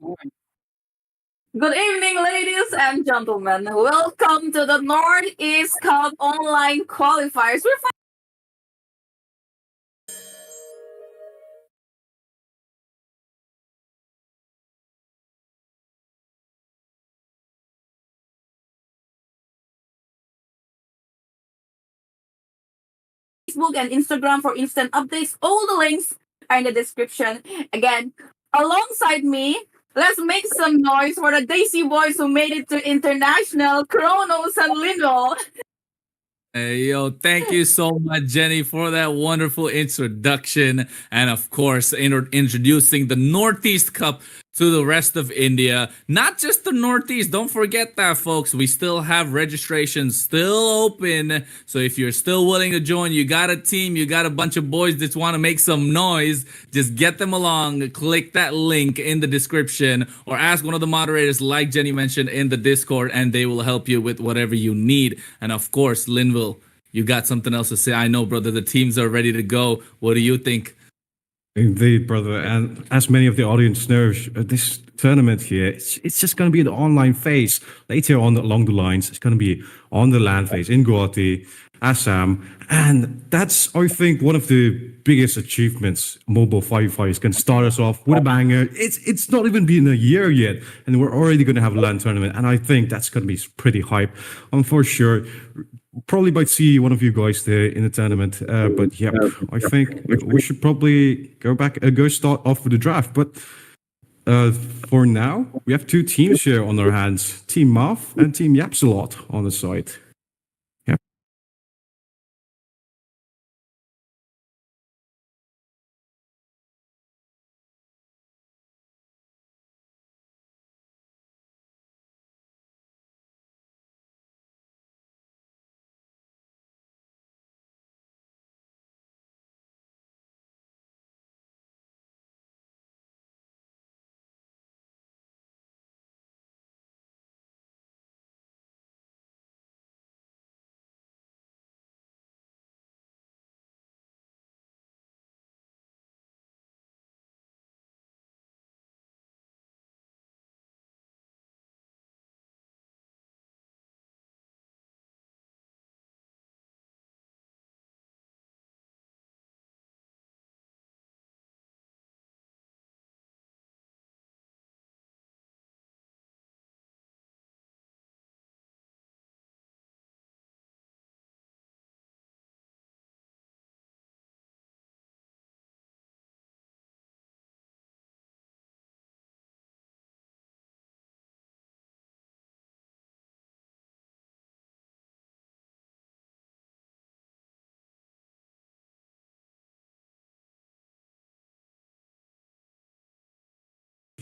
Good evening, ladies and gentlemen. Welcome to the Northeast Cup online qualifiers. We're Facebook and Instagram for instant updates. All the links are in the description. Again, alongside me, let's make some noise for the Daisy boys who made it to international, Kronos and Lindell. Hey, yo, thank you so much, Jenny, for that wonderful introduction. And of course, introducing the Northeast Cup to the rest of India. Not just the Northeast. Don't forget that, folks. We still have registrations still open. So if you're still willing to join, you got a team, you got a bunch of boys that want to make some noise, just get them along. Click that link in the description or ask one of the moderators, like Jenny mentioned, in the Discord, and they will help you with whatever you need. And of course, Linville, you got something else to say. I know, brother. The teams are ready to go. What do you think? Indeed, brother. And as many of the audience knows, this tournament here, it's just going to be the online phase. Later on along the lines, it's going to be on the land phase in Guwahati, Assam. And that's, I think, one of the biggest achievements mobile Qualifiers can start us off with a banger. It's not even been a year yet, and we're already going to have a land tournament. And I think that's going to be pretty hype. For sure, probably might see one of you guys there in the tournament. But yeah, I think we should probably go start off with the draft. But for now, we have two teams here on our hands: Team Mav and Team Yapsalot on the side. Yeah.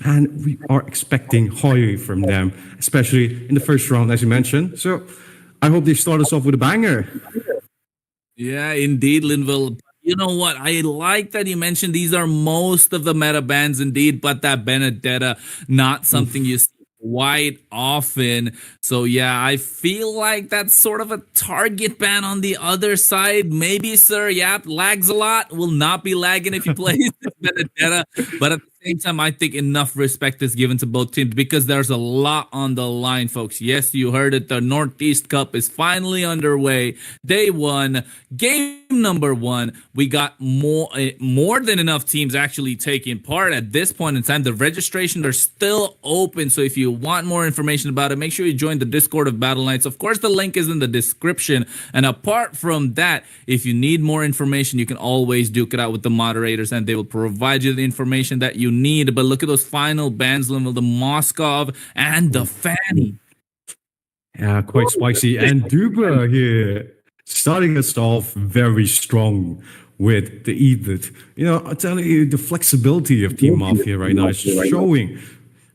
And we are expecting high from them, especially in the first round, as you mentioned. So I hope they start us off with a banger. Yeah, indeed, Linville. You know what? I like that you mentioned these are most of the meta bands, indeed, but that Benedetta, not something you see quite often. So yeah, I feel like that's sort of a target ban on the other side. Maybe Sir Yap lags a lot. Will not be lagging if he plays Benedetta, but at the same time, I think enough respect is given to both teams because there's a lot on the line, folks. Yes, you heard it. The Northeast Cup is finally underway. Day one, game number one. We got more than enough teams actually taking part at this point in time. The registrations are still open, so if you want more information about it, make sure you join the Discord of Battle Knights. Of course, the link is in the description. And apart from that, if you need more information, you can always duke it out with the moderators, and they will provide you the information that you need. But look at those final bands, level the Moskov and the Fanny. Yeah, quite spicy. And Dubra here, starting us off very strong with the Edith. You know, I'm telling you, the flexibility of Team Mafia right now is showing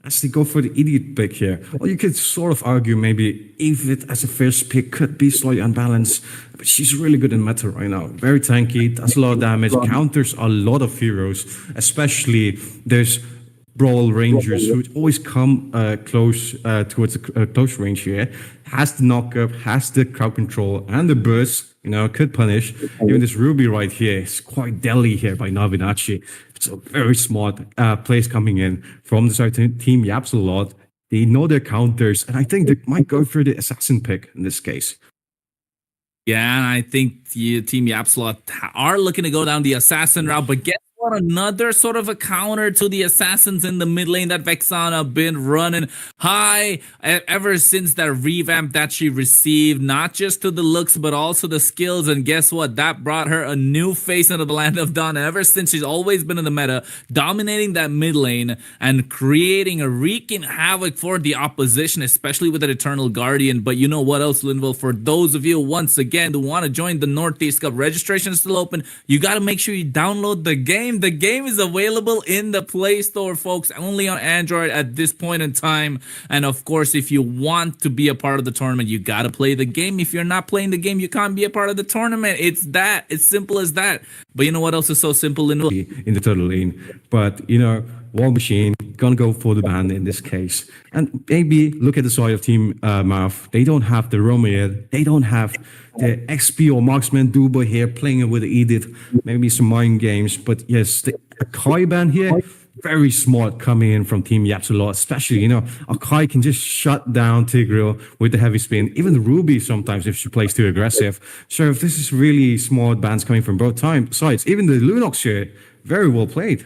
as they go for the idiot pick here. Well, you could sort of argue maybe Edith as a first pick could be slightly unbalanced, but she's really good in meta right now. Very tanky, does a lot of damage, counters a lot of heroes, especially there's Brawl Rangers, who always come close towards the close range here, has the knockup, has the crowd control, and the burst. Could punish. Even this Ruby right here is quite deadly here by Navinachi. It's a very smart plays coming in from the side team Yaps a lot. They know their counters, and I think they might go for the assassin pick in this case. Yeah, and I think the Team Yapslot are looking to go down the assassin route, but guess what? Another sort of a counter to the assassins in the mid lane that Vexana been running high ever since that revamp that she received, not just to the looks, but also the skills. And guess what? That brought her a new face into the land of Dawn. And ever since, she's always been in the meta, dominating that mid lane and creating a wreaking havoc for the opposition, especially with an Eternal Guardian. But you know what else, Linville? For those of you, once again, who want to join the Northeast Cup, registration is still open. You got to make sure you download the game. The game is available in the Play Store, folks, only on Android at this point in time. And of course, if you want to be a part of the tournament, you got to play the game. If you're not playing the game, you can't be a part of the tournament. It's that. It's simple as that. But you know what else is so simple? In the turtle lane. But, War Machine gonna go for the ban in this case. And maybe look at the side of Team Math. They don't have the Romeo. They don't have the XP or Marksman Duba here playing it with Edith. Maybe some mind games. But yes, the Akai ban here, very smart coming in from Team Yaps a lot. Especially, Akai can just shut down Tigreal with the heavy spin. Even the Ruby sometimes if she plays too aggressive. So if this is really smart bans coming from both sides, even the Lunox here, very well played.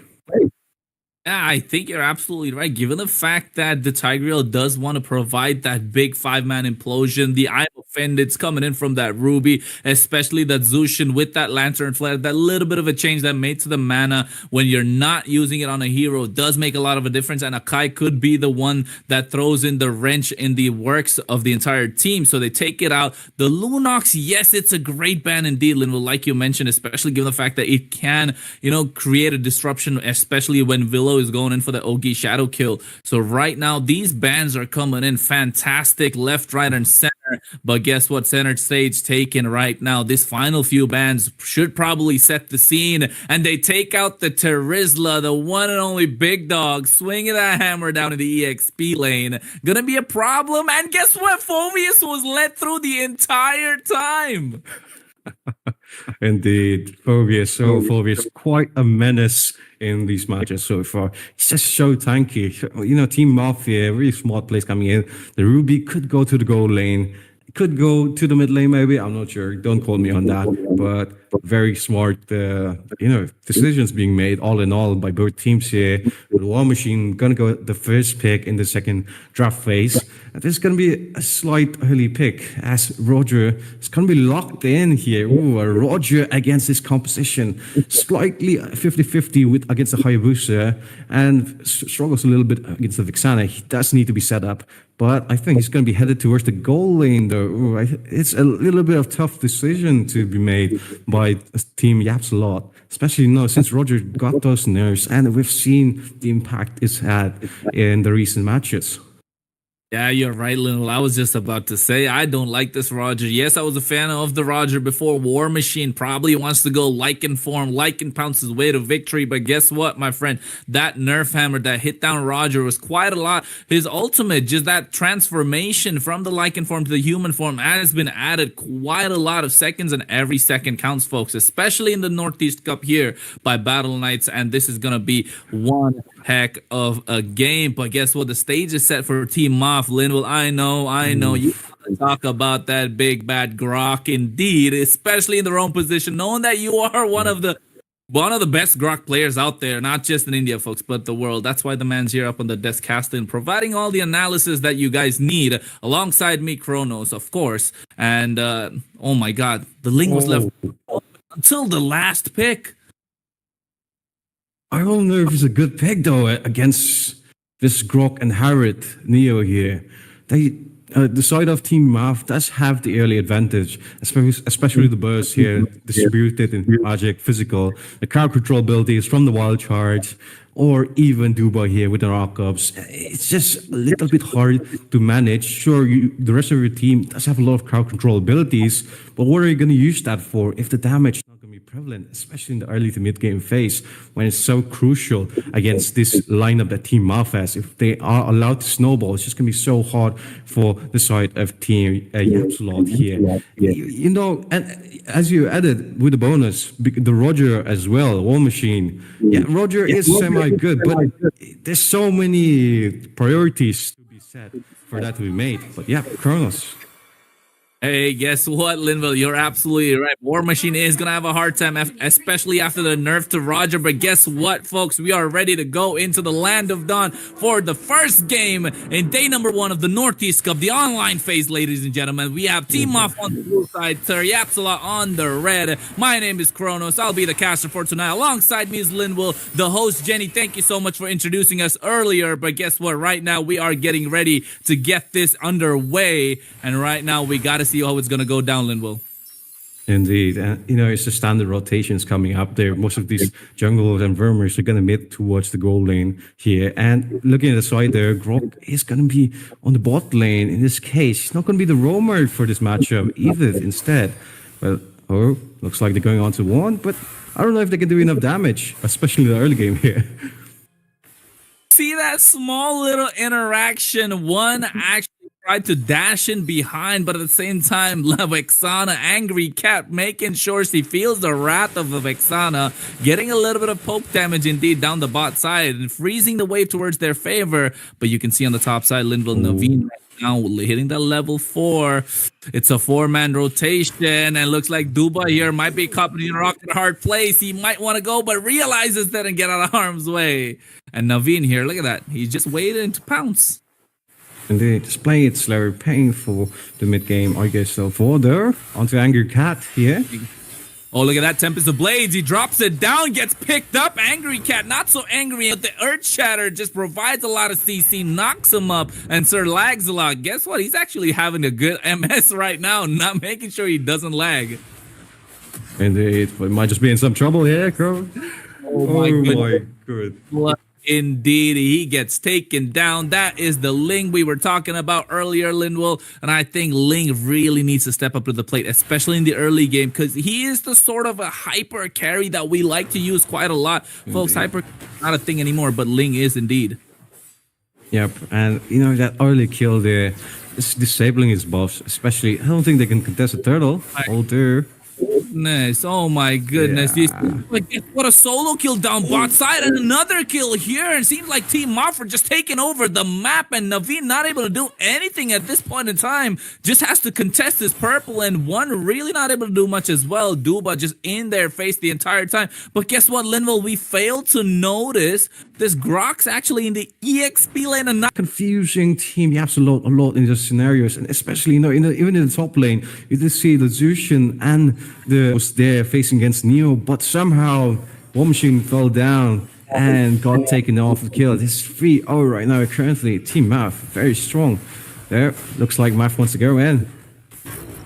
Yeah, I think you're absolutely right. Given the fact that the Tigreal does want to provide that big 5-man implosion, the I'm Offended's coming in from that Ruby, especially that Zushin with that Lantern Flare, that little bit of a change that made to the mana when you're not using it on a hero does make a lot of a difference, and Akai could be the one that throws in the wrench in the works of the entire team, so they take it out. The Lunox, yes, it's a great ban indeed, Linville, like you mentioned, especially given the fact that it can, create a disruption, especially when Villo is going in for the Ogi Shadow Kill. So right now, these bans are coming in fantastic, left, right, and center. But guess what? Center stage taken right now. This final few bans should probably set the scene. And they take out the Terizla, the one and only big dog, swinging that hammer down in the EXP lane. Gonna be a problem. And guess what? Phobius was let through the entire time. Indeed, Phobius, quite a menace in these matches so far. He's just so tanky. Team Mafia, really smart plays coming in. The Ruby could go to the gold lane, could go to the mid lane maybe. I'm not sure. Don't quote me on that. But very smart, decisions being made all in all by both teams here. The War Machine gonna go the first pick in the second draft phase. This is gonna be a slight early pick as Roger is gonna be locked in here. Ooh, a Roger against this composition, slightly 50-50 against the Hayabusa, and struggles a little bit against the Vixana. He does need to be set up. But I think he's going to be headed towards the goal lane, though. Ooh, it's a little bit of tough decision to be made by Team Yaps a lot, especially since Roger got those nerfs, and we've seen the impact it's had in the recent matches. Yeah, you're right, Lionel. I was just about to say, I don't like this Roger. Yes, I was a fan of the Roger before. War Machine probably wants to go Lycan form, Lycan pounce his way to victory. But guess what, my friend? That nerf hammer that hit down Roger was quite a lot. His ultimate, just that transformation from the Lycan form to the human form, has been added quite a lot of seconds, and every second counts, folks, especially in the Northeast Cup here by Battle Knights. And this is going to be one heck of a game. But guess what? The stage is set for Team Moff. Linville, I know. You want to talk about that big bad Grok, indeed, especially in the wrong position, knowing that you are one of the best Grok players out there, not just in India, folks, but the world. That's why the man's here up on the desk casting, providing all the analysis that you guys need, alongside me, Kronos, of course. And oh my God, the link was left until the last pick. I don't know if it's a good pick though against this Grok and Harrod Neo here. The side of Team Math does have the early advantage, especially the burst here distributed in Magic Physical. The crowd control abilities from the Wild Charge, or even Duba here with the Rock-Ups. It's just a little bit hard to manage. Sure, the rest of your team does have a lot of crowd control abilities, but what are you going to use that for if the damage is not going to be prevalent, especially in the early to mid game phase when it's so crucial against this lineup that Team Maf has. If they are allowed to snowball, it's just going to be so hard for the side of Team Yapsalot here. You know, and as you added with the bonus, the Roger as well, War Machine. Yeah, Roger is semi good, but there's so many priorities to be set for that to be made. But yeah, Kronos. Hey, guess what, Linville? You're absolutely right. War Machine is going to have a hard time, especially after the nerf to Roger. But guess what, folks? We are ready to go into the Land of Dawn for the first game in day number 1 of the Northeast Cup, the online phase, ladies and gentlemen. We have Team Off on the blue side, Sir Yapsala on the red. My name is Kronos. I'll be the caster for tonight. Alongside me is Linville, the host. Jenny, thank you so much for introducing us earlier. But guess what? Right now, we are getting ready to get this underway. And right now, we got to see how it's going to go down, Linville. Indeed. And, you know, it's the standard rotations coming up there. Most of these jungles and vermers are going to mid towards the goal lane here. And looking at the side there, Grok is going to be on the bot lane. In this case, he's not going to be the roamer for this matchup either instead. Well, oh, looks like they're going on to 1, but I don't know if they can do enough damage, especially in the early game here. See that small little interaction? One actually tried to dash in behind, but at the same time, Vexana, Angry Cat, making sure she feels the wrath of the Vexana, getting a little bit of poke damage indeed down the bot side and freezing the wave towards their favor. But you can see on the top side, Linville Naveen right now hitting the level 4. It's a 4-man rotation, and looks like Duba here might be caught in a rock in a hard place. He might want to go, but realizes that and get out of harm's way. And Naveen here, look at that. He's just waiting to pounce. Indeed, just playing it slow, paying for the mid game, I guess. So for there, onto Angry Cat here. Oh, look at that. Tempest of Blades. He drops it down, gets picked up. Angry Cat, not so angry. But the Earth Shatter just provides a lot of CC, knocks him up, and Sir lags a lot. Guess what? He's actually having a good MS right now, not making sure he doesn't lag. Indeed, but might just be in some trouble here, Crow. Oh my good. What? Indeed, he gets taken down. That is the Ling we were talking about earlier, Linwell. And I think Ling really needs to step up to the plate, especially in the early game, because he is the sort of a hyper carry that we like to use quite a lot. Indeed. Folks, hyper not a thing anymore, but Ling is indeed. Yep, and you know, that early kill there is disabling his buffs, especially. I don't think they can contest a turtle. Although. Goodness, oh my goodness. Yeah. Like, what a solo kill down bot side and another kill here. And it seems like Team Mofford just taking over the map, and Naveen not able to do anything at this point in time. Just has to contest this purple, and one really not able to do much as well. Duba just in their face the entire time. But guess what, Linville? We failed to notice this Grok's actually in the EXP lane and not confusing Team Yaps a lot in those scenarios, and especially, you know, even in the top lane, you did see the Zushin and the was there facing against Neo, but somehow War Machine fell down and got taken off the kill. This is 3-0 right now. Currently, Team Math very strong. There looks like Math wants to go in.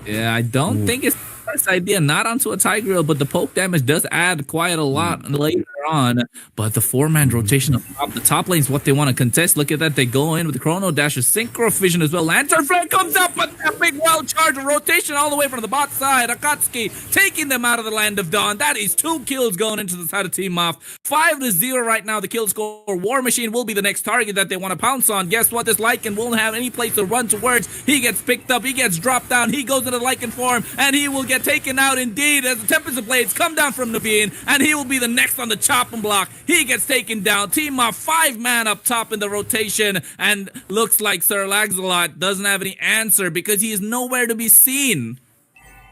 Yeah, I don't think it's the best idea. Not onto a Tigreal, but the poke damage does add quite a lot later on. But the 4-man rotation up top, the top lane is what they want to contest. Look at that. They go in with the Chrono Dasher, Synchro Vision as well. Lantern Flare comes up, but that big wild charge rotation all the way from the bot side. Akatsuki taking them out of the Land of Dawn. That is 2 kills going into the side of Team Moff. 5-0 right now. The kill score. War Machine will be the next target that they want to pounce on. Guess what? This Lycan won't have any place to run towards. He gets picked up. He gets dropped down. He goes into Lycan form, and he will get taken out indeed as the Tempest of Blades come down from Naveen, and he will be the next on the chopping block. He gets taken down. Team Moff 5-man up top in the rotation, and looks like Sir Laxalot doesn't have any answer because he is nowhere to be seen.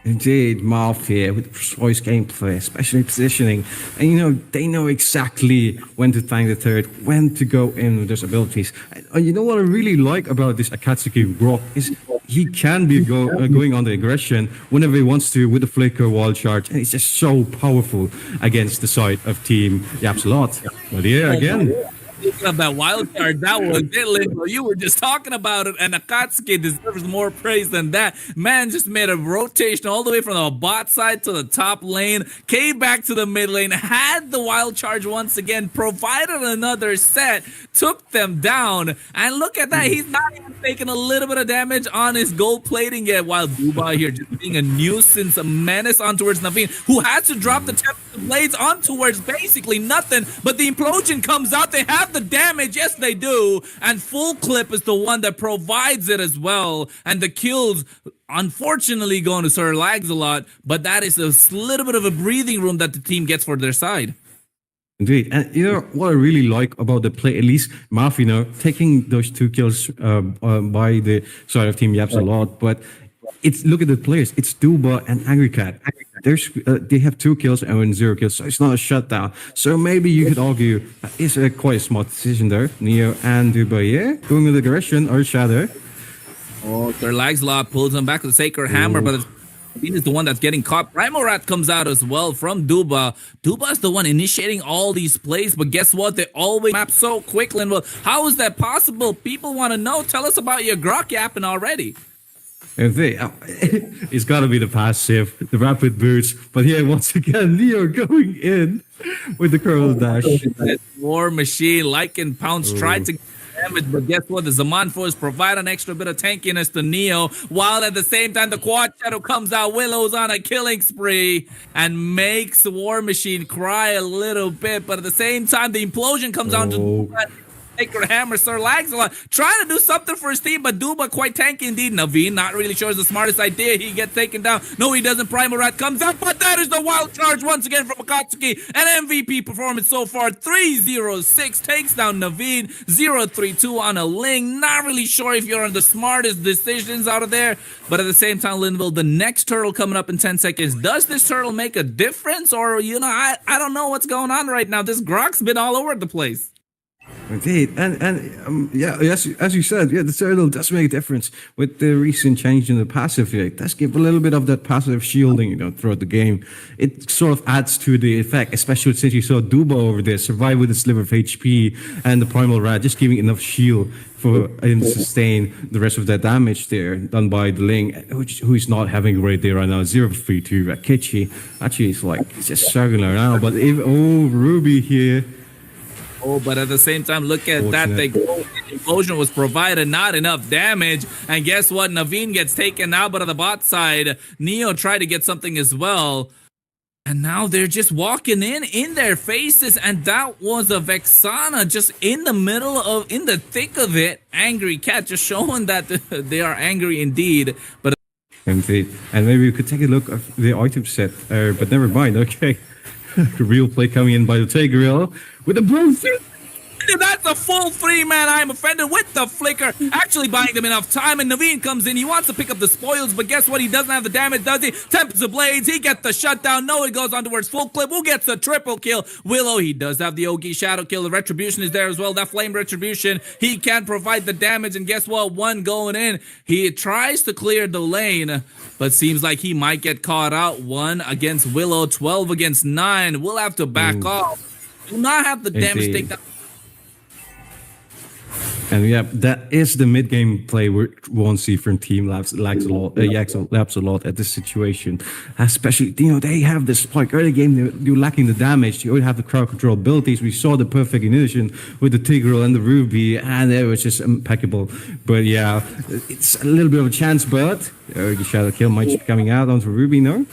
Indeed, Marv here with precise gameplay, especially positioning. And you know, they know exactly when to tank the turret, when to go in with those abilities. And you know what I really like about this Akatsuki Grok is he can be going on the aggression whenever he wants to with the flicker wild charge. And it's just so powerful against the side of Team Yapsalot. But yeah, again. Speaking of that wild card, that was it, Lingo. You were just talking about it, and Akatsuki deserves more praise than that. Man just made a rotation all the way from the bot side to the top lane, came back to the mid lane, had the wild charge once again, provided another set, took them down, and look at that. He's not even taking a little bit of damage on his gold plating yet, while Duba here just being a nuisance, a menace on towards Naveen, who had to drop the Tempest Blades on towards basically nothing, but the implosion comes out. They have the damage, yes they do, and Full Clip is the one that provides it as well, and the kills unfortunately going to Sir Lags a lot, but that is a little bit of a breathing room that the team gets for their side. Indeed, and you know what I really like about the play, at least Maf, taking those 2 kills by the side of Team Yaps a lot, but it's look at the players. It's Duba and Angry Cat. They have 2 kills and 0 kills, so it's not a shutdown. So maybe you could argue it's quite a smart decision there. Neo and Duba, going with aggression or shadow. Oh, Sir Lagslot pulls him back with the Sacred Hammer, but Naveen is the one that's getting caught. Primorat comes out as well from Duba. Duba is the one initiating all these plays, but guess what? They always map so quickly. And well, how is that possible? People want to know. Tell us about your grok yapping already. It's got to be the passive, the rapid boots. But here, once again, Neo going in with the curl dash. War Machine, Lycan Pounce tried to get damage, but guess what? The Zaman Force provide an extra bit of tankiness to Neo, while at the same time, the Quad Shadow comes out. Willow's on a killing spree and makes War Machine cry a little bit, but at the same time, the implosion comes out to Sacred Hammer. Sir Lagslot trying to do something for his team, but Duba quite tanky indeed. Naveen not really sure is the smartest idea. He gets taken down. No, he doesn't. Primorat comes out, but that is the wild charge once again from Akatsuki. An MVP performance so far. 3-0-6 takes down Naveen. 0-3-2 on a Ling. Not really sure if you're on the smartest decisions out of there, but at the same time, Linville, the next turtle coming up in 10 seconds. Does this turtle make a difference, or I don't know what's going on right now. This grok's been all over the place. Indeed, and yes, as you said, the turtle does make a difference with the recent change in the passive. It does give a little bit of that passive shielding, throughout the game. It sort of adds to the effect, especially since you saw Duba over there survive with a sliver of HP and the Primal Rat just giving enough shield for him to sustain the rest of that damage there done by the Ling, who is not having a great day right now. 0-3-2 Rakichi. Actually, it's just struggling now. But Ruby here. Oh, but at the same time, look at that. The implosion was provided, not enough damage. And guess what? Naveen gets taken out, but on the bot side, Neo tried to get something as well. And now they're just walking in their faces. And that was a Vexana just in the thick of it. Angry Cat just showing that they are angry indeed. But indeed. And maybe we could take a look at the item set. But never mind. Okay. Real play coming in by the Tigreal with a blue. That's a full 3-man. I'm offended with the flicker. Actually buying them enough time, and Naveen comes in. He wants to pick up the spoils, but guess what? He doesn't have the damage, does he? Tempest the Blades. He gets the shutdown. No, he goes on towards Full Clip. Who gets the triple kill? Willow, he does have the Ogi Shadow kill. The Retribution is there as well. That Flame Retribution, he can provide the damage, and guess what? 1 going in. He tries to clear the lane, but seems like he might get caught out. 1 against Willow, 12 against 9. We'll have to back off. Do not have the damage takedown. And that is the mid-game play we want to see from Team Labs a lot at this situation. Especially, they have the spike early game, they're lacking the damage. You have the crowd control abilities. We saw the perfect initiation with the Tigreal and the Ruby, and it was just impeccable. But it's a little bit of a chance, but the Shadow Kill might be coming out onto Ruby, no?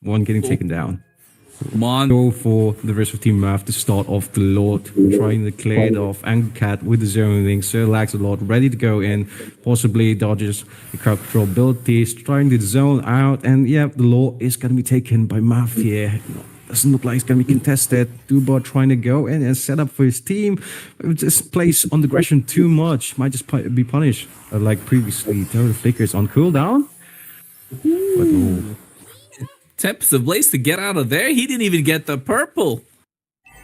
1 getting taken down. Go for the rest of Team Math to start off the Lord, trying to clear it off. Angry Cat with the zoning, Sir Lags a lot, ready to go in, possibly dodges the crowd control abilities, trying to zone out, and the Lord is going to be taken by Math here. Doesn't look like it's going to be contested. Duba trying to go in and set up for his team. Just plays on the aggression too much. Might just be punished like previously. The flickers on cooldown. But Tempest of Blaze to get out of there. He didn't even get the purple.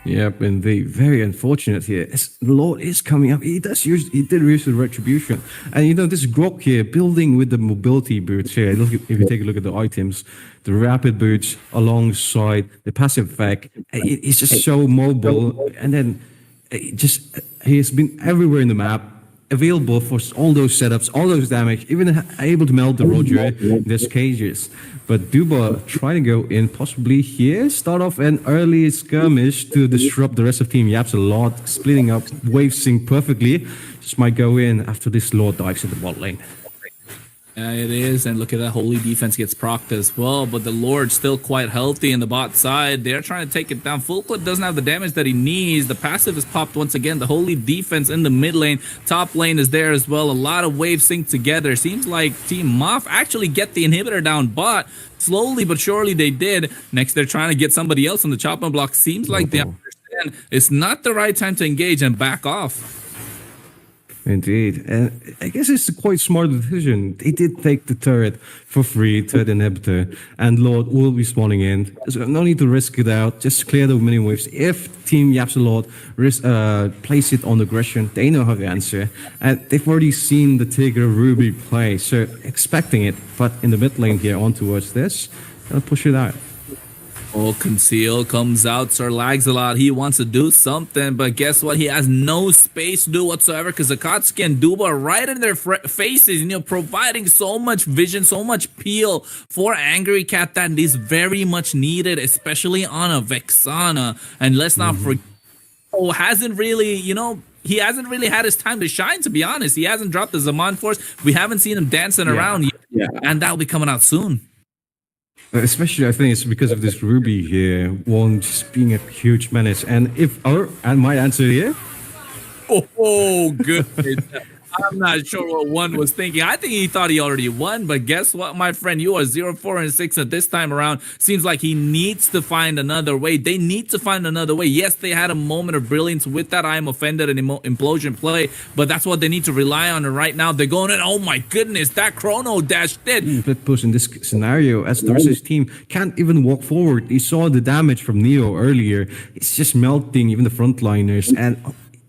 Yep, indeed. Very unfortunate here. The Lord is coming up. He did use the Retribution. And this grok here, building with the mobility boots here. If you take a look at the items, the rapid boots alongside the passive effect, it's just so mobile. And then just he has been everywhere in the map, available for all those setups, all those damage, even able to melt the Roger in those cages. But Duba trying to go in possibly here, start off an early skirmish to disrupt the rest of Team Yaps a lot, splitting up wave sync perfectly. Just might go in after this Lord dives in the bot lane. Yeah, it is. And look at that. Holy defense gets procced as well. But the Lord's still quite healthy in the bot side. They're trying to take it down. Full Clip doesn't have the damage that he needs. The passive is popped once again. The Holy defense in the mid lane. Top lane is there as well. A lot of waves synced together. Seems like Team Moff actually get the inhibitor down bot. Slowly but surely they did. Next, they're trying to get somebody else on the chopping block. Seems like they understand it's not the right time to engage and back off. Indeed. And I guess it's a quite smart decision. They did take the turret for free, turret inhibitor, and Lord will be spawning in. So no need to risk it out. Just clear the mini waves. If Team Yapsalot place it on aggression, they know how to answer. And they've already seen the Tigger Ruby play, so expecting it. But in the mid lane here, on towards this, gonna push it out. Oh, Conceal comes out. Sir lags a lot. He wants to do something, but guess what? He has no space to do whatsoever because Akatsuki and Duba are right in their faces, providing so much vision, so much peel for Angry Cat that is very much needed, especially on a Vexana. And let's not forget, hasn't really, he hasn't really had his time to shine, to be honest. He hasn't dropped the Zaman Force. We haven't seen him dancing around yet, and that'll be coming out soon. Especially, I think it's because of this Ruby here, one just being a huge menace. And and my answer here, oh goodness. I'm not sure what one was thinking. I think he thought he already won, but guess what, my friend? You are 0-4-6 at this time around. Seems like he needs to find another way. They need to find another way. Yes, they had a moment of brilliance with that I am offended and implosion play, but that's what they need to rely on right now. They're going in. Oh my goodness, that chrono dash did. Split push in this scenario, as the rest of his team can't even walk forward. You saw the damage from Neo earlier. It's just melting even the frontliners. And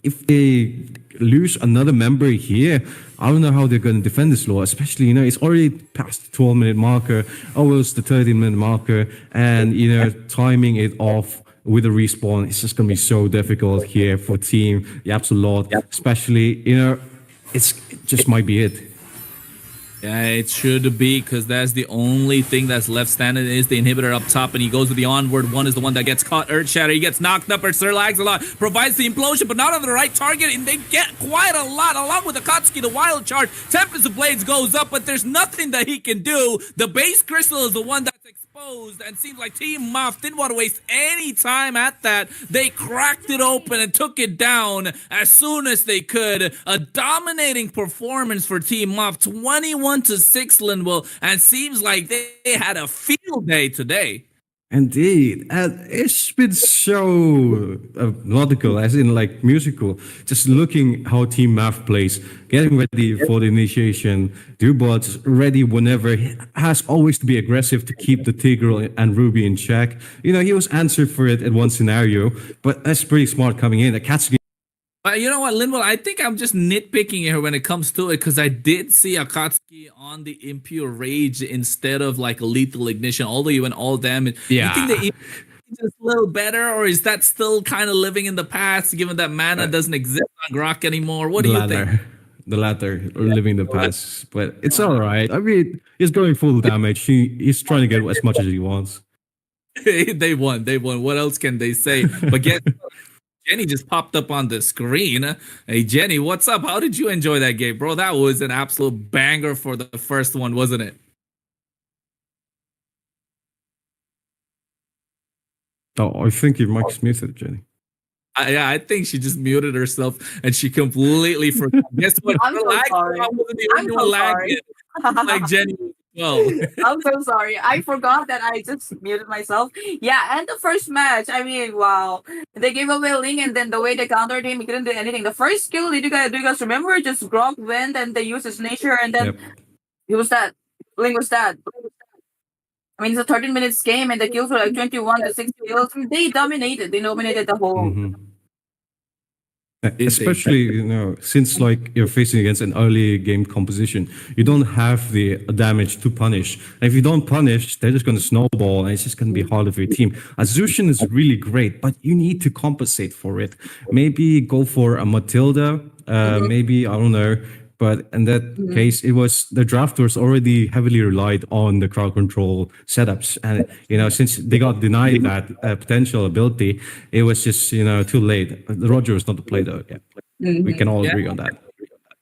if they lose another member here, I don't know how they're going to defend this law, especially, it's already past the 12-minute marker, almost the 13-minute marker, and, timing it off with a respawn, it's just going to be so difficult here for Team the Absolute, especially, it just might be it. Yeah, it should be, because that's the only thing that's left standing is the inhibitor up top, and he goes with the onward. One is the one that gets caught. Earth Shatter, he gets knocked up. Sir lags a lot, provides the implosion, but not on the right target, and they get quite a lot, along with Akatsuki. The wild charge, Tempest of Blades goes up, but there's nothing that he can do. The base crystal is the one that's exposed, and seems like Team Moff didn't want to waste any time at that. They cracked it open and took it down as soon as they could. A dominating performance for Team Moff, 21-6, Linwell, and seems like they had a field day today. Indeed, and it's been so logical, as in like musical. Just looking how Team Math plays, getting ready for the initiation. Dubot's ready whenever. He has always to be aggressive to keep the Tigreal and Ruby in check. He was answered for it in one scenario, but that's pretty smart coming in. Akatsuki. You know what, Linwell? I think I'm just nitpicking here when it comes to it, because I did see Akatsuki on the Impure Rage instead of like a Lethal Ignition, although you went all damage. Yeah. You think the is a little better, or is that still kind of living in the past, given that mana doesn't exist on Grok anymore? What do you think? The latter, living the past, but it's all right. I mean, he's going full damage. He's trying to get as much as he wants. They won. What else can they say? But guess what? Jenny just popped up on the screen. Hey, Jenny, what's up? How did you enjoy that game, bro? That was an absolute banger for the first one, wasn't it? Oh, I think your mic's muted, Jenny. Yeah, I think she just muted herself and she completely forgot. Guess what? I'm so sorry. I'm so sorry. Like Jenny as well. I'm so sorry. I forgot that I just muted myself. Yeah, and the first match, I mean, wow. They gave away a link, and then the way they countered him, he couldn't do anything. The first skill, do you guys remember? Just Grok went and they used his nature, and then he was that. Link was that. I mean, it's a 13 minutes game, and the kills were like 21 to 6 kills. They dominated. They dominated the whole. Mm-hmm. Indeed. Especially, since like you're facing against an early game composition, you don't have the damage to punish. And if you don't punish, they're just going to snowball, and it's just going to be harder for your team. Azushin is really great, but you need to compensate for it. Maybe go for a Matilda. Maybe I don't know. But in that case, it was the drafters already heavily relied on the crowd control setups, and since they got denied that potential ability, it was just too late. Roger was not the play though. Yeah, we can all Yeah. agree on that.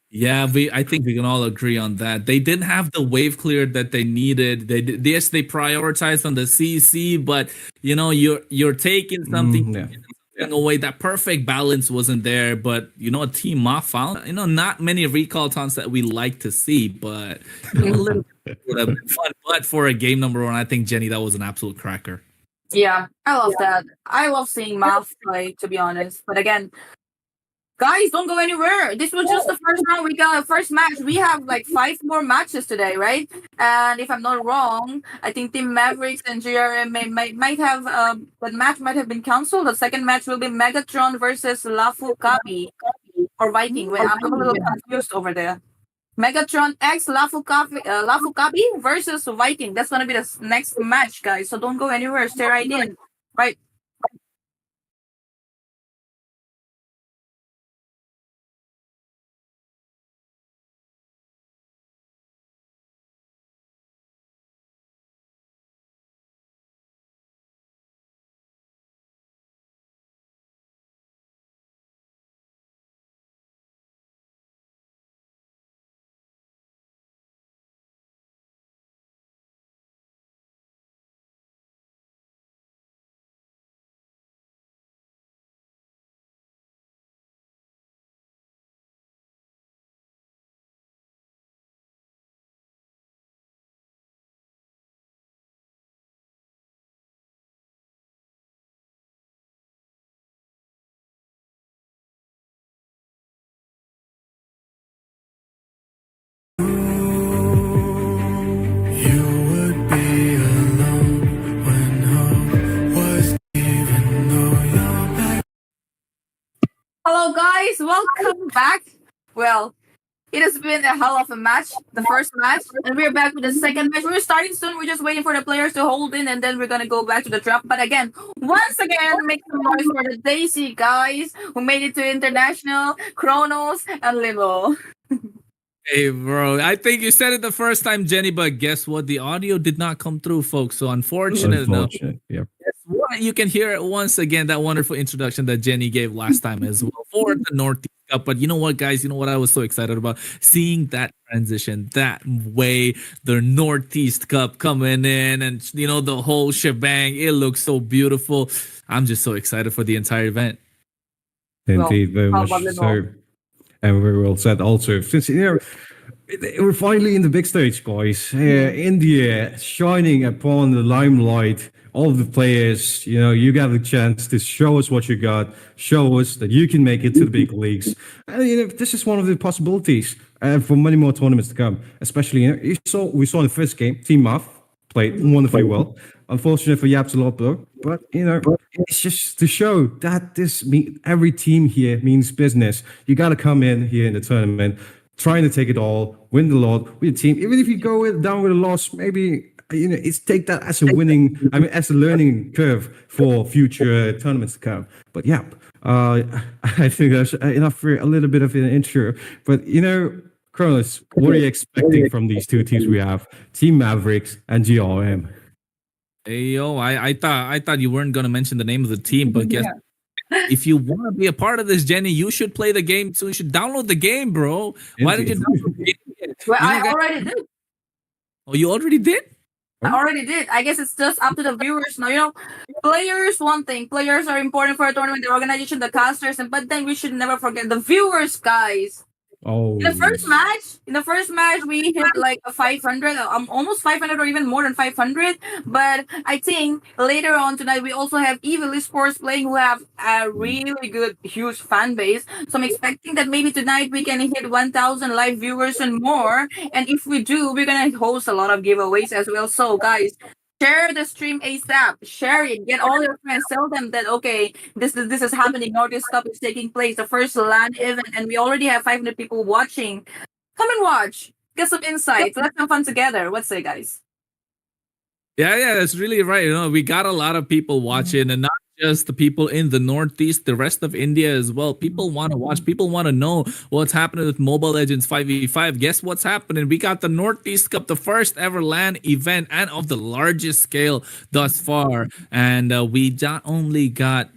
Yeah, I think we can all agree on that. They didn't have the wave clear that they needed. Yes, they prioritized on the CC, but you're taking something Yeah. away. That perfect balance wasn't there. But a team Ma found not many recall taunts that we like to see, but a little bit would have been fun. But for a game number one, I think Jenny, that was an absolute cracker. Yeah, I love that. I love seeing Math play, to be honest. But again, guys, don't go anywhere. This was just the first round. We got a first match. We have like 5 more matches today, right? And if I'm not wrong, I think Team Mavericks and GRM might have the match might have been cancelled. The second match will be Megatron versus Lafu Kabi or Viking. Wait, I'm a little confused over there. Megatron X Lafu Kabi versus Viking. That's gonna be the next match, guys. So don't go anywhere. Stay right in. Right. You would be alone when hope was even though you're back. Hello, guys. Welcome back. Well, it has been a hell of a match, the first match, and we're back with the second match. We're starting soon. We're just waiting for the players to hold in, and then we're gonna go back to the draft. But again, once again, make some noise for the Daisy guys who made it to international, Kronos, and Limo. Hey, bro, I think you said it the first time, Jenny, but guess what? The audio did not come through, folks. So unfortunate enough. Unfortunate. Yeah. What? You can hear it once again, that wonderful introduction that Jenny gave last time as well for the Northeast Cup. But you know what, guys? You know what I was so excited about? Seeing that transition, that way, the Northeast Cup coming in and, the whole shebang. It looks so beautiful. I'm just so excited for the entire event. Indeed, very how much about Limo? so. And very well said also. Since we're finally in the big stage, guys. India shining upon the limelight. All of the players, you got the chance to show us what you got, show us that you can make it to the big leagues. And this is one of the possibilities for many more tournaments to come. Especially, we saw in the first game, Team Muff played wonderfully well. Unfortunate for Yaps a lot, though. But it's just to show that every team here means business. You got to come in here in the tournament, trying to take it all, win the lot with the team. Even if you go down with a loss, maybe it's take that as a winning. As a learning curve for future tournaments to come. But yeah, I think that's enough for a little bit of an intro. But Kronos, what are you expecting from these two teams we have? Team Mavericks and GRM. Hey, yo, I thought you weren't gonna mention the name of the team, but guess if you want to be a part of this, Jenny, you should play the game. So you should download the game, bro. Why did you download the game? Well, I already did. Oh, you already did? I already did. I guess it's just up to the viewers now. Players, one thing. Players are important for a tournament, the organization, the casters, but then we should never forget the viewers, guys. Oh, In the first match, we hit like a 500, almost 500 or even more than 500. But I think later on tonight, we also have Evil Esports playing who have a really good, huge fan base. So I'm expecting that maybe tonight we can hit 1,000 live viewers and more. And if we do, we're going to host a lot of giveaways as well. So guys, Share the stream ASAP. Share it. Get all your friends. Tell them that okay, this is happening. Northeast Cup is taking place. The first LAN event, and we already have 500 people watching. Come and watch. Get some insights. Let's have fun together. What say, guys? Yeah, that's really right. We got a lot of people watching, and not just the people in the Northeast, the rest of India as well. People want to watch. People want to know what's happening with Mobile Legends 5v5. Guess what's happening? We got the Northeast Cup, the first ever LAN event, and of the largest scale thus far. And we not only got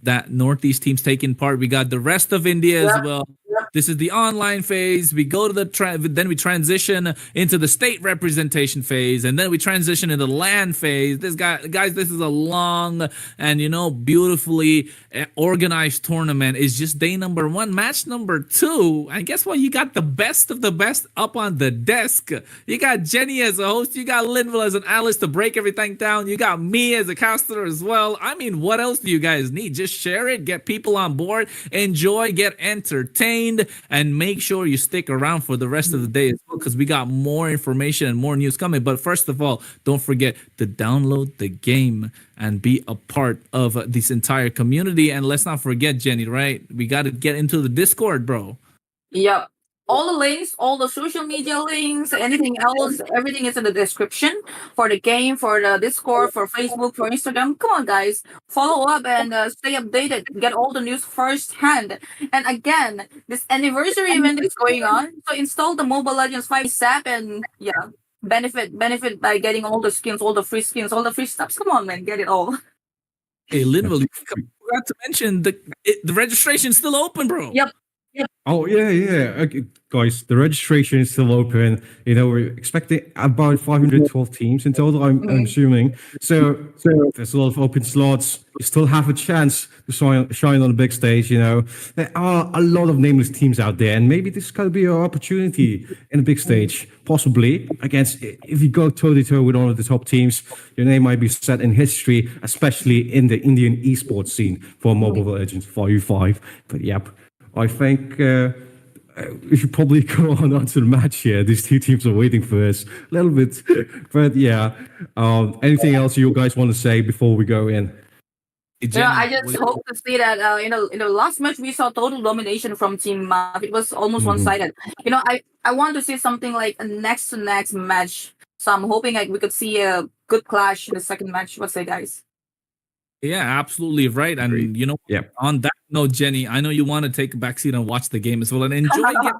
that Northeast teams taking part. We got the rest of India as well. This is the online phase. We go to then we transition into the state representation phase, and then we transition into the LAN phase. Guys, this is a long and beautifully organized tournament. It's just day number 1, match number 2, and guess what? You got the best of the best up on the desk. You got Jenny as a host. You got Linville as an analyst to break everything down. You got me as a caster as well. I mean, what else do you guys need? Just share it, get people on board, enjoy, get entertained, and make sure you stick around for the rest of the day as well, because we got more information and more news coming. But first of all, don't forget to download the game and be a part of this entire community. And let's not forget, Jenny, right? We got to get into the Discord, bro. Yep. All the links, all the social media links, anything else, everything is in the description for the game, for the Discord, for Facebook, for Instagram. Come on, guys. Follow up and stay updated. Get all the news firsthand. And again, this anniversary event is going on. So install the Mobile Legends 5 app and benefit by getting all the skins, all the free skins, all the free stuffs. Come on, man. Get it all. Hey, Linville, you forgot to mention the registration's still open, bro. Yep. Oh yeah. Okay, guys, the registration is still open. We're expecting about 512 teams in total. I'm assuming. So there's a lot of open slots. You still have a chance to shine on the big stage. There are a lot of nameless teams out there, and maybe this could be your opportunity in the big stage. Possibly against, if you go toe to toe with one of the top teams, your name might be set in history, especially in the Indian esports scene for Mobile Legends 5v5. But yep. I think we should probably go on to the match here. These two teams are waiting for us a little bit. But yeah, anything else you guys want to say before we go in? I just hope to see that in the last match we saw total domination from Team MAV. It was almost one-sided. I want to see something like a next to next match. So I'm hoping we could see a good clash in the second match. What say, guys? Yeah, absolutely right. And on that note, Jenny, I know you want to take a backseat and watch the game as well and enjoy it,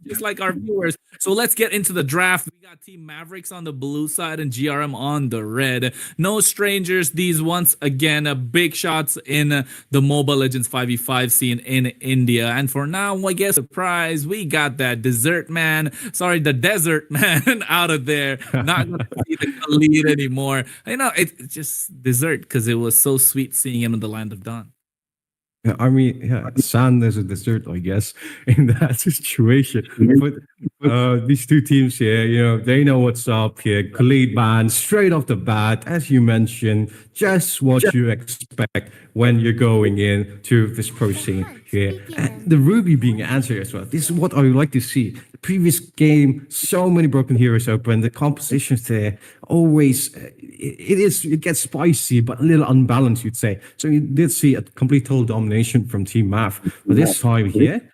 just like our viewers. So let's get into the draft. We got Team Mavericks on the blue side and GRM on the red. No strangers. These once again big shots in the Mobile Legends 5v5 scene in India. And for now, I guess surprise, we got that desert man out of there. Not gonna see the lead anymore. It's just dessert because it was so sweet seeing him in the land of dawn. Yeah, I mean, sand is a dessert, I guess, in that situation. But these two teams here, they know what's up here. Khalid man, straight off the bat, as you mentioned, just what you expect when you're going in to this pro scene here. And the Ruby being answered as well. This is what I would like to see. The previous game, so many broken heroes open. The compositions there always, it gets spicy, but a little unbalanced, you'd say. So you did see a complete total domination from Team Mav. But this time here,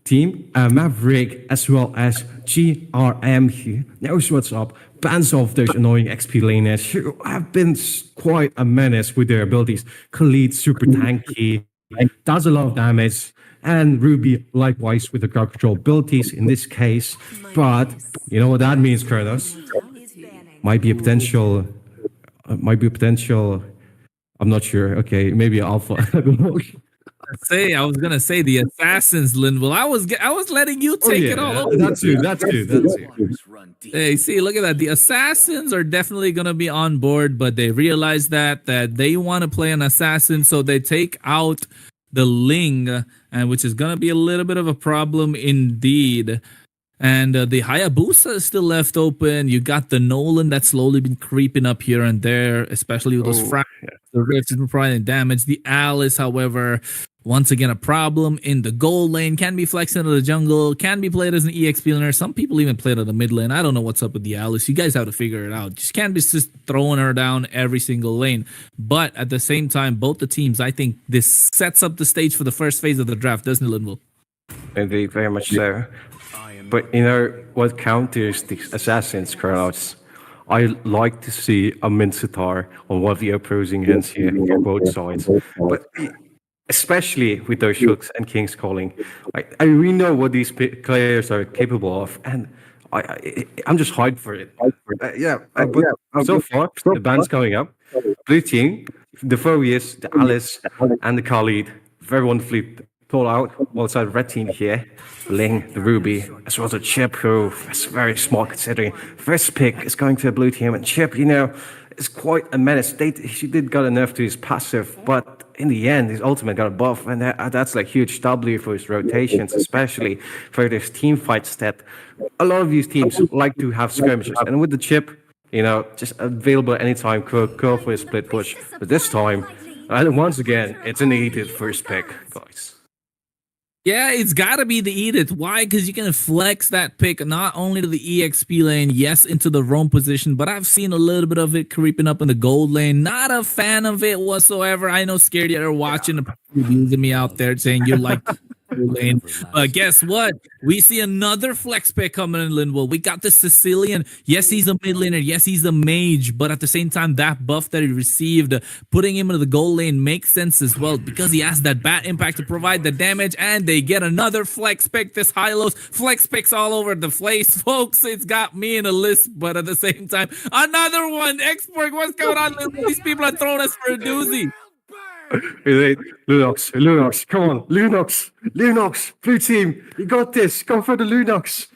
Team Maverick as well as GRM here knows what's up. Bans off those annoying XP laners who have been quite a menace with their abilities. Khalid, super tanky, does a lot of damage. And Ruby, likewise, with the crowd control abilities in this case. But you know what that means, Kronos? Might be a potential. I'm not sure. Okay, maybe Alpha. I don't know. I was gonna say the assassins, Linville. I was letting you take it all over. That's you. Hey, see, look at that. The assassins are definitely gonna be on board, but they realize that they want to play an assassin, so they take out the Ling, and which is gonna be a little bit of a problem indeed. And the Hayabusa is still left open. You got the Nolan that's slowly been creeping up here and there, especially with those fractures. The Rift has been providing damage. The Alice, however, Once again, a problem in the gold lane. Can be flexed into the jungle. Can be played as an EXP laner. Some people even play it on the mid lane. I don't know what's up with the Alice. You guys have to figure it out. Just can't be just throwing her down every single lane. But at the same time, both the teams, I think this sets up the stage for the first phase of the draft, doesn't it, Linville? Indeed, very much so. But you know what counters the assassins, Carlos? I like to see a Mincetar on one of the opposing ends here on both sides. But especially with those hooks and kings calling, we know what these players are capable of, and I'm just hyped for it. But so far, the band's coming up. Blue team, the Phobius, the Alice, and the Khalid, very wonderfully thought out. Alongside red team here, Ling, the Ruby, as well as a Chip, who is very smart considering first pick is going to a blue team, and Chip, you know, is quite a menace. She did got enough to his passive, but in the end, his ultimate got a buff, and that's like huge W for his rotations, especially for this team fight stat. A lot of these teams like to have skirmishes, and with the Chip, you know, just available at any time, go for a split push. But this time, once again, it's an needed first pick, guys. Yeah, it's got to be the Edith. Why? Because you can flex that pick not only to the EXP lane, yes, into the roam position, but I've seen a little bit of it creeping up in the gold lane. Not a fan of it whatsoever. I know Scared are watching abusing me out there saying you like the gold lane. But guess what? We see another flex pick coming in, Linwell. We got the Sicilian. Yes, he's a mid laner. Yes, he's a mage. But at the same time, that buff that he received, putting him into the gold lane makes sense as well because he has that bat impact to provide the damage. And they get another flex pick. This Hylos flex picks all over the place, folks. It's got me in a list, but at the same time, another one. Export, what's going on, Linwell? These people are throwing us for a doozy. Lunox, come on, Lunox, blue team, you got this. Go for the Lunox.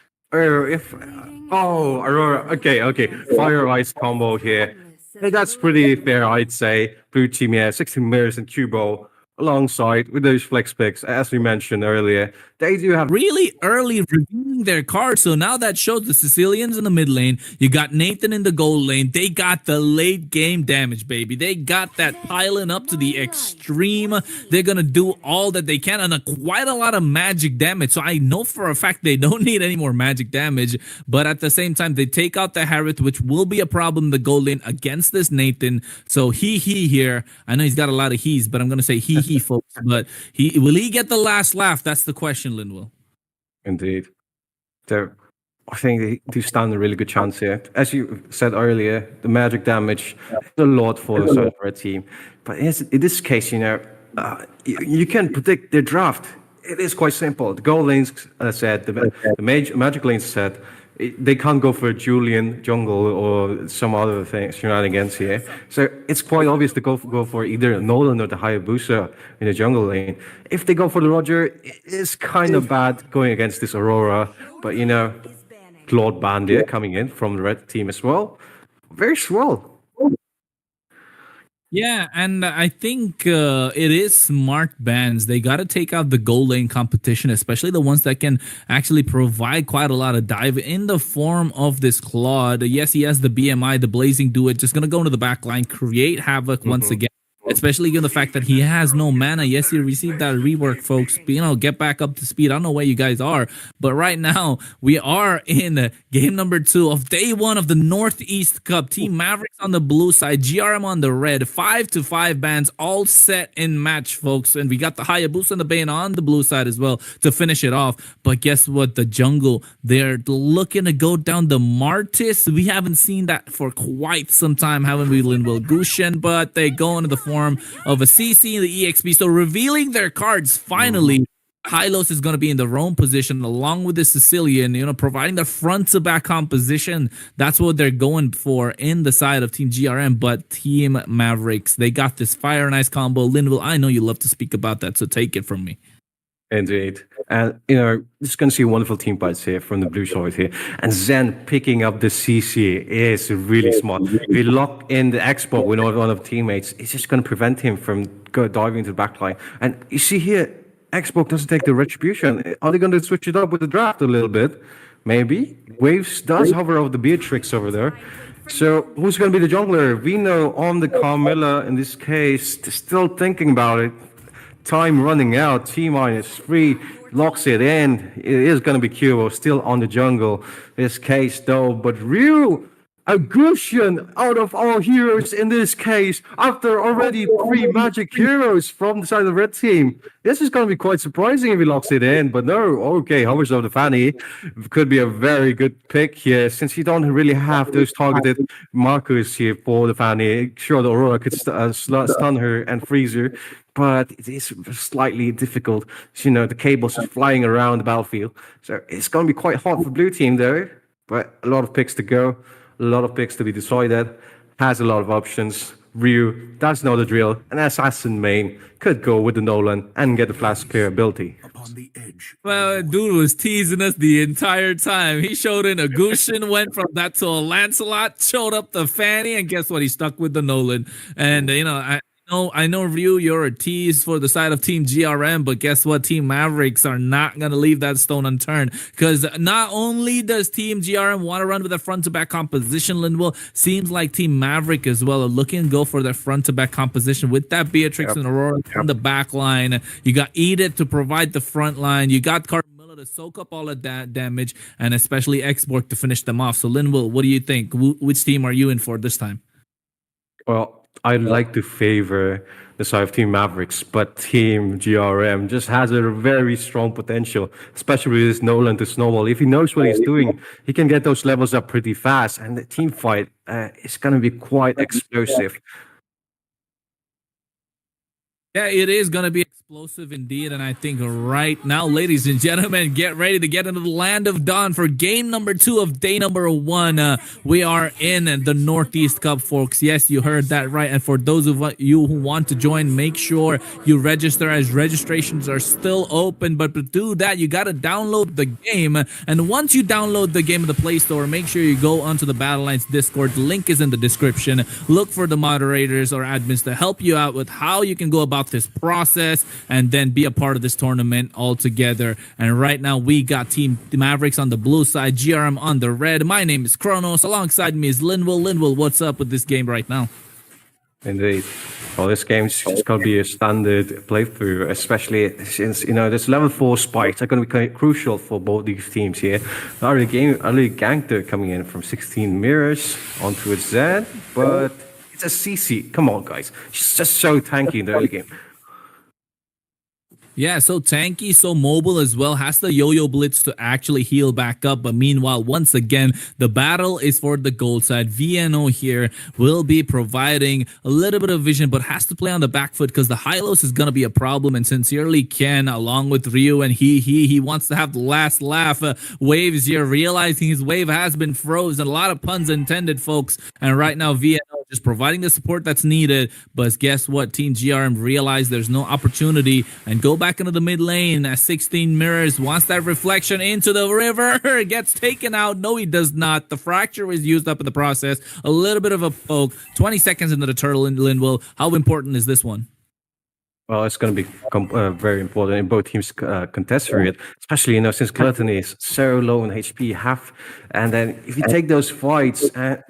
Aurora, okay, fire ice combo here. Hey, that's pretty fair, I'd say. Blue team, yeah, 16 mirrors and Cubo alongside with those flex picks, as we mentioned earlier. They do have really early revealing their cards. So now that shows the Sicilians in the mid lane. You got Nathan in the gold lane. They got the late game damage, baby. They got that piling up to the extreme. They're going to do all that they can and quite a lot of magic damage. So I know for a fact they don't need any more magic damage. But at the same time, they take out the Harith, which will be a problem in the gold lane against this Nathan. So he here. I know he's got a lot of he's, but I'm going to say he, folks. But will he get the last laugh? That's the question, Linwell. Indeed. I think they do stand a really good chance here. As you said earlier, the magic damage is a lot for the red team. But in this case, you know, you can predict their draft. It is quite simple. The gold lanes, as I said, the magic lanes said, they can't go for Julian jungle or some other thing shenanigans here. So it's quite obvious to go for either Nolan or the Hayabusa in the jungle lane. If they go for the Roger, it's kind of bad going against this Aurora. But you know, Claude Bandier coming in from the red team as well. Very swell. Yeah, and I think it is smart bans. They got to take out the gold lane competition, especially the ones that can actually provide quite a lot of dive in the form of this Claude. Yes, he has the BMI, the Blazing Do-It, just going to go into the back line, create havoc once again. Especially given the fact that he has no mana. Yes, he received that rework, folks. But, you know, get back up to speed. I don't know where you guys are. But right now, we are in game number 2 of day 1 of the Northeast Cup. Team Mavericks on the blue side, GRM on the red. 5-5 bans all set in match, folks. And we got the Hayabusa and the Bane on the blue side as well to finish it off. But guess what? The jungle, they're looking to go down the Martis. We haven't seen that for quite some time, haven't we, Linwell Gushen? But they go into the form of a CC in the EXP. So revealing their cards finally. Hylos is going to be in the roam position along with the Sicilian, you know, providing the front to back composition. That's what they're going for in the side of Team GRM. But Team Mavericks, they got this fire and ice combo. Linville, I know you love to speak about that, so take it from me. Indeed. And, you know, just going to see wonderful team fights here from the blue side here. And Zen picking up the CC is really smart. If you lock in the Expo with one of the teammates, it's just going to prevent him from diving into the backline. And you see here, Expo doesn't take the retribution. Are they going to switch it up with the draft a little bit? Maybe. Waves does hover over the Beatrix over there. So who's going to be the jungler? We know on the Carmilla in this case, still thinking about it. time running out. T-3 locks it in. It is going to be Kuro still on the jungle. This case though, but Ryu, a Gusion out of all heroes in this case, after already 3 magic heroes from the side of the red team. This is going to be quite surprising if he locks it in, but no. Okay, Hovers of the Fanny could be a very good pick here, since you don't really have those targeted markers here for the Fanny. Sure, the Aurora could stun her and freeze her, but it is slightly difficult. You know, the cables are flying around the battlefield, so it's going to be quite hard for blue team though. But a lot of picks to go. A lot of picks to be decided, has a lot of options. Ryu does know the drill, and Assassin main could go with the Nolan and get the flash clear ability. Upon the edge. Well, dude was teasing us the entire time. He showed in a Gushin, went from that to a Lancelot, showed up the Fanny, and guess what? He stuck with the Nolan. And, I know, Ryu, you're a tease for the side of Team GRM, but guess what? Team Mavericks are not going to leave that stone unturned, because not only does Team GRM want to run with a front-to-back composition, Linwell, seems like Team Maverick as well are looking to go for their front-to-back composition with that Beatrix and Aurora on the back line. You got Edith to provide the front line. You got Carmilla to soak up all of that damage, and especially Xborg to finish them off. So, Linwell, what do you think? Which team are you in for this time? Well, I'd like to favor the side of Team Mavericks, but Team GRM just has a very strong potential, especially with this Nolan to snowball. If he knows what he's doing, he can get those levels up pretty fast, and the team fight is going to be quite explosive. Yeah, it is going to be explosive indeed. And I think right now, ladies and gentlemen, get ready to get into the land of dawn for game number 2 of day number 1. We are in the Northeast Cup, folks. Yes, you heard that right. And for those of you who want to join, make sure you register, as registrations are still open. But to do that, you got to download the game. And once you download the game in the Play Store, make sure you go onto the Battle Lines Discord. The link is in the description. Look for the moderators or admins to help you out with how you can go about this process and then be a part of this tournament altogether. And right now we got Team Mavericks on the blue side, GRM on the red. My name is Kronos. Alongside me is Linwell. Linwell, what's up with this game right now? Indeed. Well, this game's just going to be a standard playthrough, especially since, this level 4 spikes are going to be quite crucial for both these teams here. Early Gankter coming in from 16 mirrors onto its Z, but it's a CC. Come on, guys. She's just so tanky in the early game. Yeah, so tanky, so mobile as well. Has the yo-yo blitz to actually heal back up. But meanwhile, once again, the battle is for the gold side. VNO here will be providing a little bit of vision, but has to play on the back foot because the high-lows is going to be a problem. And sincerely Ken, along with Ryu, and he wants to have the last laugh. Waves here, realizing his wave has been frozen. A lot of puns intended, folks. And right now, VNO just providing the support that's needed. But guess what? Team GRM realized there's no opportunity and go back into the mid lane. 16 mirrors wants that reflection into the river. Gets taken out. No, he does not. The fracture is used up in the process. A little bit of a poke. 20 seconds into the turtle in Linwell. How important is this one? Well, it's going to be very important in both teams contest for it, especially since Gluttony is so low in HP, and then if you take those fights and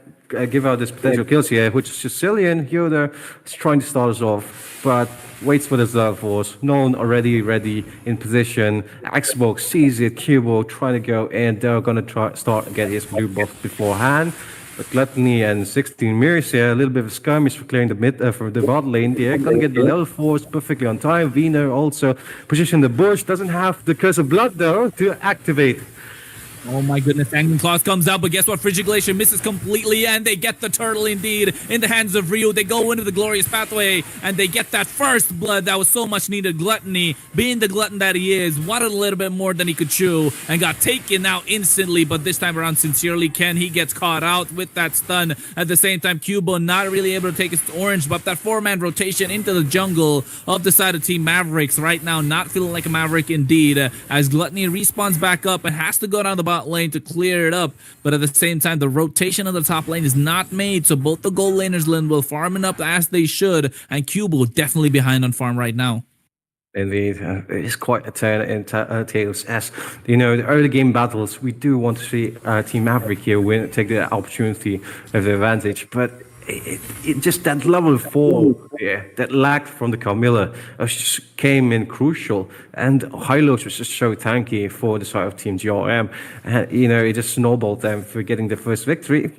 give out this potential kills here, which is Sicilian. Yoda is trying to start us off, but waits for this level force. Known already ready in position. Xbox sees it. Cubo trying to go in. They're going to start and get his blue buff beforehand. But Gluttony and 16 mirrors here, a little bit of a skirmish for clearing the mid for the bot lane. They're going to get the level force perfectly on time. Vino also position the bush. Doesn't have the Curse of Blood though to activate. Oh my goodness, Angling Claws comes out, but guess what? Frigid Glacier misses completely, and they get the turtle indeed in the hands of Ryu. They go into the glorious pathway, and they get that first blood that was so much needed. Gluttony, being the glutton that he is, wanted a little bit more than he could chew, and got taken out instantly, but this time around, sincerely Ken, he gets caught out with that stun. At the same time, Cubo not really able to take his orange, but that 4-man rotation into the jungle of the side of Team Mavericks. Right now, not feeling like a Maverick indeed, as Gluttony respawns back up and has to go down the bot lane to clear it up, but at the same time the rotation of the top lane is not made, so both the gold laners Lynn will farming up as they should, and Cubo definitely behind on farm right now. Indeed, it's quite a turn in tails. As you know, the early game battles, we do want to see Team Maverick here win, take the opportunity of the advantage, but it just that level 4 there, that lag from the Carmilla, just came in crucial, and Hylos was just so tanky for the side of Team GRM, and you know, it just snowballed them for getting the first victory.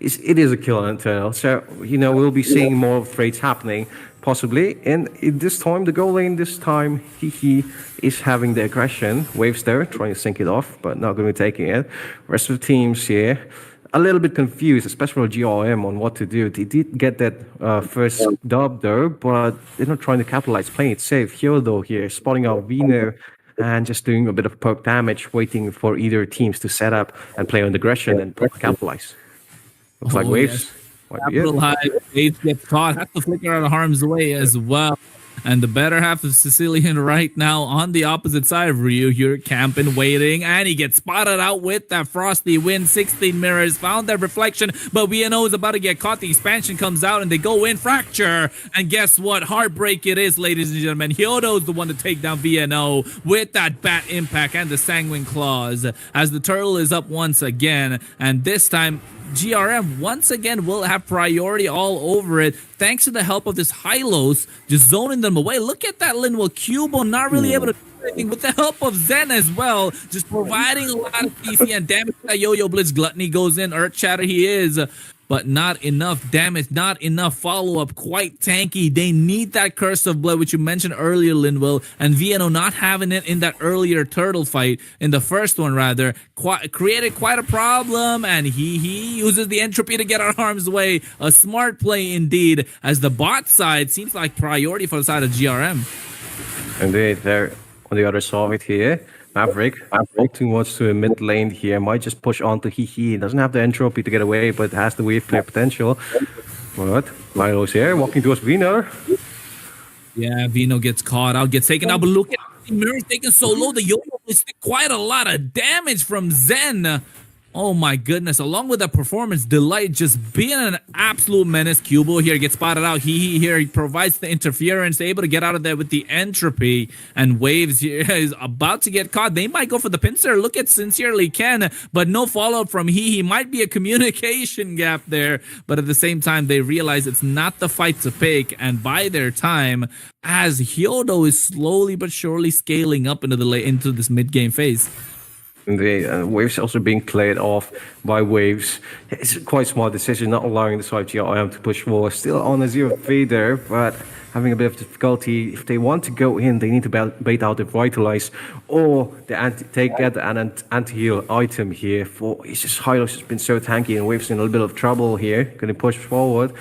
It is a kill on internal, so you know, we'll be seeing more trades happening. Possibly, and this time, the goal lane this time, he is having the aggression. Waves there, trying to sink it off, but not going to be taking it. Rest of the teams here, a little bit confused, especially GRM on what to do. They did get that first dub though, but they're not trying to capitalize, playing it safe. Hyodo here, spotting out Vino, and just doing a bit of poke damage, waiting for either teams to set up and play on the aggression and capitalize. Looks like Waves. Yes. Might be it. Capital high, Waves gets caught, has to flicker out of harm's way as well. And the better half of Sicilian right now on the opposite side of Ryu here, camping, waiting, and he gets spotted out with that frosty wind. 16 mirrors, found that reflection, but VNO is about to get caught. The expansion comes out and they go in, fracture, and guess what? Heartbreak it is, ladies and gentlemen. Hyodo is the one to take down VNO with that bat impact and the sanguine claws as the turtle is up once again, and this time GRM once again will have priority all over it thanks to the help of this Hylos just zoning them away. Look at that Linwell Cubo not really able to do anything with the help of Zen as well, just providing a lot of CC and damage. That Yo-Yo Blitz Gluttony goes in, Earth Shatter he is, but not enough damage, not enough follow-up, quite tanky. They need that Curse of Blood, which you mentioned earlier, Linwell, and VNO not having it in that earlier turtle fight, in the first one rather, created quite a problem, and he uses the entropy to get out of harm's way. A smart play indeed, as the bot side seems like priority for the side of GRM. Indeed, they're on the other side here. Maverick towards to a mid lane here, might just push on to He doesn't have the entropy to get away, but has the wave clear potential. But Milo's here, walking towards Vino. Yeah, Vino gets caught out, gets taken out, but look at the mirrors taken so low. The Yo-Yo is quite a lot of damage from Zen. Oh my goodness, along with that performance, Delight just being an absolute menace. Cubo here gets spotted out. He here, he provides the interference, able to get out of there with the entropy, and Waves here is about to get caught. They might go for the pincer. Look at Sincerely Ken, but no follow-up from He might be a communication gap there, but at the same time, they realize it's not the fight to pick, and by their time, as Hyodo is slowly but surely scaling up into this mid-game phase. The Waves also being cleared off by Waves. It's a quite smart decision, not allowing the side GRM to push forward. Still on a 0-3 there, but having a bit of difficulty. If they want to go in, they need to bait out the Vitalize or get an anti-heal item here. It's just Hylos has been so tanky, and Waves in a little bit of trouble here. Going to push forward.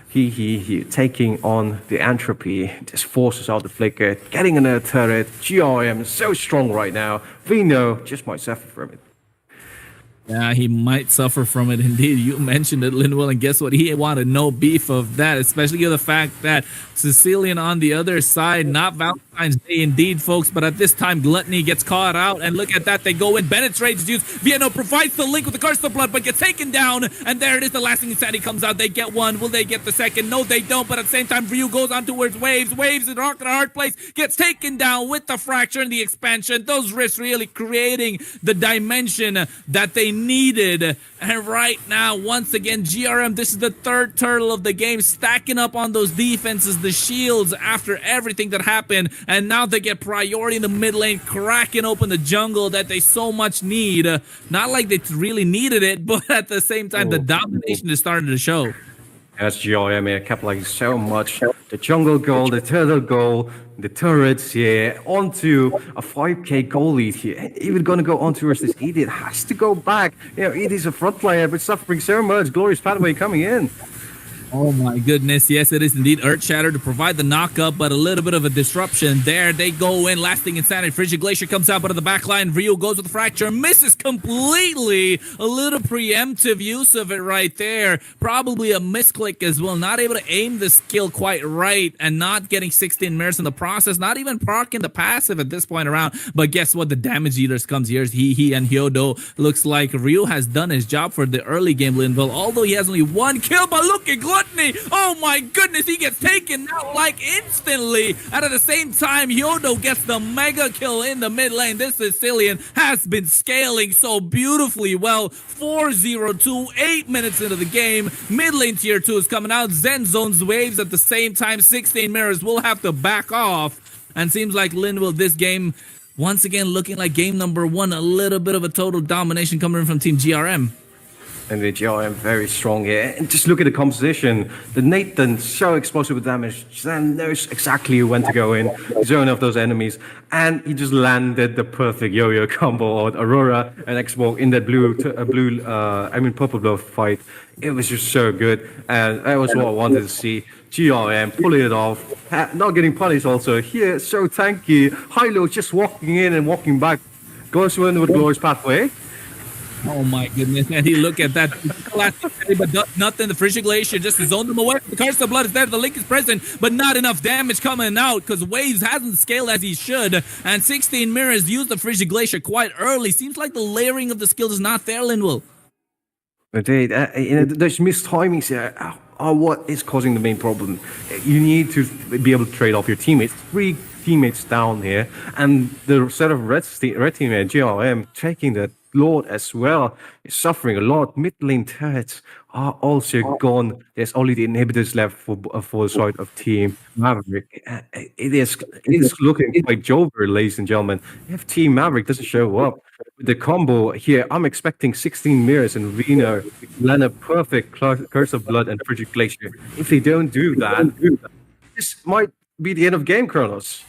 He taking on the entropy, just forces out the flicker, getting another turret. GRM is so strong right now. Vino just might suffer from it. Yeah, he might suffer from it indeed. You mentioned it, Linwell, and guess what? He wanted no beef of that, especially given the fact that Sicilian on the other side, not Valentine's Day indeed, folks, but at this time, Gluttony gets caught out, and look at that, they go in. Bennett's rage is used. Vienno provides the link with the Curse of Blood, but gets taken down, and there it is, the lasting insanity comes out. They get one. Will they get the second? No, they don't, but at the same time, Ryu goes on towards Waves. Waves in Rock and a Hard Place gets taken down with the fracture and the expansion. Those risks really creating the dimension that they needed. And right now, once again, GRM, this is the third turtle of the game, stacking up on those defenses, the shields after everything that happened, and now they get priority in the mid lane, cracking open the jungle that they so much need. Not like they really needed it, but at the same time, the domination is starting to show. As GRM here, capitalizing so much. The jungle goal, the turtle goal, the turrets here, onto a 5k goal lead here. Even gonna go on towards this Edith, has to go back. You know, Edith's a front player, but suffering so much. Glorious pathway coming in. Oh my goodness, yes, it is indeed Earth Shatter to provide the knock-up, but a little bit of a disruption there. They go in, lasting insanity. Frigid Glacier comes out, but of the back line, Ryu goes with the fracture, misses completely. A little preemptive use of it right there. Probably a misclick as well. Not able to aim the skill quite right, and not getting 16 mirrors in the process. Not even proccing the passive at this point around. But guess what? The damage eaters comes here. He and Hyodo. Looks like Ryu has done his job for the early game, Linville. Although he has only one kill, but look at Glut Gluttony. Oh my goodness, he gets taken out like instantly. And at the same time, Yodo gets the mega kill in the mid lane. This Sicilian has been scaling so beautifully well. 4-0-2, 8 minutes into the game. Mid lane tier 2 is coming out. Zen zones waves at the same time. 16 mirrors will have to back off. And seems like Linville this game, once again, looking like game number 1. A little bit of a total domination coming in from Team GRM. And the GRM very strong here. And just look at the composition. The Nathan so explosive with damage. Zen knows exactly when to go in, zone off those enemies, and he just landed the perfect yo-yo combo on Aurora and Xbox in that purple blow fight. It was just so good, and that was what I wanted to see. GRM pulling it off, not getting punished also. Here, so tanky. Hilo just walking in and walking back. Goes in with Glorious Pathway. Oh my goodness, and he look at that classic, but nothing. The Frigid Glacier just zoned them away. The Curse of Blood is there. The Link is present, but not enough damage coming out because Waves hasn't scaled as he should. And 16 Mirrors used the Frigid Glacier quite early. Seems like the layering of the skills is not there, Linwell. Indeed, there's missed timings here. What is causing the main problem? You need to be able to trade off your teammates. 3 teammates down here, and the set of red team and GRM taking the Lord as well is suffering a lot. Mid lane turrets are also gone. There's only the inhibitors left for the side of Team Maverick. It is looking quite jovial, ladies and gentlemen. If Team Maverick doesn't show up with the combo here, I'm expecting 16 mirrors and Reno land a perfect Curse of Blood and Frigid Glacier. If they don't do that, this might be the end of game, Kronos.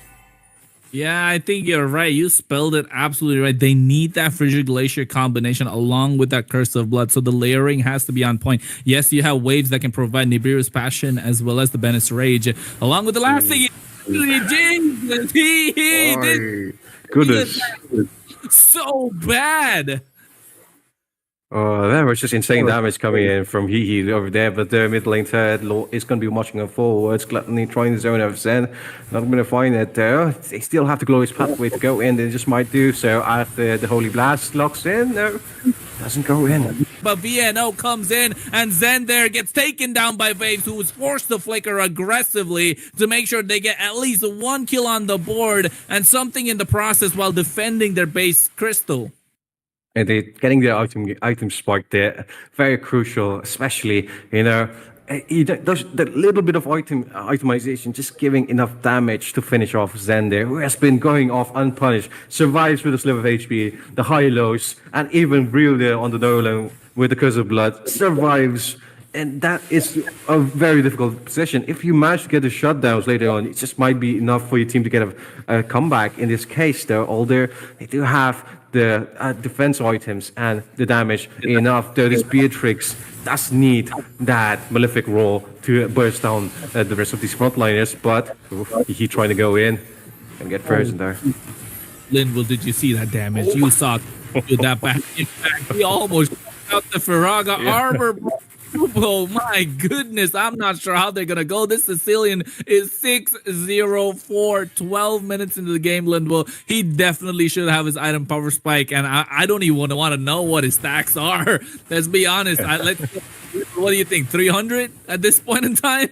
Yeah, I think you're right. You spelled it absolutely right. They need that Frigid Glacier combination along with that Curse of Blood. So the layering has to be on point. Yes, you have Waves that can provide Nibiru's Passion as well as the Bennett's Rage. Along with the last thing, Jesus, Goodness. So bad. That was just insane damage coming in from Hihi over there, but the mid lane third is going to be marching on forwards. Gluttony trying the zone of Zen. Not going to find it there. They still have the Glorious Pathway to go in. They just might do so after the Holy Blast locks in. No, doesn't go in. But VNO comes in, and Zen there gets taken down by Waves, who was forced to flicker aggressively to make sure they get at least 1 kill on the board and something in the process while defending their base crystal. And they getting the item spike there, very crucial, especially there's that little bit of itemization, just giving enough damage to finish off Zen there, who has been going off unpunished, survives with a sliver of HP, the high lows, and even real there on the Nolan with the Curse of Blood, survives. And that is a very difficult position. If you manage to get the shutdowns later on, it just might be enough for your team to get a comeback. In this case, though, although they do have the defense items and the damage enough, though this Beatrix does need that Malefic Roar to burst down the rest of these frontliners, but he trying to go in and get frozen there. Linville, did you see that damage? You saw that back. In fact, he almost out the Faraga armor. Oh my goodness, I'm not sure how they're gonna go. This Sicilian is 6-0-4, 12 minutes into the game, Linville. He definitely should have his item power spike, and I don't even want to know what his stacks are. Let's be honest. What do you think, 300 at this point in time?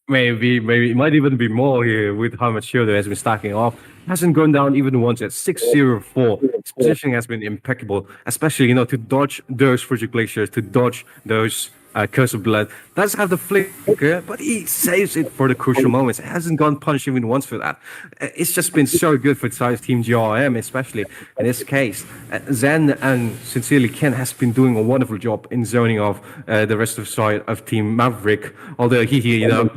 Maybe it might even be more here with how much Yoda has been stacking off. Hasn't gone down even once at 6-0-4. His positioning has been impeccable, especially to dodge those Frigid Glaciers, to dodge those Curse of Blood. Does have the flicker, but he saves it for the crucial moments. It hasn't gone punished even once for that. It's just been so good for Team GRM, especially in this case. Zen and sincerely Ken has been doing a wonderful job in zoning off the rest of the side of Team Maverick. Although he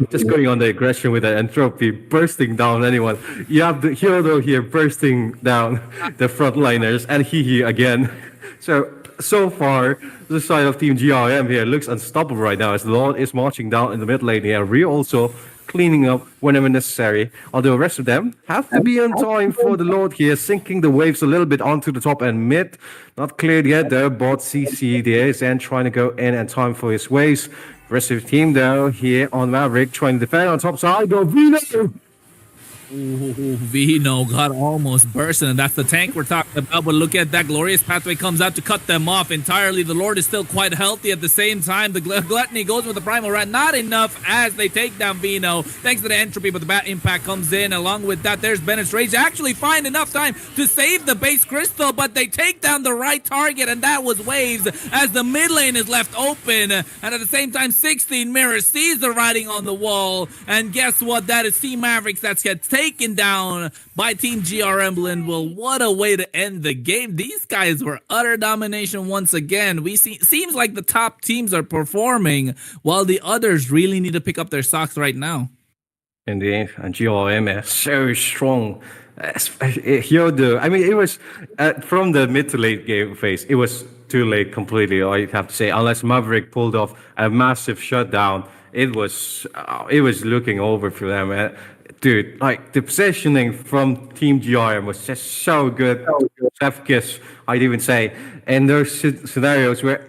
just going on the aggression with the entropy, bursting down anyone. You have the hero here bursting down the frontliners, and he again. So far, the side of Team GRM here looks unstoppable right now as the Lord is marching down in the mid lane here. Rhea also cleaning up whenever necessary. Although the rest of them have to be on time for the Lord here, sinking the waves a little bit onto the top and mid. Not cleared yet though. Bot CC there is then trying to go in and time for his waves. The rest of the team though here on Maverick trying to defend on top side. Go Vino! Ooh, Vino got almost bursting, and that's the tank we're talking about. But look at that. Glorious Pathway comes out to cut them off entirely. The Lord is still quite healthy at the same time. The Gluttony goes with the Primal Rat. Not enough as they take down Vino. Thanks to the entropy, but the Bat Impact comes in. Along with that, there's Bennett's Rage. Actually find enough time to save the base crystal, but they take down the right target, and that was Waves as the mid lane is left open. And at the same time, 16 Mirrors sees the writing on the wall. And guess what? That is Team Mavericks that's gets taken down by Team GRM Linville. What a way to end the game. These guys were utter domination once again. We see seems like the top teams are performing while the others really need to pick up their socks right now. Indeed, and GRM is so strong. Here, I mean, it was from the mid to late game phase. It was too late completely. I have to say, unless Maverick pulled off a massive shutdown, it was looking over for them. Dude, like the positioning from Team GRM was just so good. Chef kiss, I'd even say. And there's scenarios where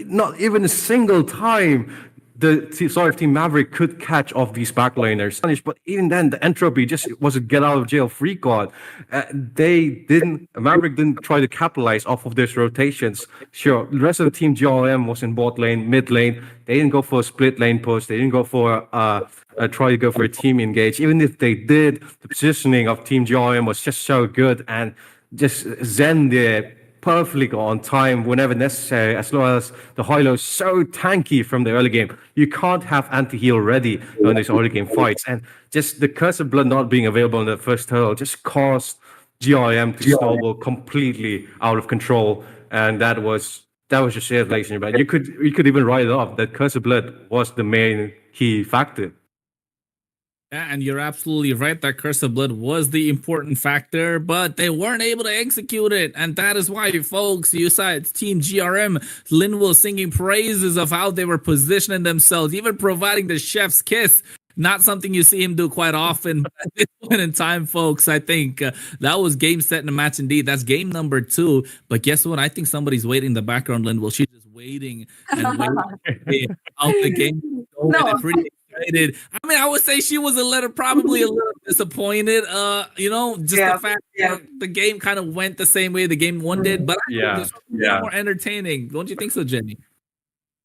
not even a single time Team Maverick could catch off these backliners. But even then, the entropy just was a get out of jail free card. Maverick didn't try to capitalize off of these rotations. Sure, the rest of the team GRM was in bot lane, mid lane. They didn't go for a split lane push. They didn't go for try to go for a team engage. Even if they did, the positioning of Team GRM was just so good, and just Zen there perfectly on time whenever necessary, as well as the high-low so tanky from the early game. You can't have anti-heal ready in these early game fights. And just the Curse of Blood not being available in the first hurdle just caused GRM to snowball completely out of control. And that was just it, ladies and gentlemen. You could even write it off that Curse of Blood was the main key factor. Yeah, and you're absolutely right. That Curse of Blood was the important factor, but they weren't able to execute it. And that is why, folks, you saw it's Team GRM, Linville singing praises of how they were positioning themselves, even providing the chef's kiss. Not something you see him do quite often. But at this point in time, folks, I think that was game, set, and a match indeed. That's game number 2. But guess what? I think somebody's waiting in the background, Linville. She's just waiting and waiting out the game. No. Pretty excited. I mean, I would say she was probably a little disappointed. Just the fact that the game kind of went the same way the game 1 did. But I think this was more entertaining. Don't you think so, Jenny?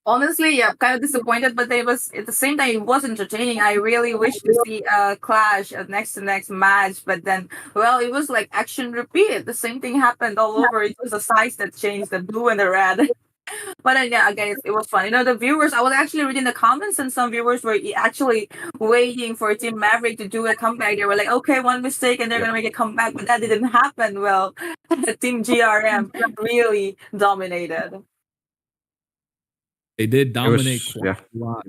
Honestly, yeah, kind of disappointed, but it was at the same time it was entertaining. I really wish to see a clash, a next to next match, but then, well, it was like action repeat. The same thing happened all over. It was a size that changed, the blue and the red. But yeah, again, it was fun. The viewers, I was actually reading the comments, and some viewers were actually waiting for Team Maverick to do a comeback. They were like, okay, one mistake and they're going to make a comeback, but that didn't happen. Well, Team GRM really dominated. They did dominate yeah. quite a lot.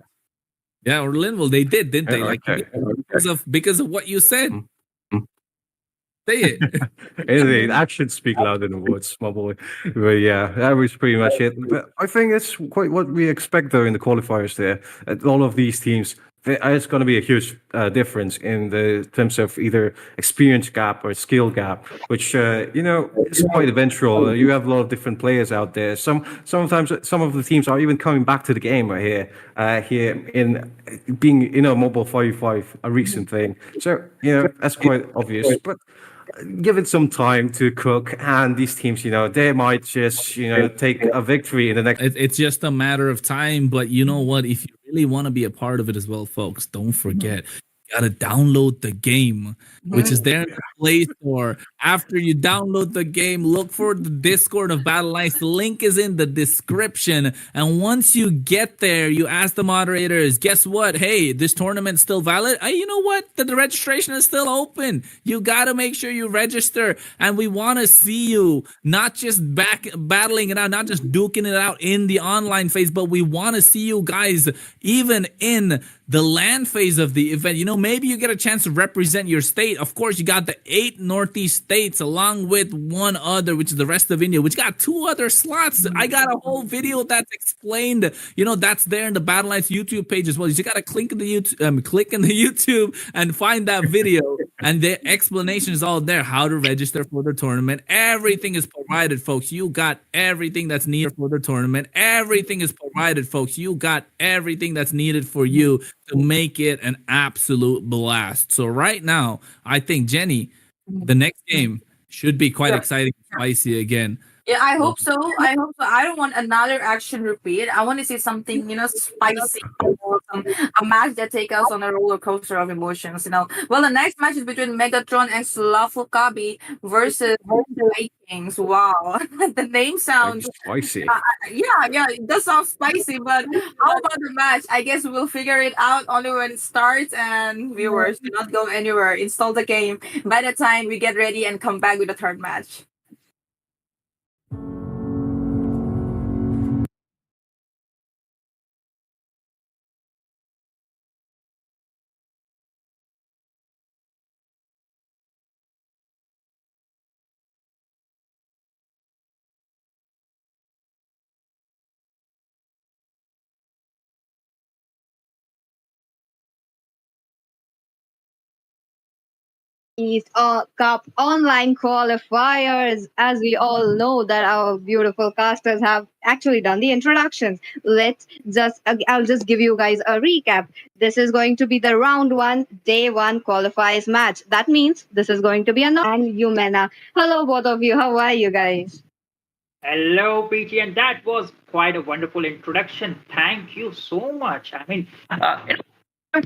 Yeah, or Linville, they did, didn't they? Like because of what you said. Say it. Anyway, actions speak louder than words, my boy. But yeah, that was pretty much it. But I think it's quite what we expect though in the qualifiers there. All of these teams, it's going to be a huge difference in the terms of either experience gap or skill gap, which is quite eventual. You have a lot of different players out there. Sometimes some of the teams are even coming back to the game right here in being Mobile 5v5 a recent thing. So that's quite obvious, but. Give it some time to cook, and these teams, they might just, take a victory in the next. It's just a matter of time, but you know what? If you really want to be a part of it as well, folks, don't forget. You gotta download the game, which is there in the Play Store. After you download the game, look for the Discord of Battle Lines. The link is in the description. And once you get there, you ask the moderators, guess what? Hey, this tournament's still valid? You know what? The registration is still open. You gotta make sure you register. And we want to see you not just battling it out, not just duking it out in the online phase, but we want to see you guys even in the LAN phase of the event. Maybe you get a chance to represent your state. Of course, you got the 8 Northeast states along with one other, which is the rest of India, which got 2 other slots. I got a whole video that's explained. That's there in the Battle Lines YouTube page as well. You got to click in the YouTube and find that video. And the explanation is all there. How to register for the tournament. Everything is provided, folks. You got everything that's needed for the tournament. Everything is provided, folks. You got everything that's needed for you to make it an absolute absolute blast. So right now, I think Jenny, the next game should be quite Yeah. exciting, spicy again. Yeah, I So hope so. I hope so. I don't want another action repeat. I want to see something, spicy. A match that take us on a roller coaster of emotions. Well, the next match is between Megatron and Slafukabi versus Vikings. Wow, the name Like sounds. spicy. Yeah, it does sound spicy. But how about the match? I guess we'll figure it out only when it starts. And viewers, do not go anywhere. Install the game. By the time we get ready and come back with the third match. East Cup online qualifiers. As we all know, that our beautiful casters have actually done the introductions. I'll just give you guys a recap. This is going to be the round one, day one qualifiers match. That means this is going to be a and Yumena. Hello, both of you. How are you guys? Hello, PG, and that was quite a wonderful introduction. Thank you so much. I'm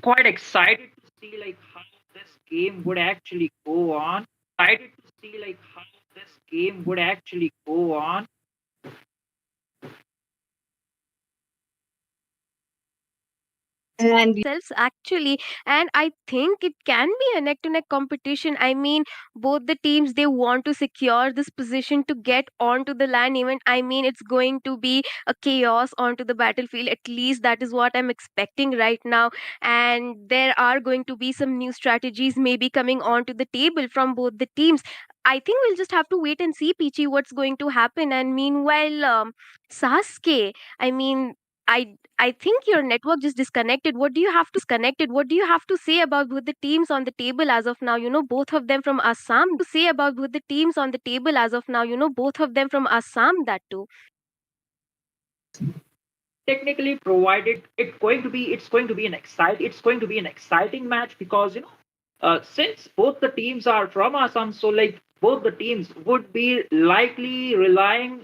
quite excited to see how this game would actually go on. Excited to see how this game would actually go on. And themselves actually, and I think it can be a neck to neck competition. I mean, both the teams, they want to secure this position to get onto the land event. I mean, it's going to be a chaos onto the battlefield. At least that is what I'm expecting right now. And there are going to be some new strategies maybe coming onto the table from both the teams. I think we'll just have to wait and see, Peachy, what's going to happen. And meanwhile, Sasuke, I mean, I think your network just disconnected. What do you have to say about both the teams on the table as of now? Both of them from Assam. Say about both the teams on the table as of now. Both of them from Assam. That too. Technically, provided it's going to be an exciting match because since both the teams are from Assam, so both the teams would be likely relying,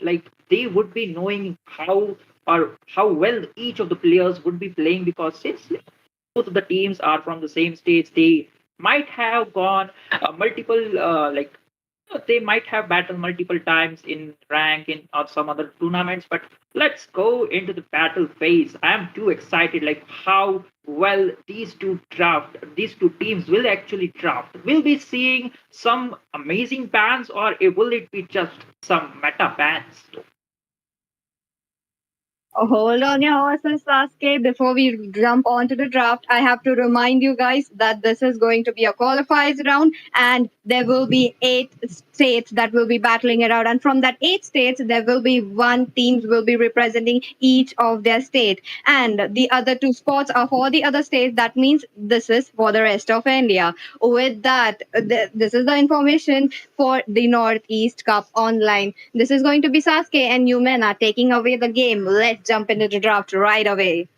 they would be knowing how well each of the players would be playing, because since both of the teams are from the same states, they might have gone multiple they might have battled multiple times in rank in or some other tournaments. But let's go into the battle phase. I am too excited, how well these two teams will actually draft. We'll be seeing some amazing bans, or will it be just some meta bans? hold on your horses, Sasuke. Before we jump onto the draft, I have to remind you guys that this is going to be a qualifiers round, and there will be 8 states that will be battling it out. And from that 8 states, there will be one teams will be representing each of their state, and the other 2 spots are for the other states. That means this is for the rest of India. With that, this is the information for the Northeast Cup online. This is going to be Sasuke and Yumena taking away the game. Let's jump into the draft right away.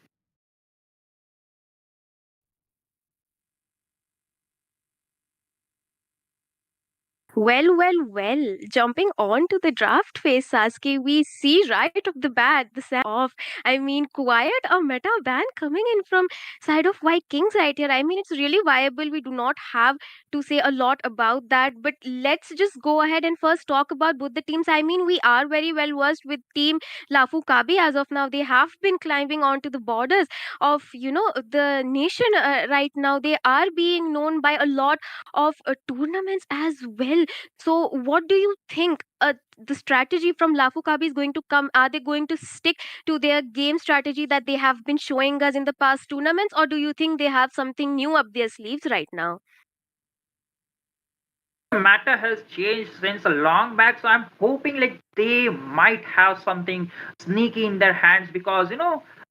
Well. Jumping on to the draft phase, Sasuke, we see right off the bat the off. I mean, quite a meta ban coming in from side of White Kings right here. I mean, it's really viable. We do not have to say a lot about that, but let's just go ahead and first talk about both the teams. I mean, we are very well versed with Team Lafu Kabi as of now. They have been climbing onto the borders of the nation right now. They are being known by a lot of tournaments as well. So, what do you think? The strategy from Lafu Kabi is going to come. Are they going to stick to their game strategy that they have been showing us in the past tournaments, or do you think they have something new up their sleeves right now? Matter has changed since a long back, so I'm hoping they might have something sneaky in their hands, because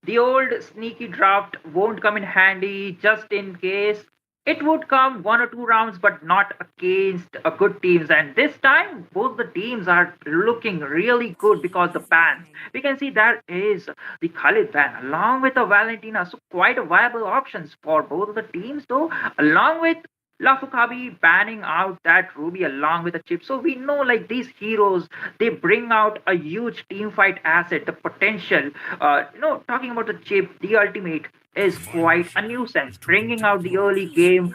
the old sneaky draft won't come in handy just in case. it would come 1 or 2 rounds, but not against a good teams. And this time, both the teams are looking really good because the bans. We can see there is the Khalid ban along with the Valentina, so quite a viable options for both of the teams. Though, along with Lafukabi banning out that Ruby along with the chip. So we know like these heroes, they bring out a huge team fight asset, the potential. Talking about the chip, the ultimate is quite a nuisance, bringing out the early game.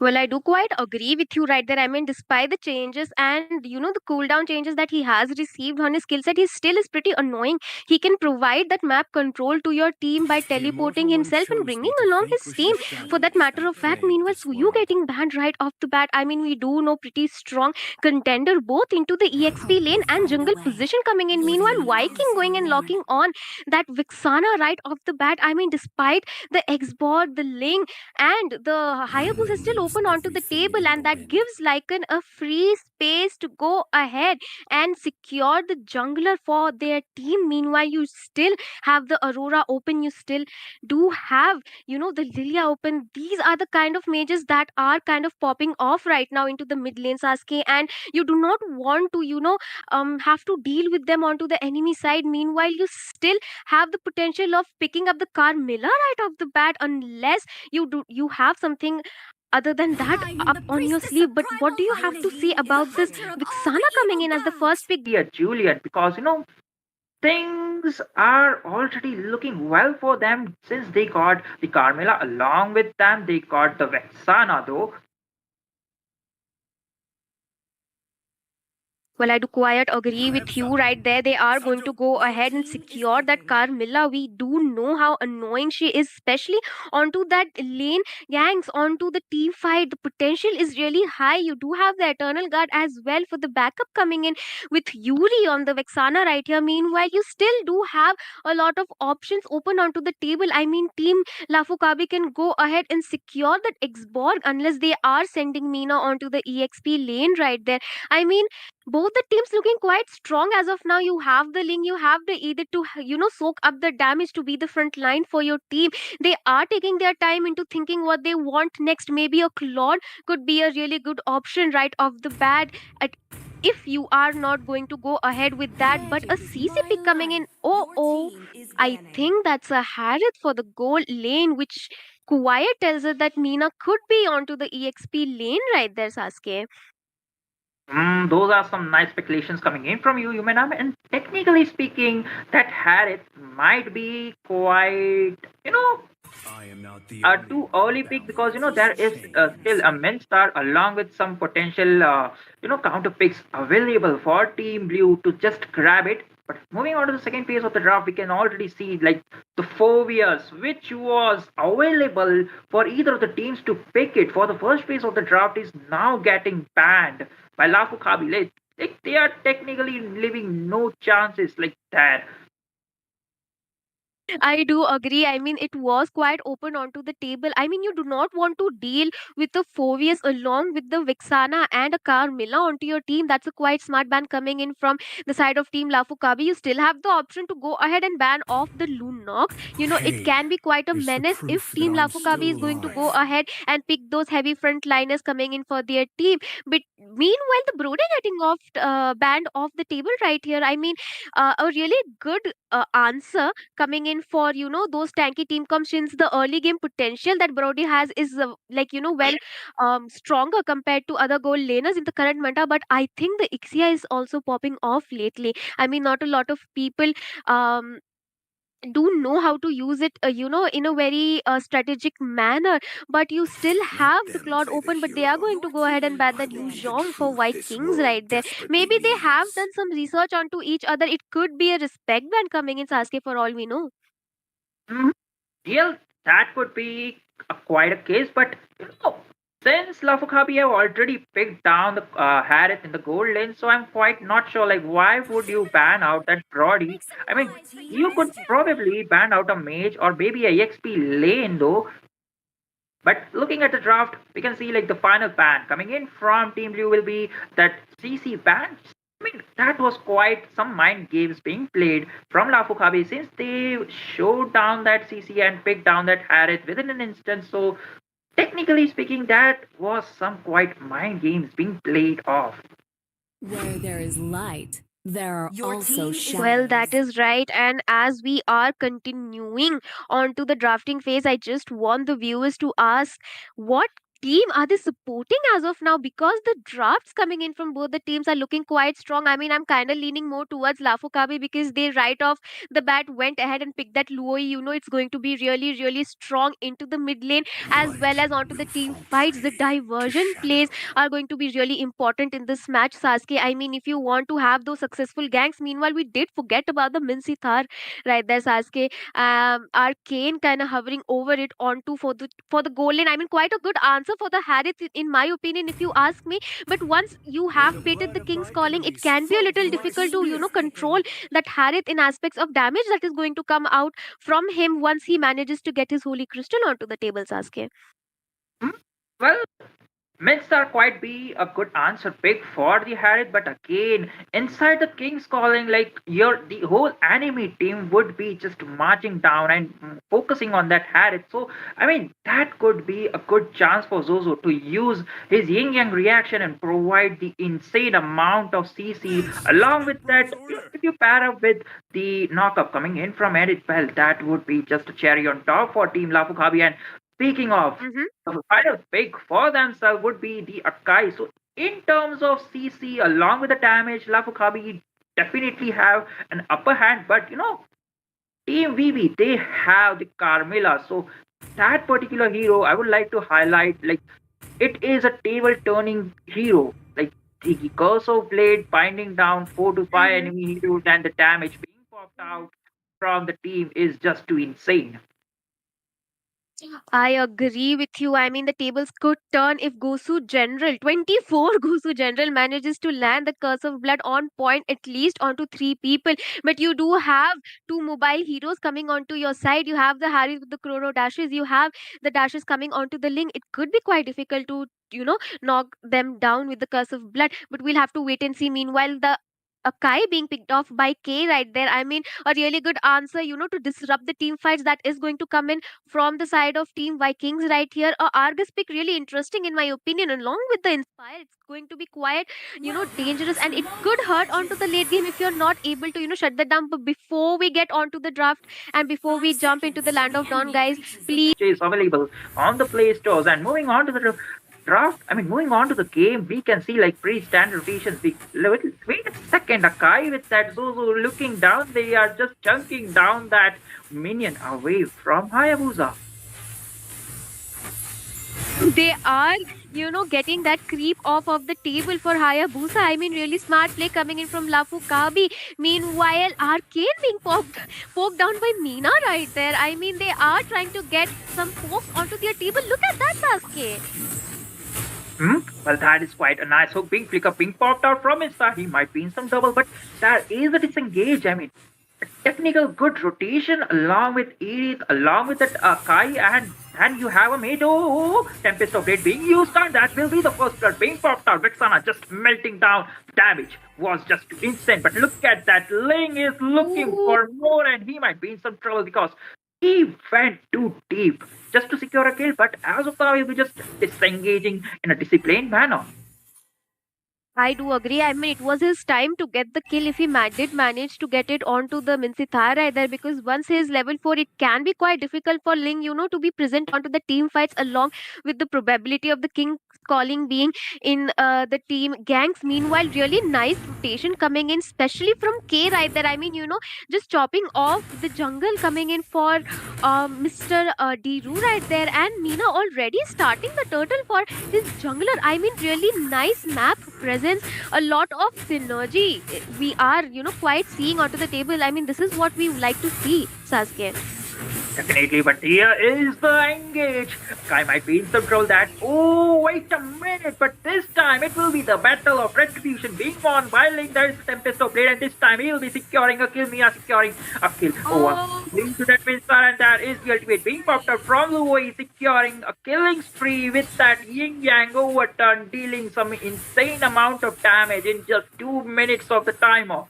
Well, I do quite agree with you right there. I mean, despite the changes and the cooldown changes that he has received on his skill set, he still is pretty annoying. He can provide that map control to your team by The teleporting Immortal One himself and chose bringing me to along his vanquish team. the For that shadows matter that of fact, plague meanwhile, this Suyu world. getting banned right off the bat. I mean, we do know pretty strong contender both into the EXP lane and jungle position coming in. Meanwhile, Viking going and locking on that Vixana right off the bat. I mean, despite the X board, the Ling, and the Hayabusa is still open onto the Everything table, in the and that wind. gives Lycan a free space to go ahead and secure the jungler for their team. Meanwhile, you still have the Aurora open, you still do have the Lilia open. These are the kind of mages that are kind of popping off right now into the mid lane, Sasuke, and you do not want to have to deal with them onto the enemy side. Meanwhile, you still have the potential of picking up the Carmilla right off the bat, unless you have something other than that up on your sleeve. But what do you have to say about this Vixana coming in as the first pick? A Juliet, because things are already looking well for them since they got the Carmilla along with them. They got the Vexana though. Well, I do quite agree with Perhaps you right there. They are going to go ahead and secure that Carmilla. We do know how annoying she is, especially onto that lane gangs, onto the team fight. The potential is really high. You do have the Eternal Guard as well for the backup coming in with Yuri on the Vexana right here. Meanwhile, you still do have a lot of options open onto the table. I mean, Team Lafukabi can go ahead and secure that Xborg unless they are sending Mina onto the EXP lane right there. I mean, both the teams looking quite strong as of now. You have the Ling, you have the either to soak up the damage to be the front line for your team. They are taking their time into thinking what they want next. Maybe a Claude could be a really good option right off the bat at, if you are not going to go ahead with that. But a CC pick coming in, oh, I think that's a Harith for the gold lane, which Quiet tells us that Mina could be onto the EXP lane right there, Sasuke. Those are some nice speculations coming in from you, Yumenam. And technically speaking, that Harith might be quite, I am not the a only too one early pick, bound because by this there is chain still a whisper. min star along with some potential counter picks available for Team Blue to just grab it. But moving on to the second phase of the draft, we can already see like the phobias which was available for either of the teams to pick it for the first phase of the draft is now getting banned by Lafu Kabile. Like they are technically leaving no chances like that. I do agree. I mean, it was quite open onto the table. I mean, you do not want to deal with the Fovius along with the Vixana and a Carmilla onto your team. That's a quite smart ban coming in from the side of Team Lafukabi. You still have the option to go ahead and ban off the Lunox. It Pain can be quite a is the menace if proof that Team I'm still Lafukabi is going to go alive. ahead and pick those heavy frontliners coming in for their team. But meanwhile, the Brody getting off banned off the table right here. I mean, a really good answer coming in for those tanky team comps, since the early game potential that Brody has is well stronger compared to other goal laners in the current meta. But I think the Ixia is also popping off lately. I mean, not a lot of people um do know how to use it in a very strategic manner. But you still have Let the them Claude play the open, but they are hero. going to go ahead and ban I that will be the Yuzhong for truth White this Kings world right there. desperately Maybe they have needs. done some research onto each other. It could be a respect ban coming in, Sasuke, for all we know. Mhm. Well, that could be quite a case, but since Lafukabi have already picked down the Harith in the gold lane, so I'm quite not sure. Like, why would you ban out that Brody? I mean, you could probably ban out a mage or maybe a EXP lane though. But looking at the draft, we can see like the final ban coming in from Team Blue will be that CC ban. mean, that was quite some mind games being played from Lafukabe since they showed down that CC and picked down that Harith within an instant. So, technically speaking, that was some quite mind games being played off. Where there is light, there are also shadows. Well, that is right. And as we are continuing on to the drafting phase, I just want the viewers to ask what team are they supporting as of now, because the drafts coming in from both the teams are looking quite strong. I mean, I'm kind of leaning more towards Lafukabe because they right off the bat went ahead and picked that Luoi. It's going to be really, really strong into the mid lane as well as onto the team fights. The diversion plays are going to be really important in this match, Sasuke. I mean, if you want to have those successful ganks, meanwhile, we did forget about the Mincy Thar right there, Sasuke. Arcane kind of hovering over it onto for the goal lane. I mean, quite a good answer for the Harith, in my opinion, if you ask me. But once you have baited the King's Calling, it can be a little difficult to control that Harith in aspects of damage that is going to come out from him once he manages to get his Holy Crystal onto the table, Sasuke. Hmm? Well, Myths are quite be a good answer pick for the Harith, but again, inside the King's Calling, like the whole enemy team would be just marching down and focusing on that Harith. So I mean that could be a good chance for Zozo to use his yin yang reaction and provide the insane amount of CC. Along with that, if you pair up with the knockup coming in from Edit, well, that would be just a cherry on top for Team Lafukabi. And speaking of, the final pick for themselves would be the Akai. So, in terms of CC, along with the damage, Lafukabi definitely have an upper hand. But Team VB, they have the Carmilla. So, that particular hero, I would like to highlight, like, it is a table turning hero. Like, the Cursive Blade binding down 4 to 5 enemy heroes, and the damage being popped out from the team is just too insane. I agree with you. I mean, the tables could turn if Gosu General, 24 Gosu General, manages to land the Curse of Blood on point at least onto 3 people. But you do have 2 mobile heroes coming onto your side. You have the Harry with the Chrono Dashes. You have the Dashes coming onto the Link. It could be quite difficult to, knock them down with the Curse of Blood. But we'll have to wait and see. Meanwhile, the Akai being picked off by K right there. I mean, a really good answer, to disrupt the team fights that is going to come in from the side of Team Vikings right here. Argus pick really interesting in my opinion. Along with the Inspire, it's going to be quite, dangerous, and it could hurt onto the late game if you're not able to, shut that down. But before we get onto the draft and before we jump into the Land of Dawn, guys, please. Is available on the Play Stores. And moving on to the draft, moving on to the game, we can see like pre-standard rotations. Wait a second, Akai with that Zuzu looking down, they are just chunking down that minion away from Hayabusa. They are, getting that creep off of the table for Hayabusa. I mean, really smart play coming in from Lafukabi. Meanwhile, Arcane being poked down by Mina right there. I mean, they are trying to get some pokes onto their table. Look at that, Sasuke. Well, that is quite a nice hook being popped out from his side. He might be in some trouble, but there is a disengage. I mean, a technical good rotation along with Edith, along with that Kai, and you have a mate. Oh, Tempest of Blade being used, and that will be the first blood being popped out. Vexana just melting down. Damage was just insane. But look at that. Ling is looking for more, and he might be in some trouble because he went too deep just to secure a kill. But as of now, he'll be just disengaging in a disciplined manner. I do agree. I mean, it was his time to get the kill if he did manage to get it onto the Minsithara right there, because once he is level 4, it can be quite difficult for Ling, to be present onto the team fights along with the probability of the King Calling being in the team ganks. Meanwhile, really nice rotation coming in, especially from K right there. I mean, just chopping off the jungle coming in for Mr. Diru right there, and Mina already starting the turtle for his jungler. I mean, really nice map presence, a lot of synergy we are, quite seeing onto the table. I mean, this is what we like to see, Sasuke. Definitely, but here is the engage. Guy might be in control that. Oh, wait a minute, but this time it will be the battle of retribution being won by Link. There is the Tempest of Blade, and this time he will be securing a kill. Mia securing a kill. Oh. Into that Winstar, and that is the ultimate being popped up from Luoi, securing a killing spree with that Yin Yang overturn, dealing some insane amount of damage in just 2 minutes of the timer.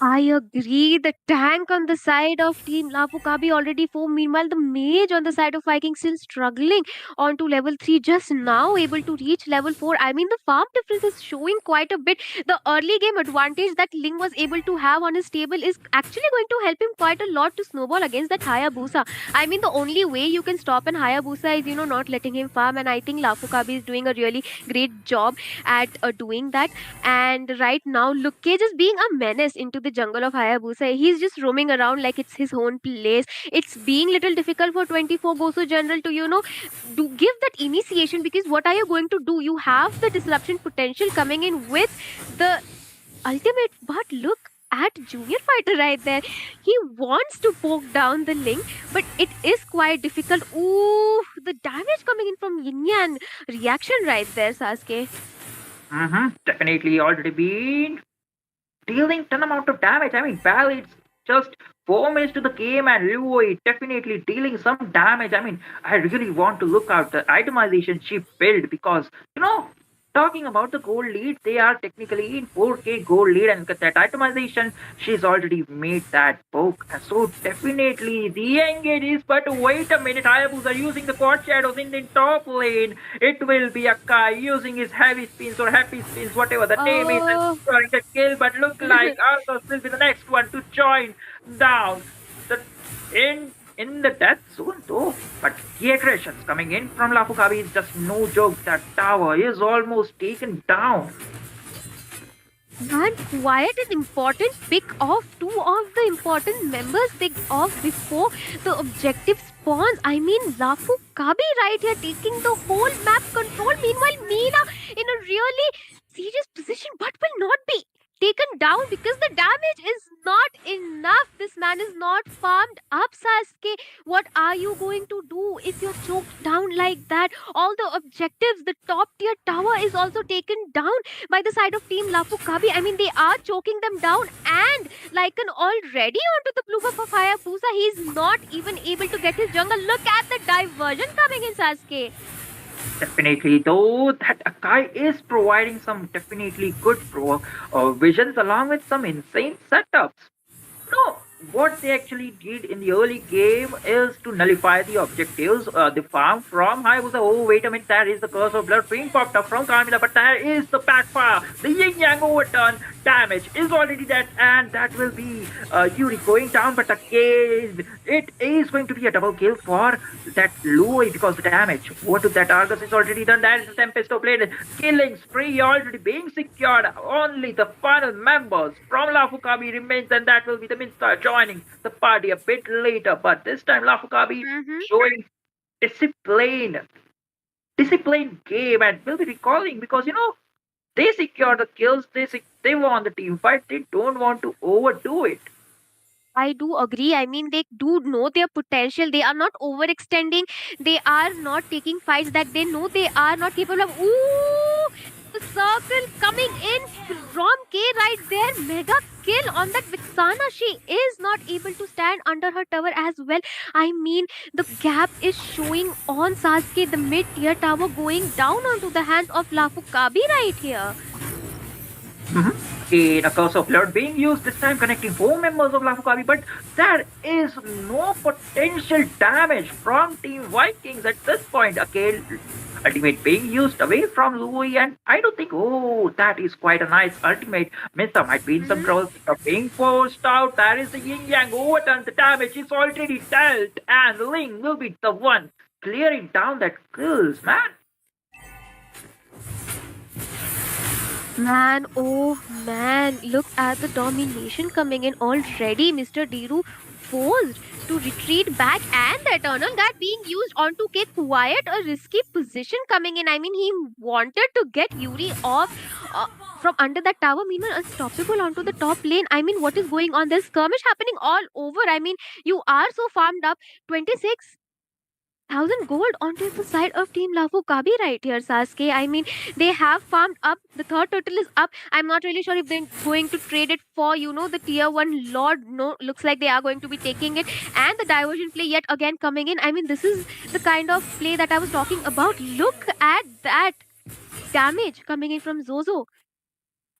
I agree. The tank on the side of Team Lapukabi already 4. Meanwhile, the mage on the side of Viking still struggling on to level 3, just now able to reach level 4. I mean, the farm difference is showing quite a bit. The early game advantage that Ling was able to have on his table is actually going to help him quite a lot to snowball against that Hayabusa. I mean, the only way you can stop an Hayabusa is, not letting him farm. And I think Lapukabi is doing a really great job at doing that. And right now, Luke Cage is being a menace into the jungle of Hayabusa. He's just roaming around like it's his own place. It's being little difficult for 24 Gosu General to, do give that initiation, because what are you going to do? You have the disruption potential coming in with the ultimate, but look at Junior Fighter right there. He wants to poke down the Link, but it is quite difficult. Ooh, the damage coming in from Yin Yang reaction right there, Sasuke. Definitely already been dealing ton amount of damage. I mean, Val, it's just 4 minutes to the game, and Luo definitely dealing some damage. I mean, I really want to look out the itemization she built, because talking about the gold lead, they are technically in 4K gold lead, and with that itemization, she's already made that poke. And so definitely the engage is, but wait a minute, Hayabusa using the quad shadows in the top lane. It will be Akai using his heavy spins or happy spins, whatever the name is, and scoring the kill, but look like Arthos will be the next one to join down the in the death zone though. But the aggressions coming in from Lafukabi is just no joke. That tower is almost taken down. And quite an important pick off. 2 of the important members picked off before the objective spawns. I mean, Lafu Kabi right here taking the whole map control. Meanwhile, Meena in a really serious position, but will not be taken down because the damage is not enough. This man is not farmed up, Sasuke. What are you going to do if you're choked down like that? All the objectives, the top tier tower is also taken down by the side of Team Lafukabi. I mean, they are choking them down, and Lycan already onto the blue buff of Hayabusa. He's not even able to get his jungle. Look at the diversion coming in, Sasuke. Definitely, though, that Akai is providing some definitely good visions along with some insane setups. No, what they actually did in the early game is to nullify the objectives, the farm from Hayabusa. Oh, wait a minute, there is the curse of blood being popped up from Kamila, but there is the backfire. The Yin Yang overturn damage is already dead, and that will be Yuri going down, but again, it is going to be a double kill for that Louis, because the damage over to that Argus is already done. There is the Tempest of Blade, killing spree already being secured. Only the final members from Lafukabi remains, and that will be the Minster joining the party a bit later. But this time Lafukabi showing disciplined game, and will be recalling, because they secure the kills, they won the team fight, they don't want to overdo it. I do agree. I mean, they do know their potential. They are not overextending. They are not taking fights that they know they are not capable of. Ooh! The circle coming in from K right there. Mega kill on that Vixana. She is not able to stand under her tower as well. I mean, the gap is showing on Sasuke. The mid-tier tower going down onto the hands of Lafukabi right here. In a curse of blood being used, this time connecting 4 members of Lafukabi, but there is no potential damage from Team Vikings at this point. Again, ultimate being used away from Louis, and I don't think, that is quite a nice ultimate. Mista might be in some trouble being forced out. There is the Yin Yang overturn, the damage is already dealt, and Ling will be the one clearing down that kills, man. Man, oh man, look at the domination coming in already. Mr. Diru forced to retreat back, and the Eternal Guard being used on to get quiet a risky position coming in. I mean, he wanted to get Yuri off from under that tower. Meanwhile, unstoppable onto the top lane. I mean, what is going on? There's skirmish happening all over. I mean, you are so farmed up. 26,000 gold onto the side of Team Lafu Kabi right here, Sasuke. I mean, they have farmed up. The third turtle is up. I'm not really sure if they're going to trade it for, the tier 1 Lord. No, looks like they are going to be taking it. And the diversion play yet again coming in. I mean, this is the kind of play that I was talking about. Look at that damage coming in from Zozo.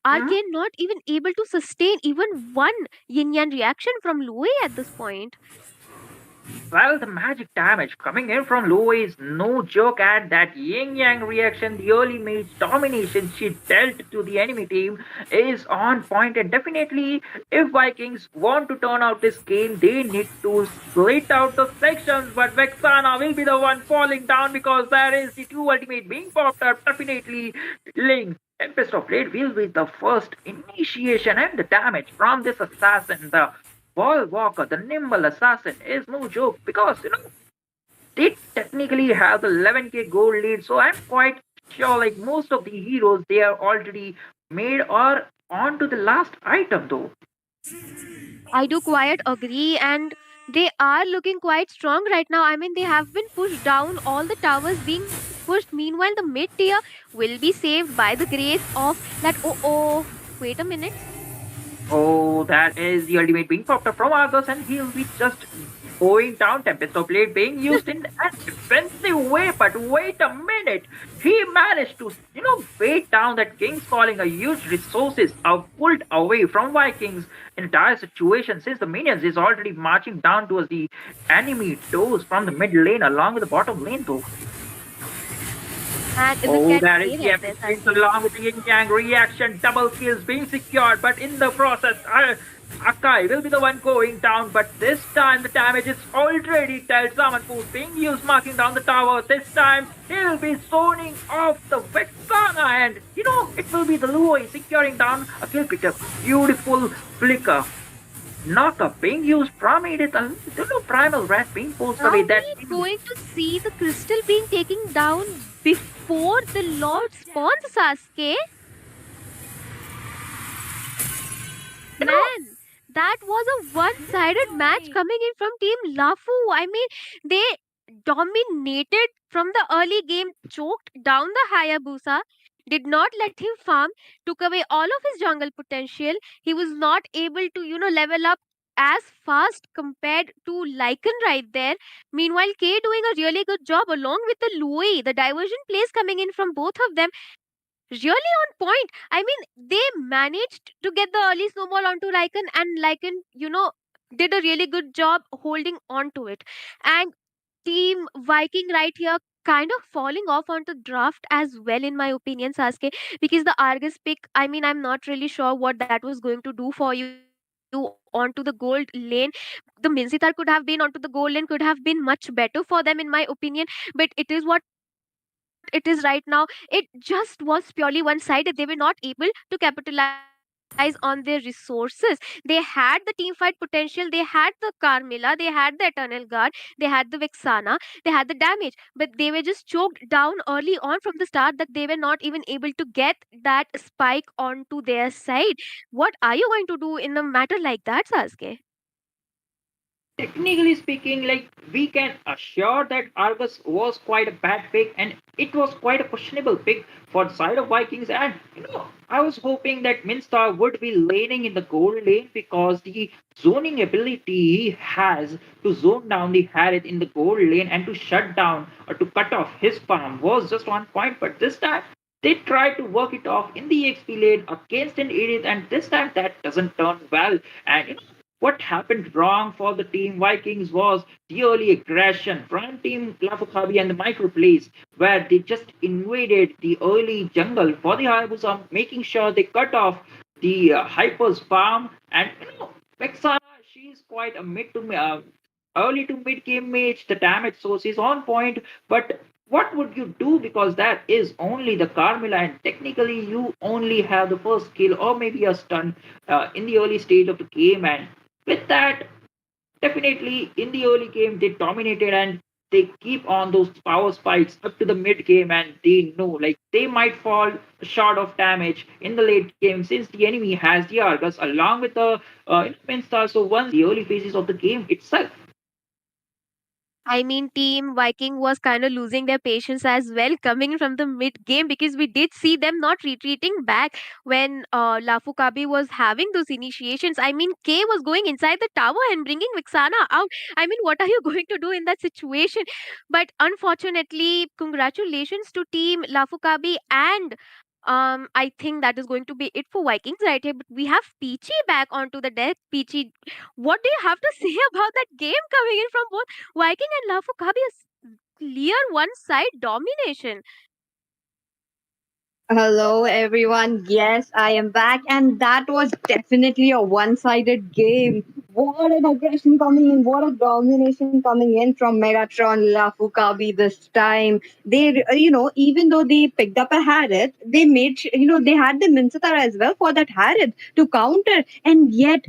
Arcane not even able to sustain even one yin yang reaction from Lue at this point. Well, the magic damage coming in from Lowe is no joke, and that yin yang reaction, the early mage domination she dealt to the enemy team is on point. And definitely, if Vikings want to turn out this game, they need to split out the sections. But Vexana will be the one falling down because there is the two ultimate being popped up. Definitely, Link. Tempest of Blade will be the first initiation, and the damage from this assassin, the Ball Walker, the nimble assassin, is no joke because they technically have the 11k gold lead. So I'm quite sure, like most of the heroes, they are already made or on to the last item though. I do quite agree, and they are looking quite strong right now. I mean, they have been pushed down, all the towers being pushed. Meanwhile, the mid tier will be saved by the grace of that. Oh, wait a minute. Oh, that is the ultimate being popped up from Argus, and he'll be just going down. Tempest of Blade being used in a defensive way, but wait a minute. He managed to, bait down that King's Calling. A huge resources are pulled away from Vikings in a dire situation since the minions is already marching down towards the enemy toes from the mid lane along with the bottom lane though. And look Oh, at that is the Kaira epic this. things along with the yin yang reaction, double kills being secured, but in the process, Akai will be the one going down, but this time the damage is already dealt. Summon Food being used, marking down the tower. This time he'll be zoning off the Vexana, and it will be the Luoi securing down a kill pickup. Beautiful flicker. Knockup being used from Edith, and Primal Rat being pulls Are away. we That going to see the crystal being taken down before the Lord spawns, Sasuke? Man, that was a one-sided match coming in from Team Lafu. I mean, they dominated from the early game, choked down the Hayabusa, did not let him farm, took away all of his jungle potential. He was not able to, level up as fast compared to Lycan right there. Meanwhile, K doing a really good job along with the Louis. The diversion plays coming in from both of them really on point. I mean, they managed to get the early snowball onto Lycan, and Lycan, did a really good job holding on to it. And Team Viking right here kind of falling off onto draft as well, in my opinion, Sasuke, because the Argus pick, I mean, I'm not really sure what that was going to do for you onto the gold lane. The Minsitar could have been onto the gold lane, could have been much better for them, in my opinion, but it is what it is right now. It just was purely one-sided. They were not able to capitalize on their resources. They had the team fight potential, they had the Carmilla, they had the Eternal Guard, they had the Vexana, they had the damage, but they were just choked down early on from the start that they were not even able to get that spike onto their side. What are you going to do in a matter like that, Sasuke? technically speaking, like we can assure that Argus was quite a bad pick, and it was quite a questionable pick for the side of Vikings. And I was hoping that Minstar would be laning in the gold lane because the zoning ability he has to zone down the Harith in the gold lane and to shut down or to cut off his farm was just on point. But this time they tried to work it off in the XP lane against an Edith, and this time that doesn't turn well. And what happened wrong for the team Vikings was the early aggression from Team Lafukabi and the microplays, where they just invaded the early jungle for the Hayabusa, making sure they cut off the Hyper's farm. And Vexana, she's quite a mid to early to mid game mage, the damage source is on point, but what would you do? Because that is only the Carmilla, and technically you only have the first kill or maybe a stun in the early stage of the game, and with that, definitely in the early game they dominated and they keep on those power spikes up to the mid game, and they know like they might fall short of damage in the late game since the enemy has the Argus along with the Star. So once the early phases of the game itself. I mean, Team Viking was kind of losing their patience as well, coming from the mid game, because we did see them not retreating back when Lafukabi was having those initiations. I mean, K was going inside the tower and bringing Vixana out. I mean, what are you going to do in that situation? But unfortunately, congratulations to Team Lafukabi, and I think that is going to be it for Vikings right here. But we have Peachy back onto the deck. Peachy, what do you have to say about that game coming in from both Viking and Lafukabi? Is clear one side domination. Hello, everyone. Yes, I am back, and that was definitely a one sided game. What an aggression coming in, what a domination coming in from Megatron Lafukabi this time. They, even though they picked up a Harith, they made, they had the Minsatar as well for that Harith to counter, and yet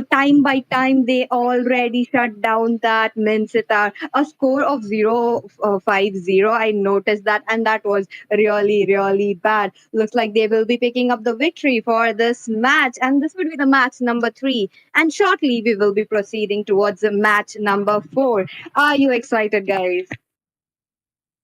time by time they already shut down that Minsitar. A score of 0-5-0. I noticed that, and that was really, really bad. Looks like they will be picking up the victory for this match, and this would be the match number 3. And shortly, we will be proceeding towards the match number 4. Are you excited, guys?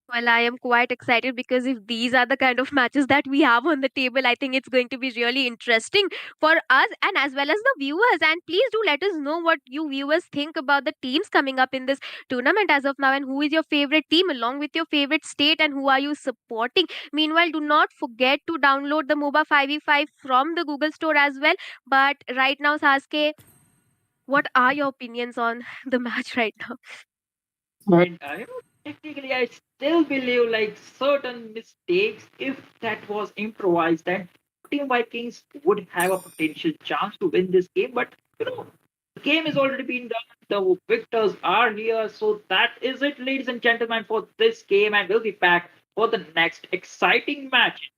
Well, I am quite excited because if these are the kind of matches that we have on the table, I think it's going to be really interesting for us and as well as the viewers. And please do let us know what you viewers think about the teams coming up in this tournament as of now, and who is your favorite team along with your favorite state, and who are you supporting. Meanwhile, do not forget to download the MOBA 5v5 from the Google Store as well. But right now, Sasuke, what are your opinions on the match right now? And technically, I still believe like certain mistakes, if that was improvised, then Team Vikings would have a potential chance to win this game. But the game has already been done. The victors are here. So that is it, ladies and gentlemen, for this game. And we'll be back for the next exciting match.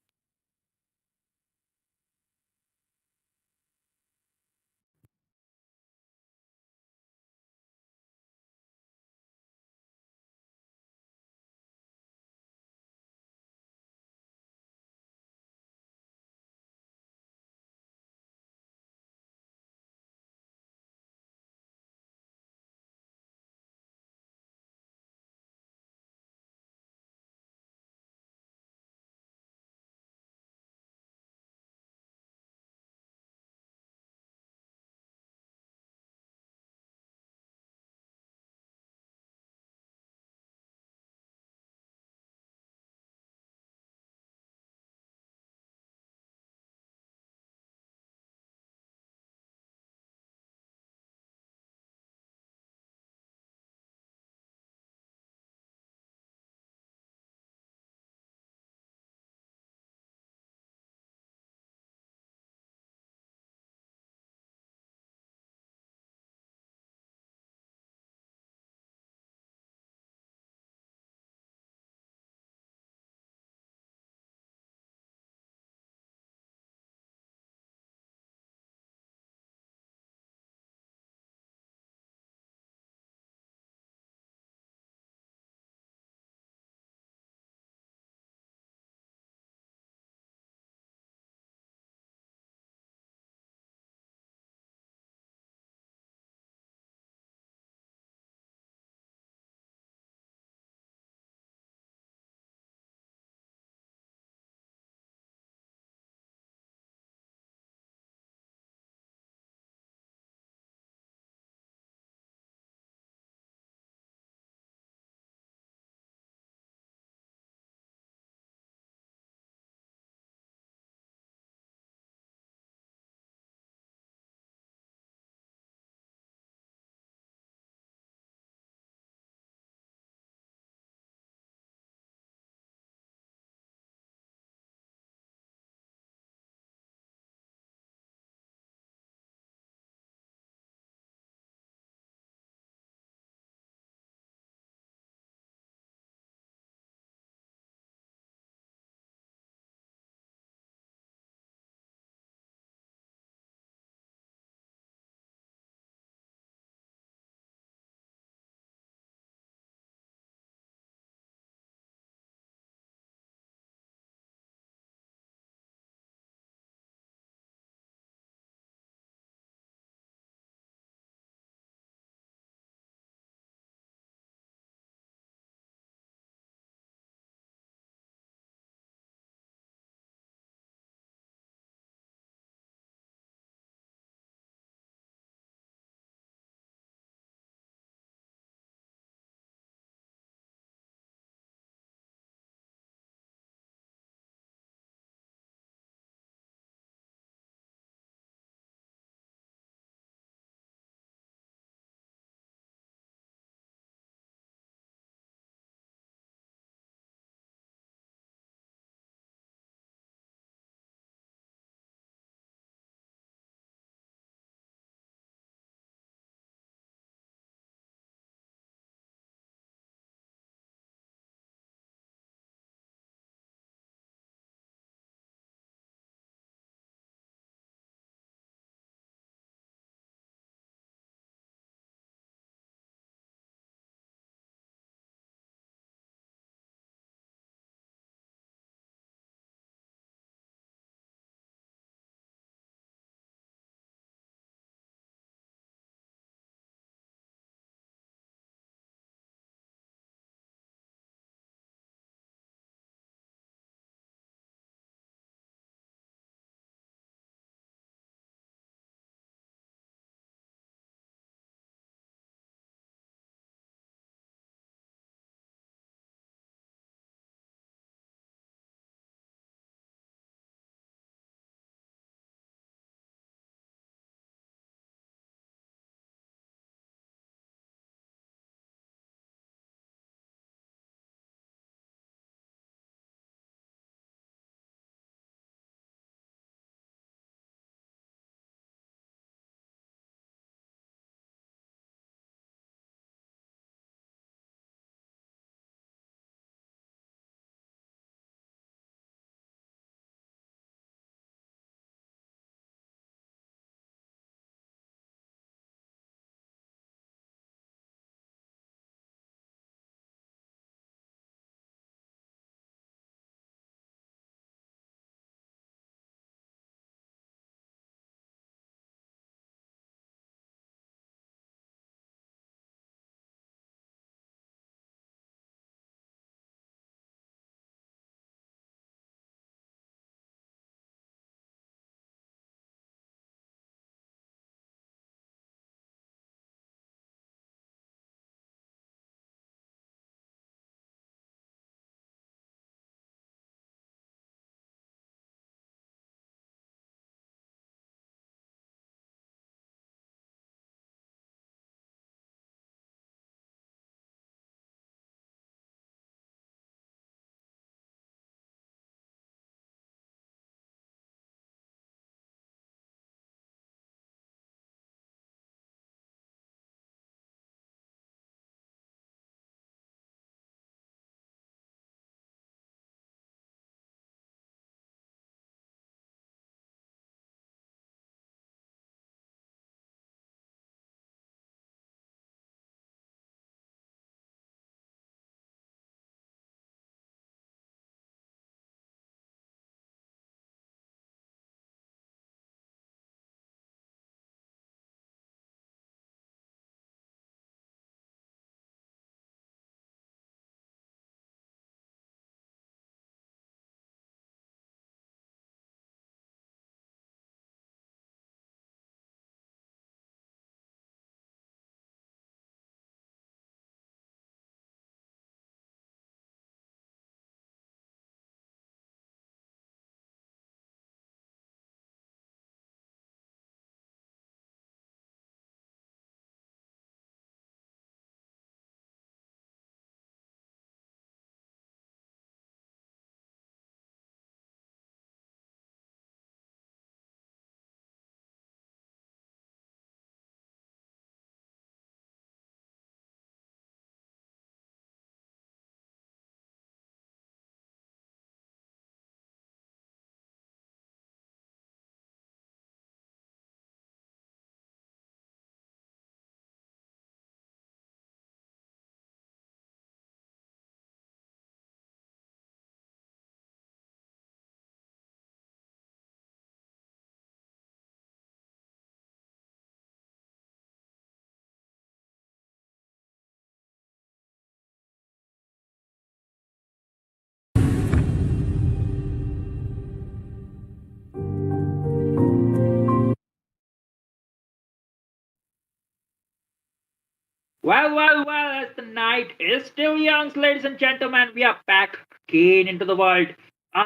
Well, as the night is still young, ladies and gentlemen, we are back again into the world. Uh,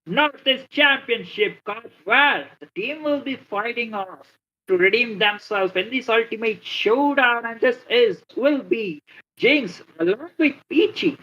Northeast Championship Cup, where the team will be fighting off to redeem themselves in this ultimate showdown, and this will be Jinx along with Peachy.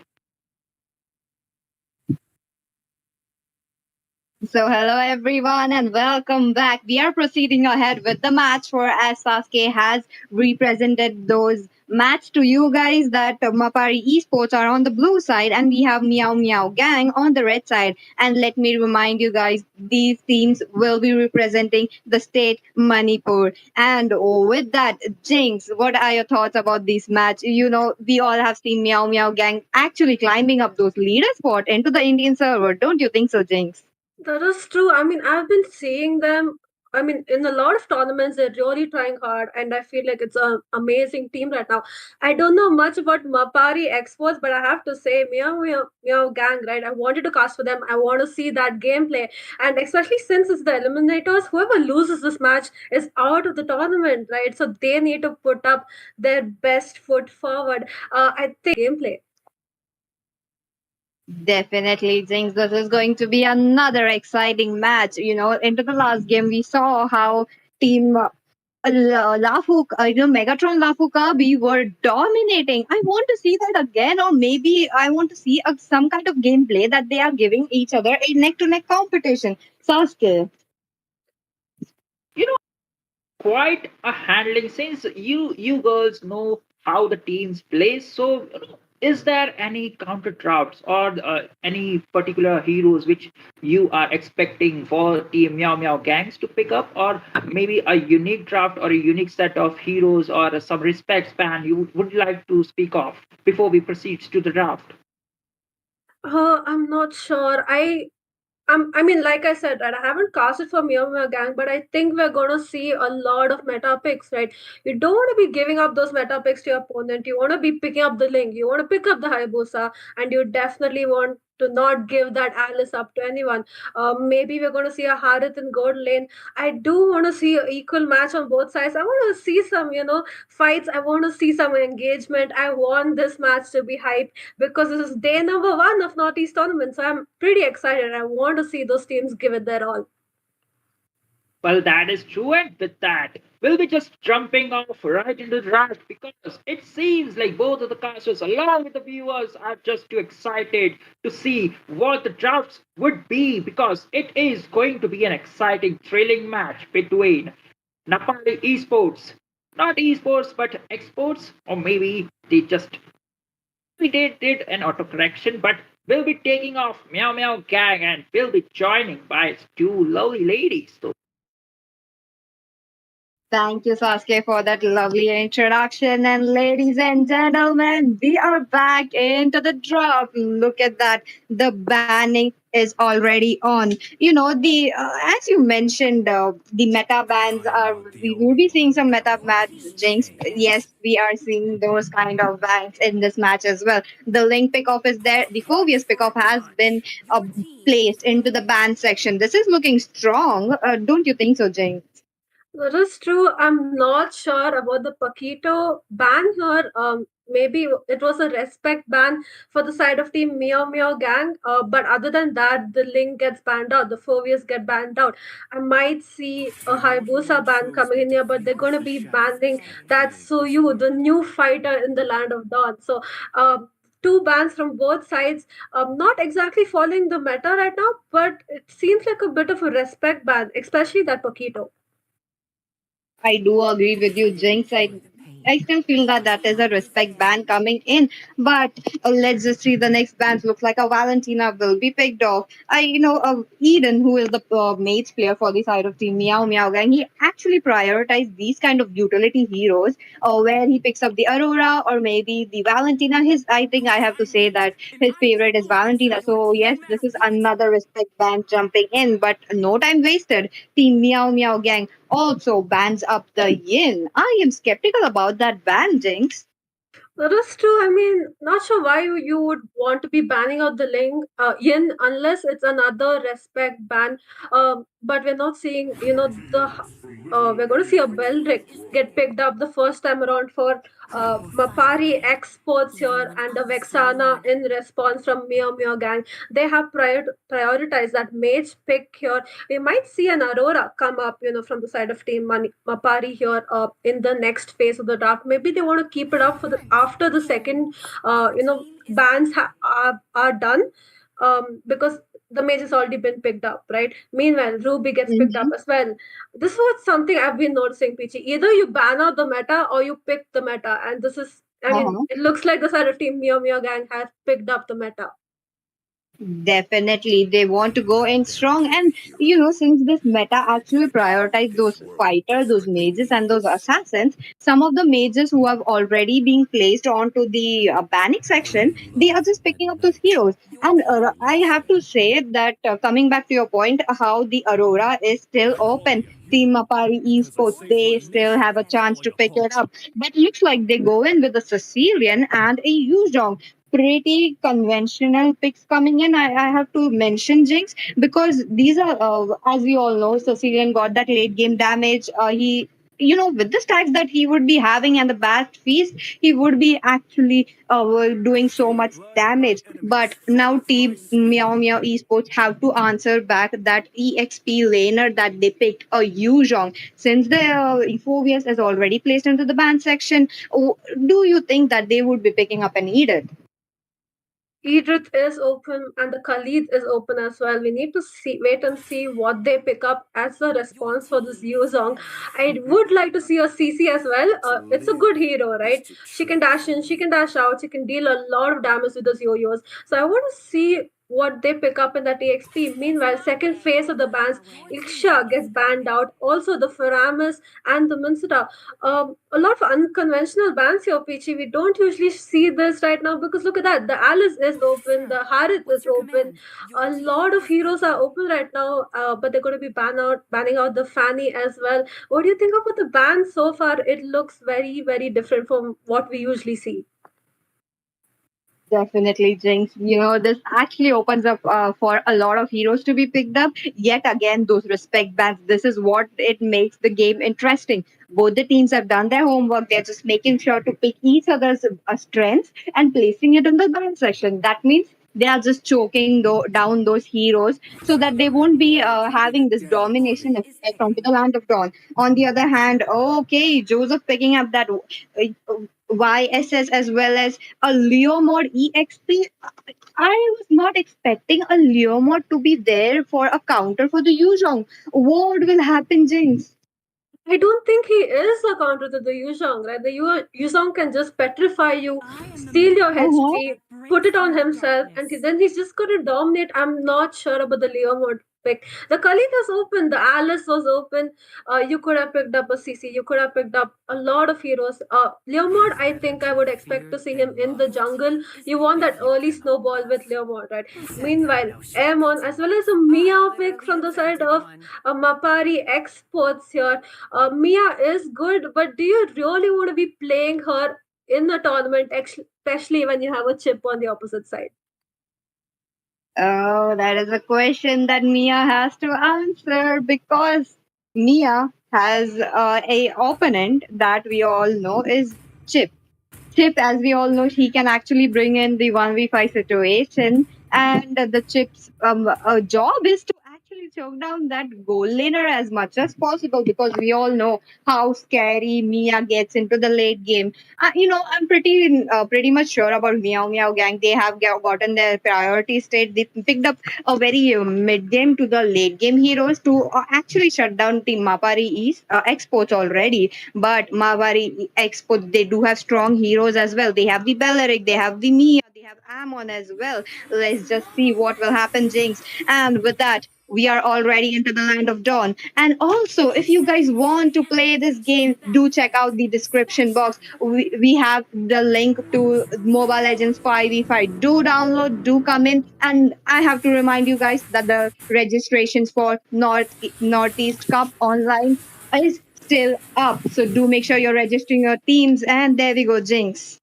So, hello everyone, and welcome back. We are proceeding ahead with the match for as Sasuke has represented those match to you guys that Mapari Esports are on the blue side, and we have Meow Meow Gang on the red side. And let me remind you guys, these teams will be representing the state Manipur. And with that, Jinx, what are your thoughts about this match? You know, we all have seen Meow Meow Gang actually climbing up those leader spot into the Indian server. Don't you think so, Jinx? That is true. I mean, I've been seeing them. I mean, in a lot of tournaments, they're really trying hard, and I feel like it's an amazing team right now. I don't know much about Mapari Exports, but I have to say, Meow Gang, right? I wanted to cast for them. I want to see that gameplay, and especially since it's the eliminators, whoever loses this match is out of the tournament, right? So they need to put up their best foot forward. I think gameplay. Definitely, Jinx. This is going to be another exciting match. You know, into the last game, we saw how Team Megatron Lafuka, we were dominating. I want to see that again, or maybe I want to see some kind of gameplay that they are giving each other a neck to neck competition. Sasuke. You know, quite a handling since you girls know how the teams play. So, is there any counter drafts or any particular heroes which you are expecting for Team Meow Meow Gangs to pick up, or maybe a unique draft or a unique set of heroes or some respect span you would like to speak of before we proceed to the draft? I'm not sure. I mean, like I said, right, I haven't casted for Meow Gang, but I think we're gonna see a lot of meta picks, right? You don't want to be giving up those meta picks to your opponent. You want to be picking up the Link. You want to pick up the Hayabusa, and you definitely want to not give that Alice up to anyone. Maybe we're gonna see a Harith in gold lane. I do want to see an equal match on both sides. I want to see some, fights. I want to see some engagement. I want this match to be hyped because this is day number one of Northeast tournament. So I'm pretty excited. I want to see those teams give it their all. Well, that is true, and with that, we'll be just jumping off right into the draft because it seems like both of the casters, along with the viewers, are just too excited to see what the drafts would be because it is going to be an exciting, thrilling match between Napali Esports, not esports, but exports, or maybe they just we did an autocorrection, but we'll be taking off Meow Meow Gang and we'll be joining by two lovely ladies. So Thank you, Sasuke, for that lovely introduction. And ladies and gentlemen, we are back into the drop. Look at that. The banning is already on. You know, the as you mentioned, the meta bans are. We will be seeing some meta bans, Jinx. Yes, we are seeing those kind of bans in this match as well. The link pickoff is there. The Phobius pickoff has been placed into the ban section. This is looking strong. Don't you think so, Jinx? That is true. I'm not sure about the Paquito ban here. Maybe it was a respect ban for the side of Team Meow Gang. But other than that, the link gets banned out. The Fovias get banned out. I might see a Hayabusa ban coming in here, but they're going to be banning that Soyu, the new fighter in the Land of Dawn. So, two bans from both sides. Not exactly following the meta right now, but it seems like a bit of a respect ban, especially that Paquito. I do agree with you, Jinx. I still feel that that is a respect ban coming in. But let's just see the next band. Looks like a Valentina will be picked off. Eden, who is the mates player for the side of Team Meow Meow Gang, he actually prioritized these kind of utility heroes, where he picks up the Aurora or maybe the Valentina. I think I have to say that his favorite is Valentina. So yes, this is another respect band jumping in. But no time wasted. Team Meow Meow Gang also bans up the yin. I am skeptical about that ban, Jinx. That is true. I mean, not sure why you would want to be banning out the link yin unless it's another respect ban. but we're not seeing, we're going to see a Beldrick get picked up the first time around for Mapari exports here and the Vexana in response from Mio Mio Gang. They have prioritized that mage pick here. We might see an Aurora come up, from the side of Team Mapari here in the next phase of the draft. Maybe they want to keep it up for the after the second, bans are done, because the mage has already been picked up, right? Meanwhile, Ruby gets picked up Mhm. as well. This was something I've been noticing, Peachy. Either you ban out the meta or you pick the meta, and this is, I mean, Uh-huh. it looks like the side of Team Mio Mio Gang has picked up the meta. Definitely, they want to go in strong, and since this meta actually prioritize those fighters, those mages, and those assassins, some of the mages who have already been placed onto the banning section, they are just picking up those heroes. And I have to say that coming back to your point, how the Aurora is still open. Team Mapari Esports, they still have a chance to pick it up. But looks like they go in with a Sicilian and a Yuzhong, pretty conventional picks coming in. I have to mention Jinx because these are, as we all know, Sicilian got that late game damage. He, with the stacks that he would be having and the bad feast, he would be actually doing so much damage. But now Team Meow Meow Esports have to answer back that EXP laner that they picked, a Yuzhong. Since the Phobias is already placed into the ban section, do you think that they would be picking up an Edith? Edith is open and the Khalid is open as well. We need to wait and see what they pick up as a response for this Yuzong. I would like to see a CC as well. It's a good hero, right? She can dash in, she can dash out, she can deal a lot of damage with those yo-yos. So I want to see what they pick up in that EXP. Meanwhile, second phase of the bans, Iksha gets banned out. Also, the Faramis and the Minsita. A lot of unconventional bans here, Peachy. We don't usually see this right now because look at that. The Alice is open, the Harith is open. A lot of heroes are open right now, but they're going to be banning out the Fanny as well. What do you think about the ban so far? It looks very, very different from what we usually see. Definitely, Jinx. This actually opens up for a lot of heroes to be picked up. Yet again, those respect bans, this is what it makes the game interesting. Both the teams have done their homework. They're just making sure to pick each other's strengths and placing it in the ban section. That means they are just choking down those heroes so that they won't be having this domination effect onto the land of Dawn. On the other hand, okay, Joseph picking up that YSS as well as a Leo mod EXP. I was not expecting a Leo mod to be there for a counter for the Yuzhong. What will happen, Jinx? I don't think he is a counter to the Yuzhong, right? The Yuzhong can just petrify you, steal your Uh-huh. HP, put it on himself, and then he's just going to dominate. I'm not sure about the Leo mode pick. The Khalid was open, the Alice was open. You could have picked up a CC, you could have picked up a lot of heroes. Leo mode, I think I would expect to see him in the jungle. You want that early snowball with Leo mode, right? Meanwhile, Aemon, as well as a Mia pick from the side of Mapari exports here. Mia is good, but do you really want to be playing her in the tournament, especially when you have a chip on the opposite side? Oh, that is a question that Mia has to answer because Mia has a opponent that we all know is Chip. Chip, as we all know, he can actually bring in the 1v5 situation, and the Chip's job is to actually choke down that goal laner as much as possible because we all know how scary Mia gets into the late game. I'm pretty much sure about Meow Meow Gang. They have gotten their priority state. They picked up a very mid game to the late game heroes to actually shut down Team Mapari East exports already. But Mavari Expo, they do have strong heroes as well. They have the Belleric, they have the Mia, they have Amon as well. Let's just see what will happen, Jinx. And with that, we are already into the land of dawn. And also, if you guys want to play this game, do check out the description box. We have the link to Mobile Legends 5v5. Do download, do come in. And I have to remind you guys that the registrations for Northeast Cup online is still up. So do make sure you're registering your teams. And there we go, Jinx.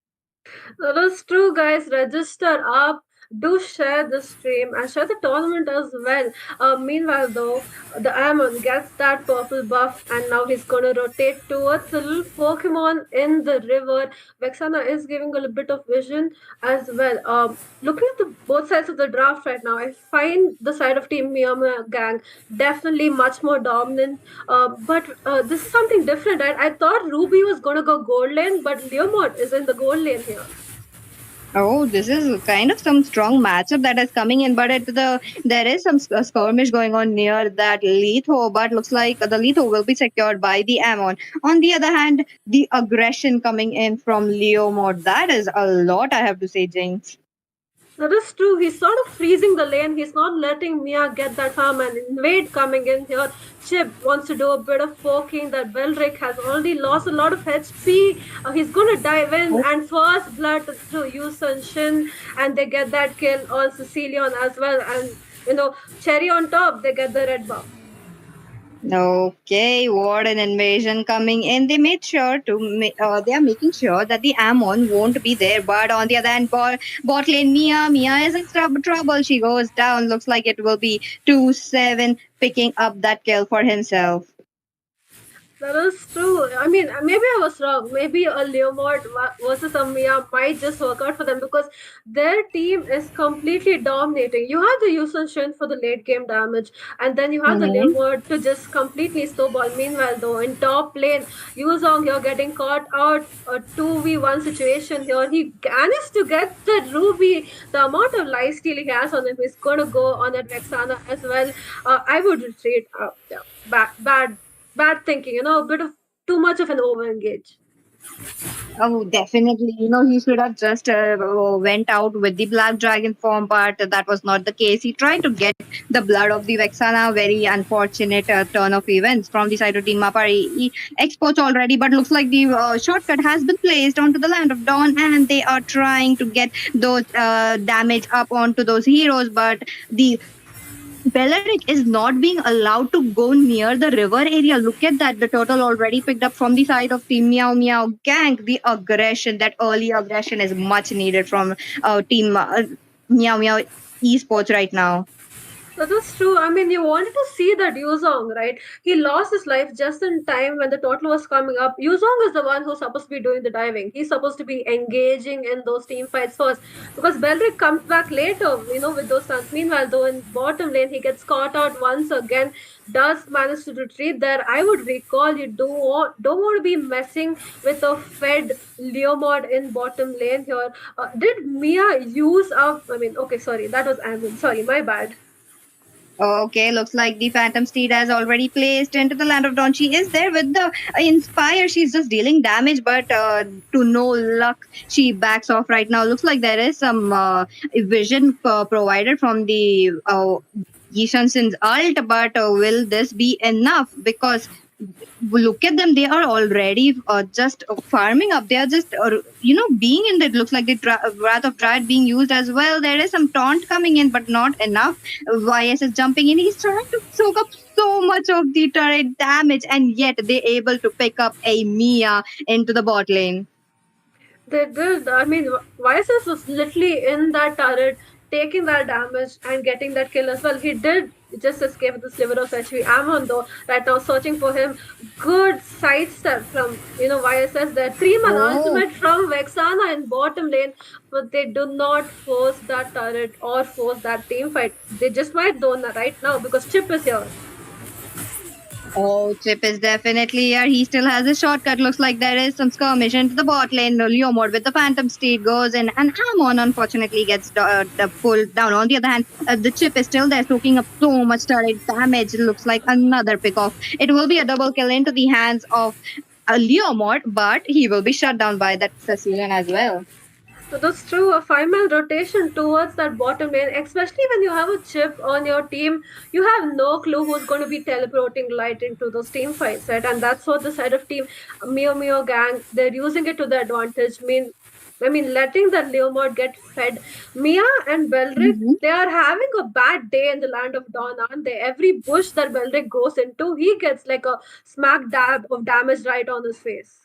That is true, guys. Register up. do share the stream and share the tournament as well. Meanwhile, though, the Amon gets that purple buff, and now he's gonna rotate towards the little Pokemon in the river. Vexana is giving a little bit of vision as well. Looking at the both sides of the draft right now, I find the side of Team Miyama Gang definitely much more dominant. But this is something different. I thought Ruby was gonna go gold lane, but Leomord is in the gold lane here. Oh, this is kind of some strong matchup that is coming in, but there is some skirmish going on near that Letho, but looks like the Letho will be secured by the Amon. On the other hand, the aggression coming in from Leo Mod, that is a lot, I have to say, Jinx. That is true. He's sort of freezing the lane. He's not letting Mia get that farm and invade coming in here. Chip wants to do a bit of poking. That Belric has already lost a lot of HP. He's going to dive in and first blood to Yusun Shin, and they get that kill on Sicilian as well. And cherry on top, they get the red buff. Okay, what an invasion coming in. They made sure they are making sure that the Amon won't be there. But on the other hand, bot lane Mia is in trouble. She goes down. Looks like it will be 2-7 picking up that kill for himself. That is true. I mean, maybe I was wrong. Maybe a Leomord versus a Mia might just work out for them because their team is completely dominating. You have the Yusun Shin for the late game damage, and then you have the Mhm. Leomord to just completely snowball. Meanwhile, though, in top lane, Yuzong here getting caught out a 2v1 situation here. He managed to get the Ruby. The amount of life steal he has on him is going to go on at Vexana as well. I would retreat. Yeah, bad thinking, a bit of too much of an over engage. Oh, definitely. He should have just went out with the Black Dragon form, but that was not the case. He tried to get the blood of the Vexana. Very unfortunate turn of events from the side of Team Mapari. Exports already, but looks like the shortcut has been placed onto the Land of Dawn, and they are trying to get those damage up onto those heroes, but the Beleric is not being allowed to go near the river area. Look at that. The turtle already picked up from the side of Team Meow Meow Gang. The aggression, that early aggression is much needed from Team Meow Meow Esports right now. That is true. I mean, you wanted to see that Yuzong, right? He lost his life just in time when the turtle was coming up. Yuzong is the one who's supposed to be doing the diving. He's supposed to be engaging in those team fights first because Belric comes back later, with those stuns. Meanwhile, though, in bottom lane, he gets caught out once again, does manage to retreat there. I would recall you don't want to be messing with a fed Leomord in bottom lane here. Did Mia use up? I mean, okay, sorry, that was Amon. Sorry, my bad. Okay, looks like the Phantom Steed has already placed into the Land of Dawn. She is there with the Inspire. She's just dealing damage, but to no luck, she backs off right now. Looks like there is some vision provided from the Yishan Sin's ult, but will this be enough? Because look at them, they are already just farming up. They are just being in that. Looks like the Wrath of Dryad being used as well. There is some taunt coming in, but not enough. YS is jumping in. He's trying to soak up so much of the turret damage, and yet they able to pick up a Mia into the bot lane. They did. I mean, YSS was literally in that turret, taking that damage and getting that kill as well. He did just escape with the sliver of HP. Amon, though, right now searching for him. Good sidestep from, YSS there. 3-man ultimate from Vexana in bottom lane, but they do not force that turret or force that team fight. They just might though right now because Chip is here. Oh, Chip is definitely here. He still has a shortcut. Looks like there is some skirmish into the bot lane. Leomord with the Phantom Steed goes in, and Amon unfortunately gets pulled down. On the other hand, the Chip is still there, soaking up so much turret damage. It looks like another pick off. It will be a double kill into the hands of Leomord, but he will be shut down by that Sicilian as well. So that's true. A 5-man rotation towards that bottom lane, especially when you have a chip on your team, you have no clue who's going to be teleporting light into those team fights, right? And that's what the side of team Mio Gang, they're using it to their advantage. Letting that Leomord get fed. Mia and Belric, they are having a bad day in the Land of Dawn, aren't they? Every bush that Belric goes into, he gets like a smack dab of damage right on his face.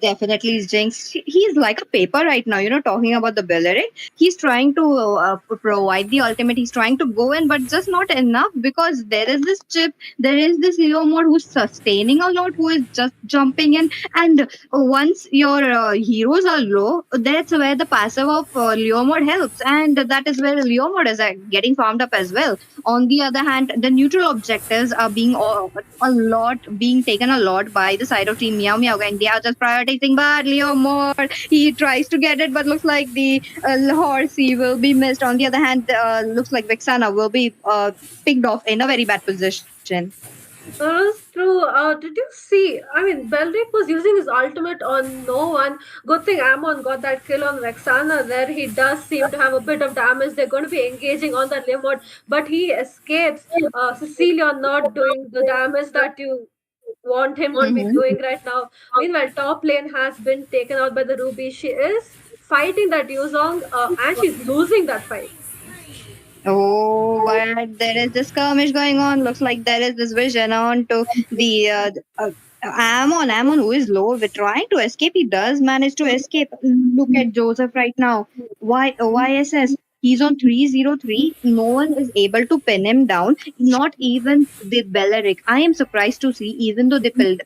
Definitely, Jinx. He's like a paper right now, talking about the Belleric. He's trying to provide the ultimate. He's trying to go in, but just not enough because there is this chip, there is this Leo mode who's sustaining a lot, who is just jumping in. And once your heroes are low, that's where the passive of Leo mode helps. And that is where Leo mode is getting farmed up as well. On the other hand, the neutral objectives are being being taken a lot by the side of Team Meow Meow, and they are just prioritizing but Leo more. He tries to get it, but looks like the horsey will be missed. On the other hand, looks like Vexana will be picked off in a very bad position. That is true. Did you see? I mean, Belric was using his ultimate on no one. Good thing Amon got that kill on Vexana there. He does seem to have a bit of damage. They're going to be engaging on that limit, but he escapes. Cecilia not doing the damage that you want him to be Mhm. doing right now. Meanwhile, top lane has been taken out by the Ruby. She is fighting that Yuzong, and she's losing that fight. Oh, but there is this skirmish going on. Looks like there is this vision on to the Amon, who is low. We're trying to escape. He does manage to escape. Look at Joseph right now. YSS. He's on 303. No one is able to pin him down. Not even the Belleric. I am surprised to see, even though they picked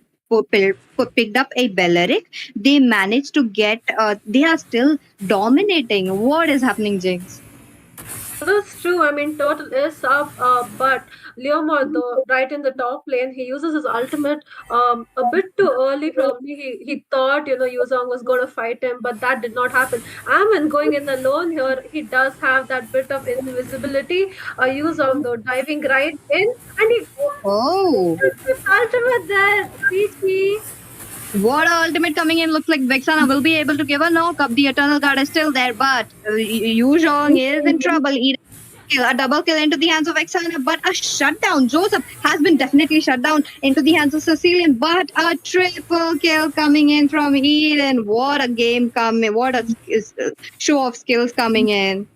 up a Belleric, they managed to get. They are still dominating. What is happening, Jinx? That's true. I mean, total is up, but Leomord, though, right in the top lane, he uses his ultimate a bit too early. Probably he thought Yuzong was going to fight him, but that did not happen. Amin going in alone here, he does have that bit of invisibility. Yuzong though diving right in, and he Oh. his ultimate there. GG. What a ultimate coming in. Looks like Vexana will be able to give a knock up. The Eternal Guard is still there, but Yu Zhong is in trouble. A double kill into the hands of Vexana, but a shutdown. Joseph has been definitely shut down into the hands of Sicilian, but a triple kill coming in from Eden. What a game coming. What a show of skills coming in.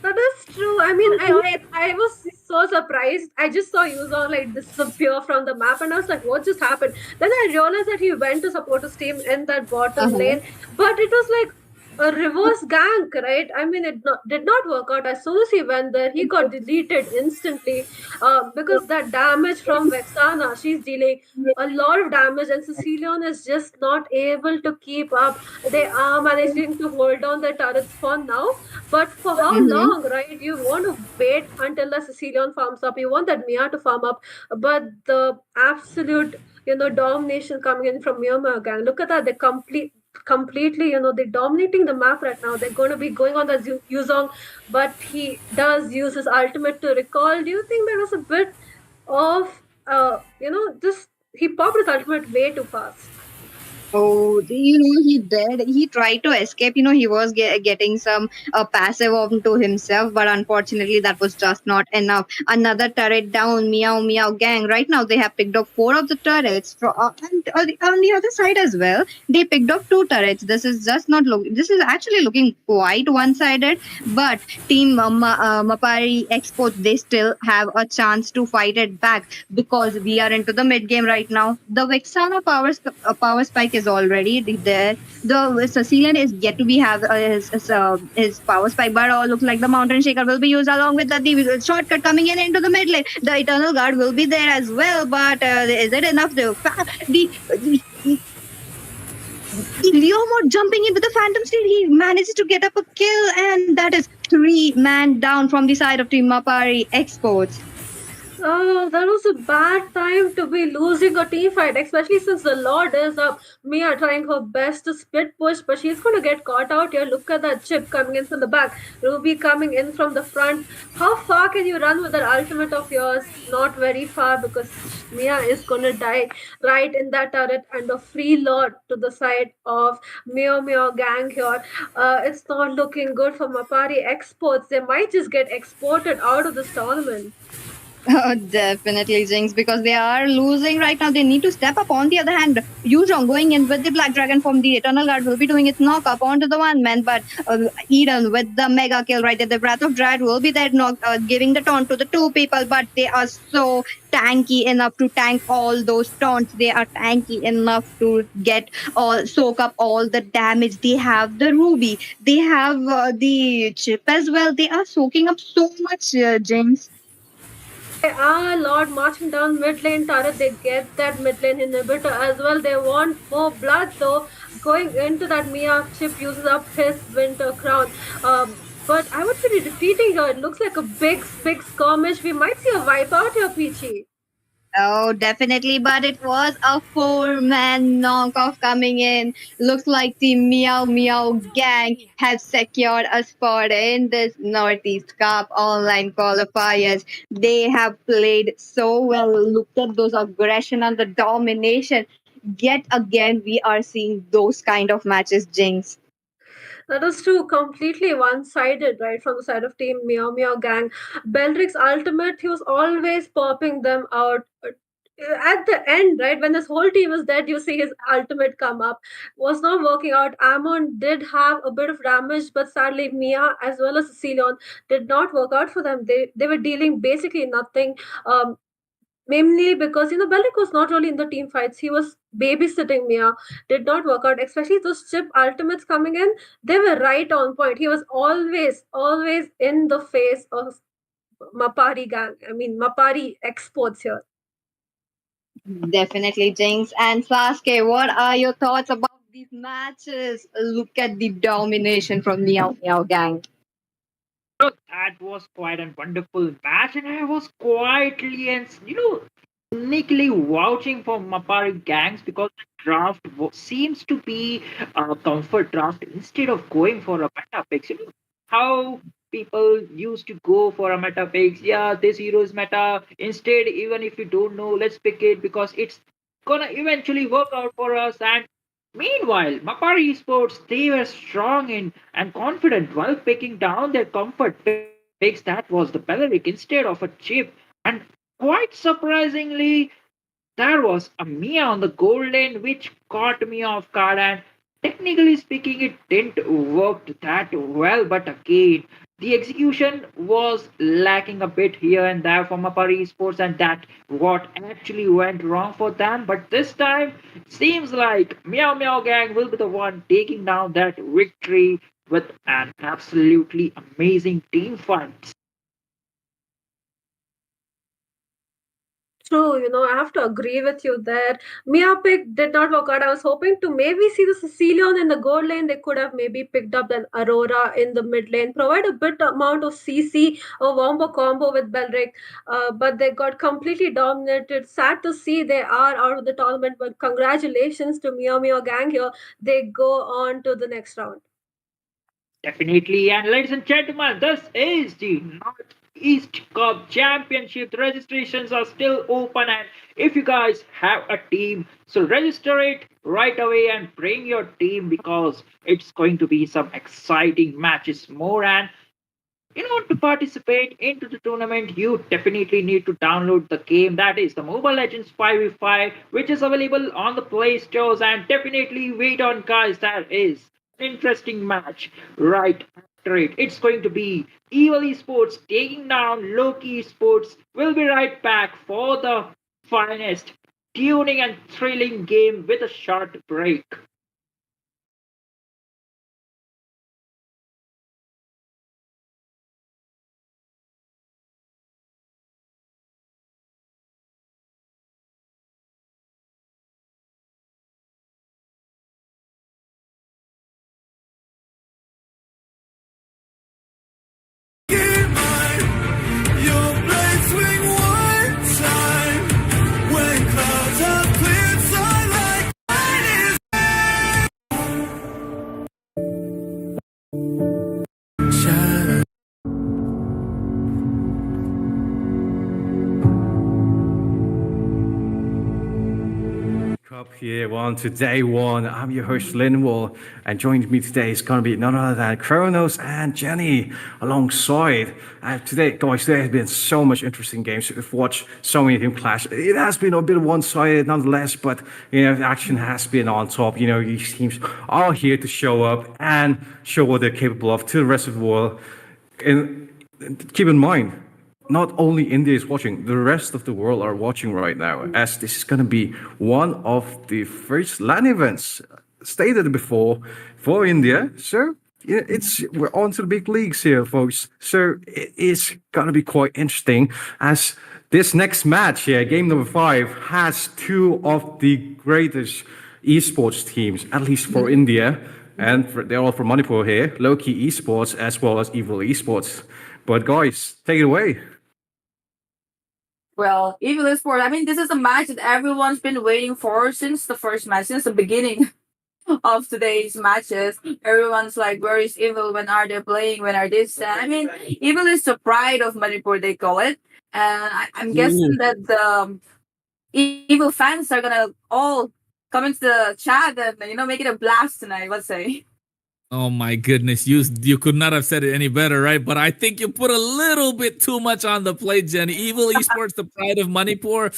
That is true. I mean, I was so surprised. I just saw Yuzong like disappear from the map, and I was like, "What just happened?" Then I realized that he went to support his team in that bottom Uh-huh. lane, but it was like a reverse gank, right? I mean, did not work out. As soon as he went there, he got deleted instantly because that damage from Vexana, she's dealing a lot of damage, and Sicilian is just not able to keep up. They are managing to hold on their turrets for now, but for how Mm-hmm. long, right? You want to wait until the Sicilian farms up. You want that Mia to farm up, but the absolute domination coming in from Myanmar gang. Look at that. They completely they're dominating the map right now. They're going to be going on the Yuzong, but he does use his ultimate to recall. Do you think there was a bit of just he popped his ultimate way too fast? Oh, he did. He tried to escape. He was getting some passive onto himself, but unfortunately, that was just not enough. Another turret down. Meow Meow gang. Right now, they have picked up 4 of the turrets. And on the other side as well, they picked up 2 turrets. This is just not look. This is actually looking quite one-sided. But Team Mapari Exports, they still have a chance to fight it back because we are into the mid game right now. The Vexana power spike is already there. The Sicilian is yet to be have his power spike, but looks like the Mountain Shaker will be used along with the shortcut coming in into the mid lane. The Eternal Guard will be there as well, but is it enough? The Leomord jumping in with the Phantom Steed, he manages to get up a kill, and that is 3 man down from the side of Team Mapari Exports. Oh, that was a bad time to be losing a team fight, especially since the Lord is up. Mia trying her best to split push, but she's going to get caught out here. Look at that chip coming in from the back. Ruby coming in from the front. How far can you run with that ultimate of yours? Not very far because Mia is going to die right in that turret, and a free Lord to the side of Mio Mio gang here. It's not looking good for Mapari Exports. They might just get exported out of this tournament. Definitely, Jinx, because they are losing right now. They need to step up. On the other hand, Yuzhong going in with the Black Dragon from the Eternal Guard will be doing its knock up onto the one man, but Eden with the mega kill right there. The Breath of Dread will be there, knock, giving the taunt to the two people, but they are so tanky enough to tank all those taunts. They are tanky enough to get all soak up all the damage. They have the Ruby, they have the chip as well. They are soaking up so much, Jinx. They are Lord marching down mid lane turret. They get that mid lane inhibitor as well. They want more blood though. Going into that Mia chip uses up his winter crown. But I would be repeating here. It looks like a big skirmish. We might see a wipeout here, Peachy. Oh, definitely, but it was a four-man knockoff coming in. Looks like the Meow Meow gang have secured a spot in this Northeast Cup online qualifiers. They have played so well. Look at those aggression and the domination. Yet again, we are seeing those kind of matches, Jinx. That is true, completely one sided, right? From the side of Team Meow Meow Gang. Belric's ultimate, he was always popping them out. At the end, right, when this whole team is dead, you see his ultimate come up. Was not working out. Ammon did have a bit of damage, but sadly, Mia as well as Cecilion did not work out for them. They were dealing basically nothing. Mainly because Bellic was not really in the team fights. He was babysitting Mia. Did not work out. Especially those chip ultimates coming in, they were right on point. He was always in the face of Mapari gang. I mean Mapari exports here. Definitely, Jinx. And Sasuke, what are your thoughts about these matches? Look at the domination from Meow Meow gang. So that was quite a wonderful match, and I was quietly and sneakily vouching for Mapari gangs because the draft seems to be a comfort draft instead of going for a meta picks. How people used to go for a meta picks. Yeah, this hero is meta. Instead, even if you don't know, let's pick it because it's gonna eventually work out for us. And meanwhile, Mapari Esports, they were strong in and confident while picking down their comfort picks. That was the Peleric instead of a chip. And quite surprisingly, there was a Mia on the gold lane which caught me off guard, and technically speaking it didn't work that well, but again the execution was lacking a bit here and there from Mapari Sports, and that what actually went wrong for them. But this time seems like Meow Meow Gang will be the one taking down that victory with an absolutely amazing team fight. True, I have to agree with you there. Mia pick did not work out. I was hoping to maybe see the Sicilian in the gold lane. They could have maybe picked up an Aurora in the mid lane, provide a bit amount of CC or wombo combo with Belric. But they got completely dominated. Sad to see they are out of the tournament, but congratulations to Mia Mia gang here. They go on to the next round. Definitely. And ladies and gentlemen, this is the Northeast Cup Championship. The registrations are still open. And if you guys have a team, so register it right away and bring your team because it's going to be some exciting matches more. And to participate into the tournament, you definitely need to download the game. That is the Mobile Legends 5v5, which is available on the Play Stores. And definitely wait on, guys. That is an interesting match right after it. It's going to be Evil Esports taking down Loki Esports. We'll be right back for the finest tuning and thrilling game with a short break. Cup here everyone to day one. I'm your host Linwell, and joining me today is going to be none other than Kronos and Jenny alongside. Today, guys, there has been so much interesting games. We've watched so many of them clash. It has been a bit one-sided nonetheless, but the action has been on top. These teams are here to show up and show what they're capable of to the rest of the world. And keep in mind, not only India is watching, the rest of the world are watching right now, as this is going to be one of the first LAN events stated before for India. So we're on to the big leagues here, folks. So it is going to be quite interesting, as this next match here, game number 5, has two of the greatest esports teams, at least for India, and they're all from Manipur here, Loki Esports as well as Evil Esports. But guys, take it away. Well, Evil Esports, I mean, this is a match that everyone's been waiting for since the first match, since the beginning of today's matches. Everyone's like, where is Evil? When are they playing? When are this? I mean, Evil is the pride of Manipur, they call it. And I'm guessing that the Evil fans are going to all come into the chat and, make it a blast tonight, let's say. Oh my goodness, you could not have said it any better, right? But I think you put a little bit too much on the plate, Jenny. Evil Esports, the pride of Manipur,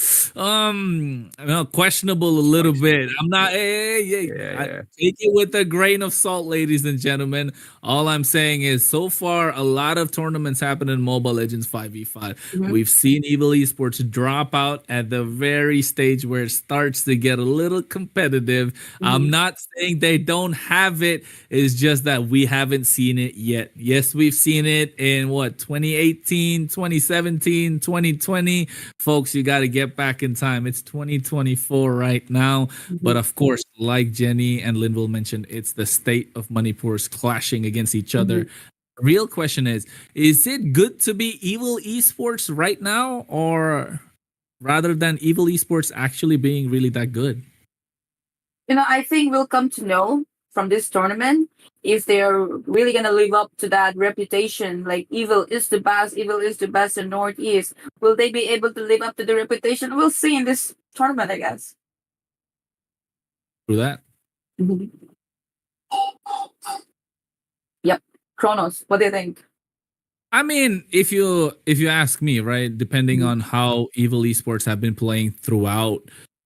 questionable a little bit. I'm not. I take it with a grain of salt, ladies and gentlemen. All I'm saying is, so far, a lot of tournaments happen in Mobile Legends 5v5. Mm-hmm. We've seen Evil Esports drop out at the very stage where it starts to get a little competitive. I'm not saying they don't have it. It's just that we haven't seen it yet. Yes, we've seen it in 2018, 2017, 2020. Folks, you got to get back in time. It's 2024 right now. But of course, like Jenny and Linville mentioned, it's the state of Manipur's clashing against each other. Real question is it good to be Evil Esports right now, or rather than Evil Esports actually being really that good? I think we'll come to know from this tournament if they're really going to live up to that reputation, like Evil is the best in Northeast. Will they be able to live up to the reputation? We'll see in this tournament, I guess. Through that. Yep. Kronos, what do you think? I mean, if you ask me, right, depending on how Evil Esports have been playing throughout,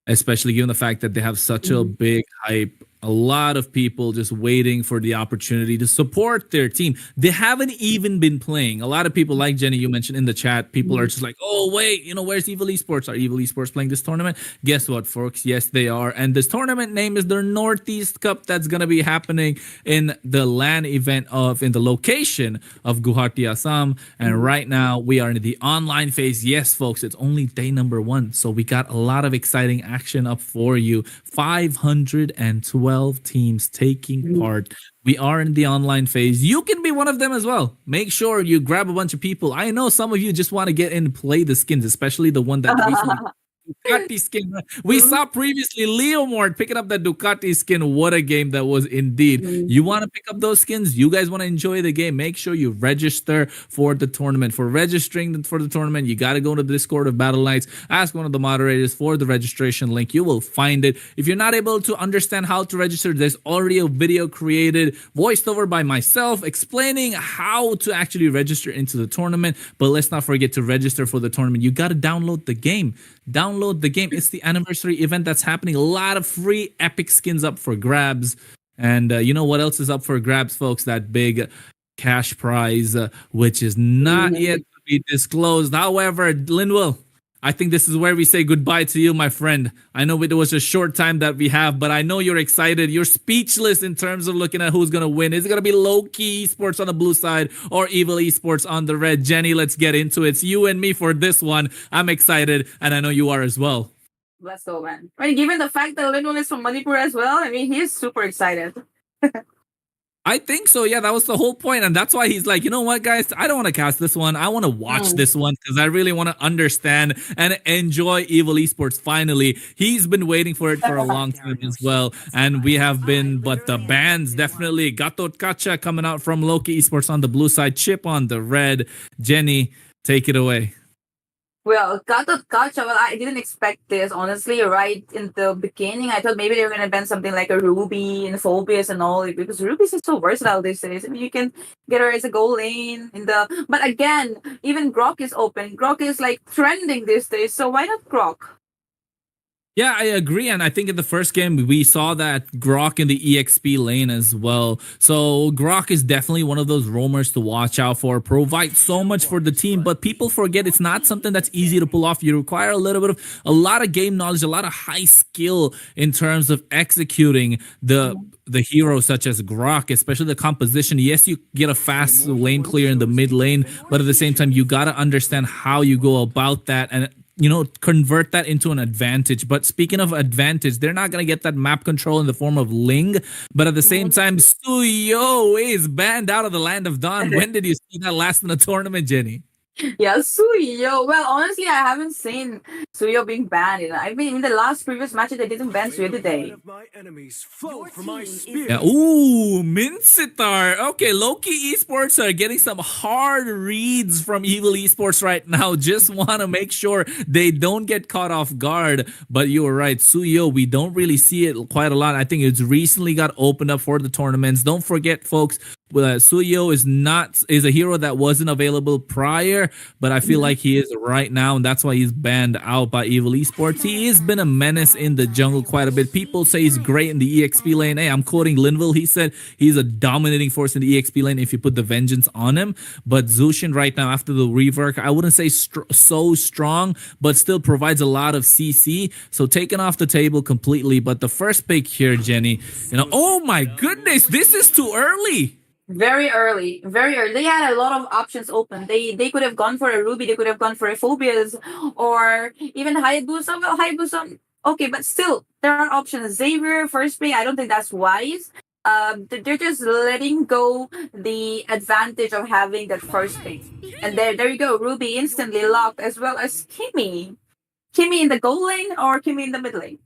especially given the fact that they have such a big hype, a lot of people just waiting for the opportunity to support their team. They haven't even been playing. A lot of people, like Jenny, you mentioned in the chat, people are just like, oh, wait, where's Evil Esports? Are Evil Esports playing this tournament? Guess what, folks? Yes, they are. And this tournament name is their Northeast Cup that's going to be happening in the LAN event in the location of Guwahati, Assam. And right now, we are in the online phase. Yes, folks, it's only day number 1. So we got a lot of exciting action up for you. 512 teams taking part. We are in the online phase. You can be one of them as well. Make sure you grab a bunch of people. I know some of you just want to get in and play the skins, especially the one that recently Ducati skin. We saw previously Leomord picking up the Ducati skin. What a game that was indeed. You want to pick up those skins? You guys want to enjoy the game? Make sure you register for the tournament. For registering for the tournament, you got to go to the Discord of Battle Knights. Ask one of the moderators for the registration link. You will find it. If you're not able to understand how to register, there's already a video created, voiced over by myself, explaining how to actually register into the tournament. But let's not forget to register for the tournament. You got to download the game. Download the game. It's the anniversary event that's happening. A lot of free epic skins up for grabs. And you know what else is up for grabs, folks? That big cash prize, which is not yet to be disclosed. However, Linwell, I think this is where we say goodbye to you, my friend. I know it was a short time that we have, but I know you're excited. You're speechless in terms of looking at who's going to win. Is it going to be Loki Esports on the blue side or Evil Esports on the red? Jenny, let's get into it. It's you and me for this one. I'm excited, and I know you are as well. Let's go, man. I mean, given the fact that Linwell is from Manipur as well, I mean, he's super excited. I think so. Yeah, that was the whole point. And that's why he's like, you know what, guys? I don't want to cast this one. I want to watch this one because I really want to understand and enjoy Evil Esports finally. He's been waiting for it for a long time as well. And we have been, but the bands definitely. Gatot Kacha coming out from Loki Esports on the blue side, Chip on the red. Jenny, take it away. Well, gotcha. Well, I didn't expect this, honestly, right in the beginning. I thought maybe they were going to ban something like a Ruby and Phobias and all, because Rubies is so versatile these days. I mean, you can get her as a goal lane in the. But again, even Grok is open. Grok is like trending these days, so why not Grok? Yeah, I agree. And I think in the first game, we saw that Grok in the EXP lane as well. So Grok is definitely one of those roamers to watch out for, provide so much for the team, but people forget it's not something that's easy to pull off. You require a lot of game knowledge, a lot of high skill in terms of executing the heroes such as Grok, especially the composition. Yes, you get a fast lane clear in the mid lane, but at the same time, you got to understand how you go about that and convert that into an advantage. But speaking of advantage, they're not going to get that map control in the form of Ling. But at the same time, Suyo is banned out of the Land of Dawn. When did you see that last in a tournament, Jenny? Yeah, Suyo. Well, honestly, I haven't seen Suyo being banned. I mean, in the last previous matches, they didn't ban Suyo, did they? My enemies fall for my spear. Yeah. Ooh, Mincitar. Okay, Loki Esports are getting some hard reads from Evil Esports right now. Just want to make sure they don't get caught off guard. But you were right, Suyo, we don't really see it quite a lot. I think it's recently got opened up for the tournaments. Don't forget, folks, Suyo is a hero that wasn't available prior, but I feel like he is right now, and that's why he's banned out by Evil Esports. He has been a menace in the jungle quite a bit. People say he's great in the EXP lane. Hey, I'm quoting Linville. He said he's a dominating force in the EXP lane if you put the vengeance on him. But Zushin right now, after the rework, I wouldn't say so strong, but still provides a lot of CC. So taken off the table completely. But the first pick here, Jenny, oh my goodness, this is too early. Very early, very early. They had a lot of options open. They could have gone for a Ruby, they could have gone for a Phobias, or even Hayabusa. Well, Hayabusa, okay, but still, there are options. Xavier, first pick, I don't think that's wise. They're just letting go the advantage of having that first pick. And there you go, Ruby instantly locked, as well as Kimmy. Kimmy in the goal lane or Kimmy in the mid lane?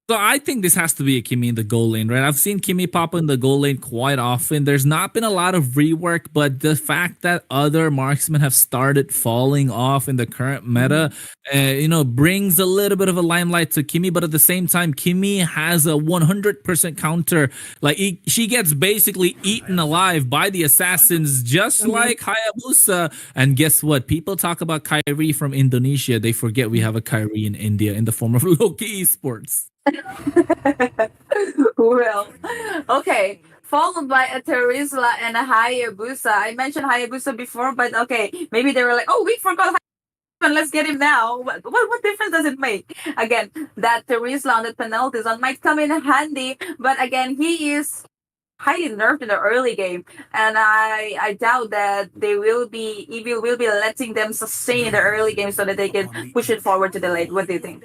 So I think this has to be a Kimmy in the goal lane, right? I've seen Kimmy pop in the goal lane quite often. There's not been a lot of rework, but the fact that other marksmen have started falling off in the current meta, brings a little bit of a limelight to Kimmy. But at the same time, Kimmy has a 100% counter. Like she gets basically eaten alive by the assassins, just like Hayabusa. And guess what? People talk about Kairi from Indonesia. They forget we have a Kairi in India in the form of Loki Esports. Well, okay. Followed by a Terizla and a Hayabusa. I mentioned Hayabusa before, but okay, maybe they were like, oh, we forgot Hayabusa, let's get him now. What difference does it make? Again, that Terizla on the penalty zone might come in handy, but again, he is highly nerfed in the early game, and I doubt that Evil will be letting them sustain in the early game so that they can push it forward to the late. What do you think?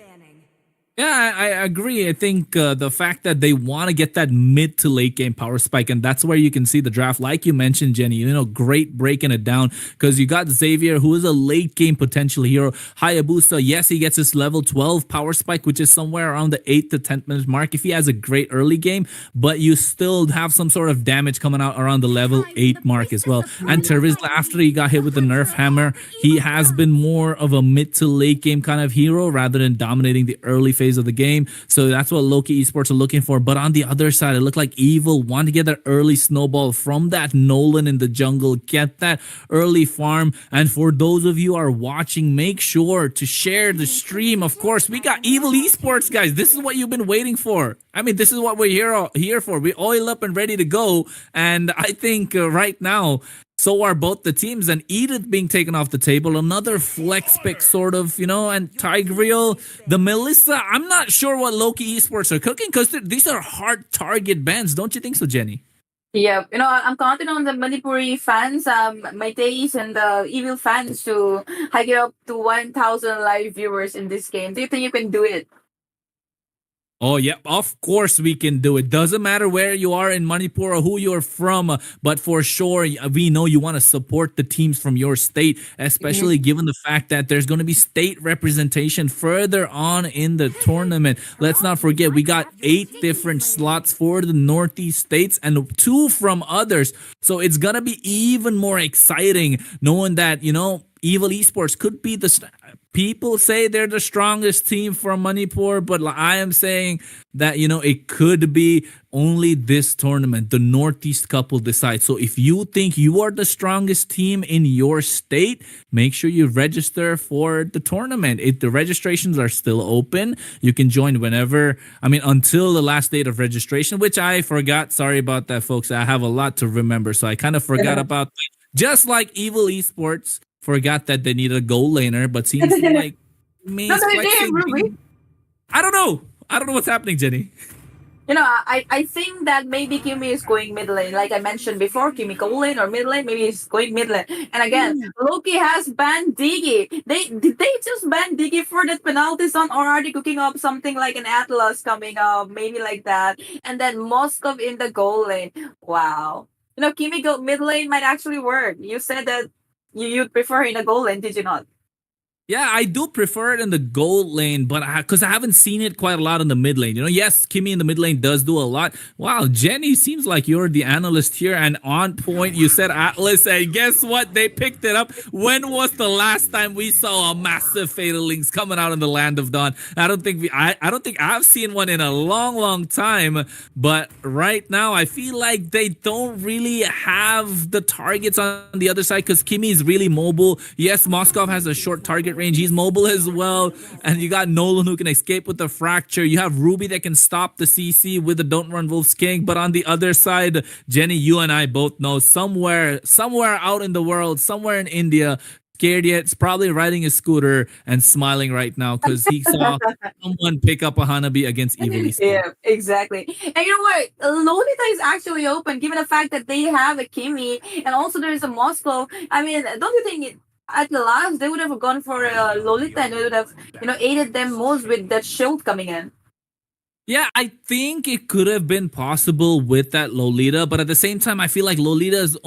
Yeah, I agree. I think the fact that they want to get that mid to late game power spike, and that's where you can see the draft, like you mentioned, Jenny, great breaking it down, because you got Xavier, who is a late game potential hero. Hayabusa, yes, he gets his level 12 power spike, which is somewhere around the 8th to 10th minute mark if he has a great early game, but you still have some sort of damage coming out around the level 8 mark as well. And Terizla, after he got hit with the nerf hammer, he has been more of a mid to late game kind of hero rather than dominating the early phase of the game. So that's what Loki Esports are looking for. But on the other side, it looked like Evil want to get that early snowball from that Nolan in the jungle, get that early farm. And for those of you who are watching, make sure to share the stream. Of course, we got Evil Esports, guys. This is what you've been waiting for. I mean, this is what we're here for. We oil up and ready to go. And I think right now, so are both the teams, and Edith being taken off the table. Another flex pick, sort of, and Tigreal, the Melissa. I'm not sure what Loki Esports are cooking, because these are hard target bans. Don't you think so, Jenny? Yeah, I'm counting on the Manipuri fans, Meiteis and the Evil fans to hike it up to 1,000 live viewers in this game. Do you think you can do it? Oh, yeah, of course we can do it. Doesn't matter where you are in Manipur or who you're from, but for sure, we know you want to support the teams from your state, especially given the fact that there's going to be state representation further on in the tournament. Let's not forget, we got 8 different slots for the Northeast states and 2 from others. So it's going to be even more exciting knowing that, Evil Esports could be people say they're the strongest team from Manipur, but I am saying that it could be only this tournament. The Northeast Cup will decide. So if you think you are the strongest team in your state, make sure you register for the tournament. The registrations are still open. You can join whenever. I mean, until the last date of registration, which I forgot. Sorry about that, folks. I have a lot to remember, so I kind of forgot about that. Just like Evil Esports forgot that they need a goal laner, but seems like That's the game, Ruby. I don't know. I don't know what's happening, Jenny. I think that maybe Kimi is going mid lane. Like I mentioned before, Kimi goal lane or mid lane, maybe he's going mid lane. And again, Loki has banned Diggy. Did they just ban Diggy for that penalty zone, or are they cooking up something like an Atlas coming up? Maybe like that. And then Moskov in the goal lane. Wow. Kimi go mid lane might actually work. You said that you'd prefer in a goal lane, did you not? Yeah, I do prefer it in the gold lane, but because I haven't seen it quite a lot in the mid lane. Yes, Kimi in the mid lane does do a lot. Wow, Jenny, seems like you're the analyst here and on point. You said Atlas, and guess what? They picked it up. When was the last time we saw a massive Fatal Links coming out in the Land of Dawn? I don't think I've seen one in a long, long time. But right now, I feel like they don't really have the targets on the other side because Kimi is really mobile. Yes, Moskov has a short target range. He's mobile as well. And you got Nolan who can escape with the fracture. You have Ruby that can stop the CC with the Don't Run Wolf's King. But on the other side, Jenny, you and I both know somewhere out in the world, somewhere in India, Scared probably riding his scooter and smiling right now because he saw someone pick up a Hanabi against Evil Esports. Yeah, exactly. And you know what? Lolita is actually open given the fact that they have a Kimi and also there is a Moscow. I mean, don't you think at the last they would have gone for Lolita and it would have aided them most with that shield coming in? Yeah, I think it could have been possible with that Lolita, but at the same time, I feel like Lolita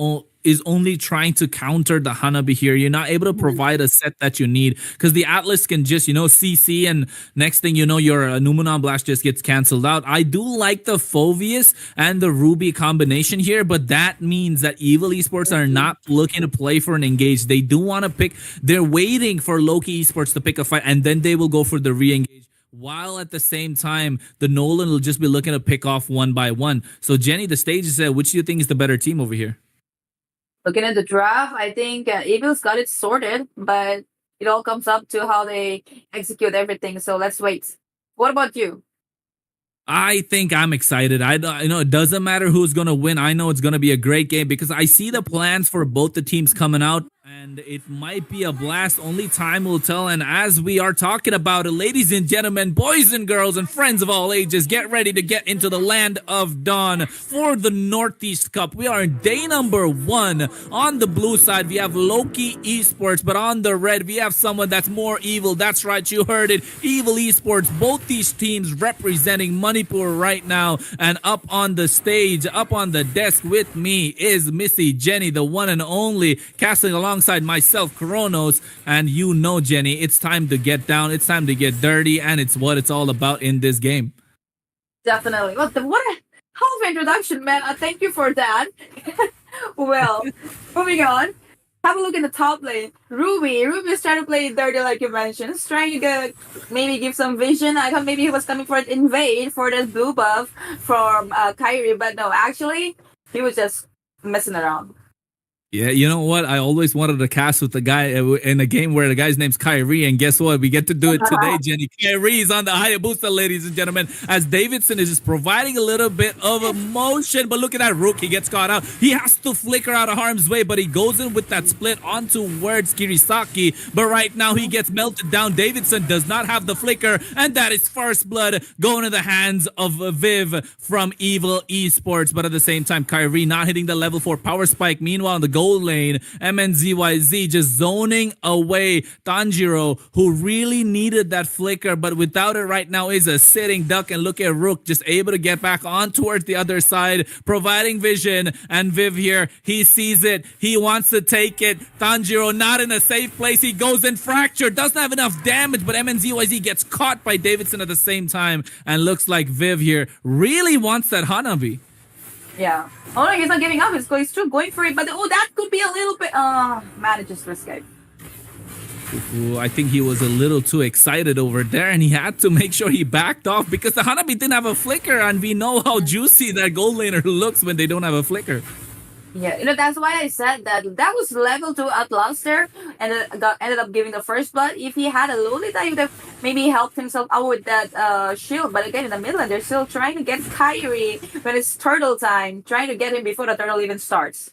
is only trying to counter the Hanabi here. You're not able to provide a set that you need because the Atlas can just, CC and next thing you know, your Numenon Blast just gets canceled out. I do like the Phoveus and the Ruby combination here, but that means that Evil Esports are not looking to play for an engage. They do want to pick, they're waiting for Loki Esports to pick a fight and then they will go for the re-engage. While at the same time, the Nolan will just be looking to pick off one by one. So, Jenny, the stage is which do you think is the better team over here? Looking at the draft, I think Evil's got it sorted, but it all comes up to how they execute everything. So let's wait. What about you? I think I'm excited. It doesn't matter who's going to win. I know it's going to be a great game because I see the plans for both the teams coming out. And it might be a blast. Only time will tell. And as we are talking about it, ladies and gentlemen, boys and girls, and friends of all ages, get ready to get into the Land of Dawn for the Northeast Cup. We are in day number 1. On the blue side, we have Loki Esports. But on the red, we have someone that's more evil. That's right, you heard it. Evil Esports. Both these teams representing Manipur right now. And up on the stage, up on the desk with me is Missy Jenny, the one and only, casting alongside myself, Kronos, and Jenny, it's time to get down, it's time to get dirty, and it's what it's all about in this game. Definitely. What a hell of introduction, man. Thank you for that. Well, moving on. Have a look in the top lane. Ruby's trying to play dirty like you mentioned. He's trying to maybe give some vision. I thought maybe he was coming for an invade for this blue buff from Kaira, but no, actually, he was just messing around. Yeah, you know what? I always wanted to cast with the guy in a game where the guy's name's Kyrie, and guess what? We get to do it today, Jenny. Kyrie is on the Hayabusa, ladies and gentlemen, as Davidson is just providing a little bit of emotion. But look at that Rook. He gets caught out. He has to flicker out of harm's way, but he goes in with that split onto words Kirisaki. But right now, he gets melted down. Davidson does not have the flicker, and that is first blood going to the hands of Viv from Evil Esports. But at the same time, Kyrie not hitting the level 4 power spike. Meanwhile, in the goal lane, MNZYZ just zoning away Tanjiro, who really needed that flicker, but without it right now is a sitting duck. And look at Rook just able to get back on towards the other side, providing vision. And Viv here, he sees it, he wants to take it. Tanjiro not in a safe place, he goes in fracture, doesn't have enough damage, but MNZYZ gets caught by Davidson at the same time, and looks like Viv here really wants that Hanabi. Yeah. Oh no, he's not giving up. He's still going for it. But that could be a little bit. Manages to escape. Ooh, I think he was a little too excited over there, and he had to make sure he backed off because the Hanabi didn't have a flicker, and we know how juicy that gold laner looks when they don't have a flicker. Yeah, that's why I said that was level 2 at Luster, and ended up giving the first blood. If he had a Lolita, he would have maybe helped himself out with that shield. But again, in the middle, they're still trying to get Kairi when it's turtle time, trying to get him before the turtle even starts.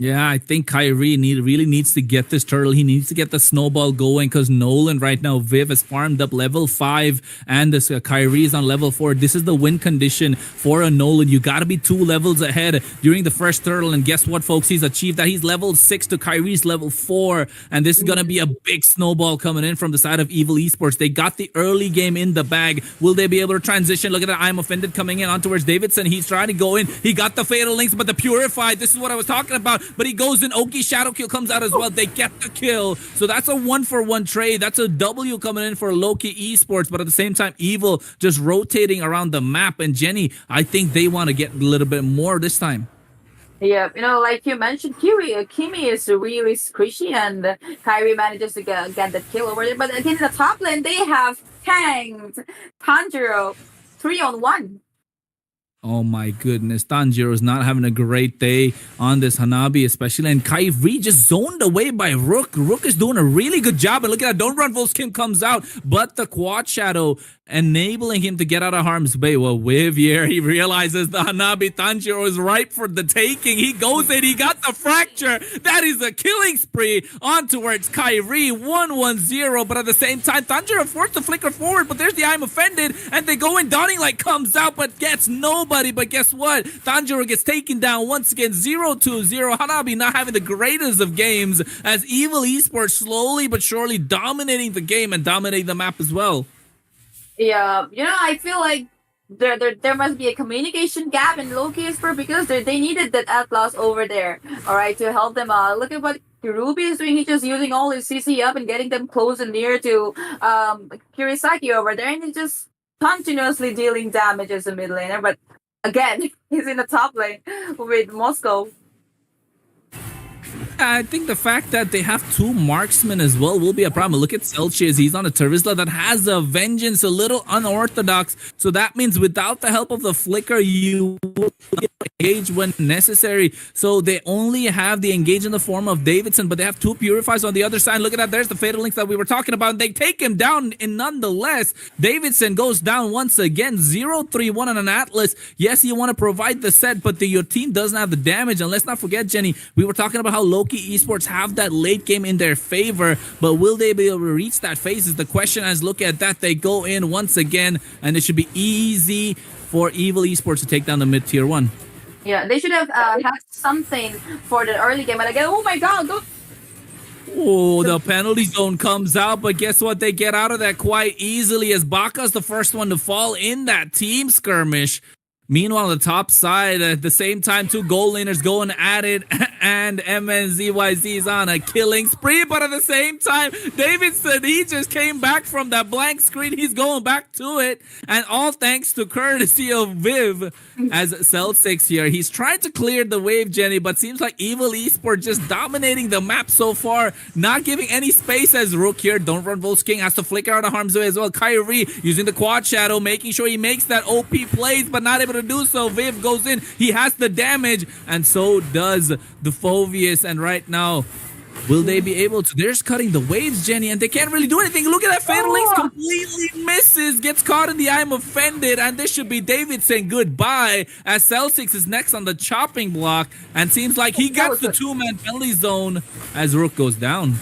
Yeah, I think Kyrie really needs to get this turtle. He needs to get the snowball going because Nolan right now, Viv has farmed up level 5 and this Kyrie is on level 4. This is the win condition for a Nolan. You got to be 2 levels ahead during the first turtle. And guess what, folks? He's achieved that. He's level 6 to Kyrie's level 4. And this is going to be a big snowball coming in from the side of Evil Esports. They got the early game in the bag. Will they be able to transition? Look at that. I'm offended coming in on towards Davidson. He's trying to go in. He got the Fatal Links, but the Purified. This is what I was talking about. But he goes in. Oki Shadow Kill comes out as well. They get the kill. So that's a 1-for-1 trade. That's a W coming in for Loki Esports. But at the same time, Evil just rotating around the map. And Jenny, I think they want to get a little bit more this time. Yeah, like you mentioned, Kimi is really squishy, and Kyrie manages to get the kill over there. But again, in the top lane, they have tanked Tanjiro 3-on-1. Oh my goodness, Tanjiro is not having a great day on this Hanabi especially, and Kyrie just zoned away by Rook. Rook is doing a really good job, and look at that, Don't Run Volskim comes out, but the Quad Shadow enabling him to get out of harm's way. Well, Wivier, he realizes the Hanabi Tanjiro is ripe for the taking. He goes in, he got the fracture. That is a killing spree on towards Kyrie, 1-1-0, but at the same time, Tanjiro forced to flicker forward, but there's the I'm offended, and they go in, Donning Light comes out, but gets nobody, but guess what? Tanjiro gets taken down once again, 0-2-0. Hanabi not having the greatest of games as Evil Esports slowly but surely dominating the game and dominating the map as well. Yeah, I feel like there must be a communication gap in Loki Esper because they needed that Atlas over there, all right, to help them out. Look at what Ruby is doing. He's just using all his CC up and getting them close and near to Kirisaki over there, and he's just continuously dealing damage as a mid laner. But again, he's in the top lane with Moscow. I think the fact that they have 2 marksmen as well will be a problem. Look at Celsius. He's on a Terizla that has a Vengeance, a little unorthodox. So that means without the help of the Flicker, you will engage when necessary. So they only have the engage in the form of Davidson, but they have 2 Purifiers on the other side. Look at that. There's the Fatal Links that we were talking about. They take him down, and nonetheless, Davidson goes down once again. 0-3-1 on an Atlas. Yes, you want to provide the set, but your team doesn't have the damage. And let's not forget, Jenny, we were talking about how Loki Esports have that late game in their favor, but will they be able to reach that phase is the question. As look at that, they go in once again, and it should be easy for Evil Esports to take down the mid tier 1. Yeah, they should have had something for the early game. And again, oh my god, go. Oh, the penalty zone comes out, but guess what? They get out of that quite easily as Baka's the first one to fall in that team skirmish. Meanwhile, on the top side, at the same time, 2 gold laners going at it, and MNZYZ is on a killing spree, but at the same time, Davidson, he just came back from that blank screen. He's going back to it, and all thanks to courtesy of Viv as Cell6 here. He's trying to clear the wave, Jenny, but seems like Evil Esports just dominating the map so far, not giving any space as Rook here. Don't Run Volts King has to flicker out of harm's way as well. Kyrie using the Quad Shadow, making sure he makes that OP plays, but not able to do so. Viv goes in, he has the damage, and so does the Phoveus. And right now, will they be able to? They're just cutting the waves, Jenny, and they can't really do anything. Look at that, Fatal Links completely misses, gets caught in the I'm offended, and this should be David saying goodbye as Cell6 is next on the chopping block, and seems like he gets the 2-man penalty zone as Rook goes down.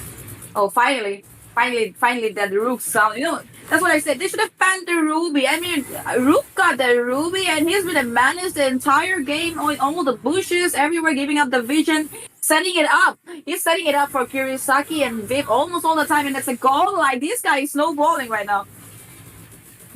Oh, finally that Rook sound. That's what I said. They should have banned the Ruby. I mean, Rook got the Ruby, and he's been a menace the entire game, on all the bushes, everywhere, giving up the vision, setting it up. He's setting it up for Kirisaki and Viv almost all the time, and that's a goal. Like, this guy is snowballing right now.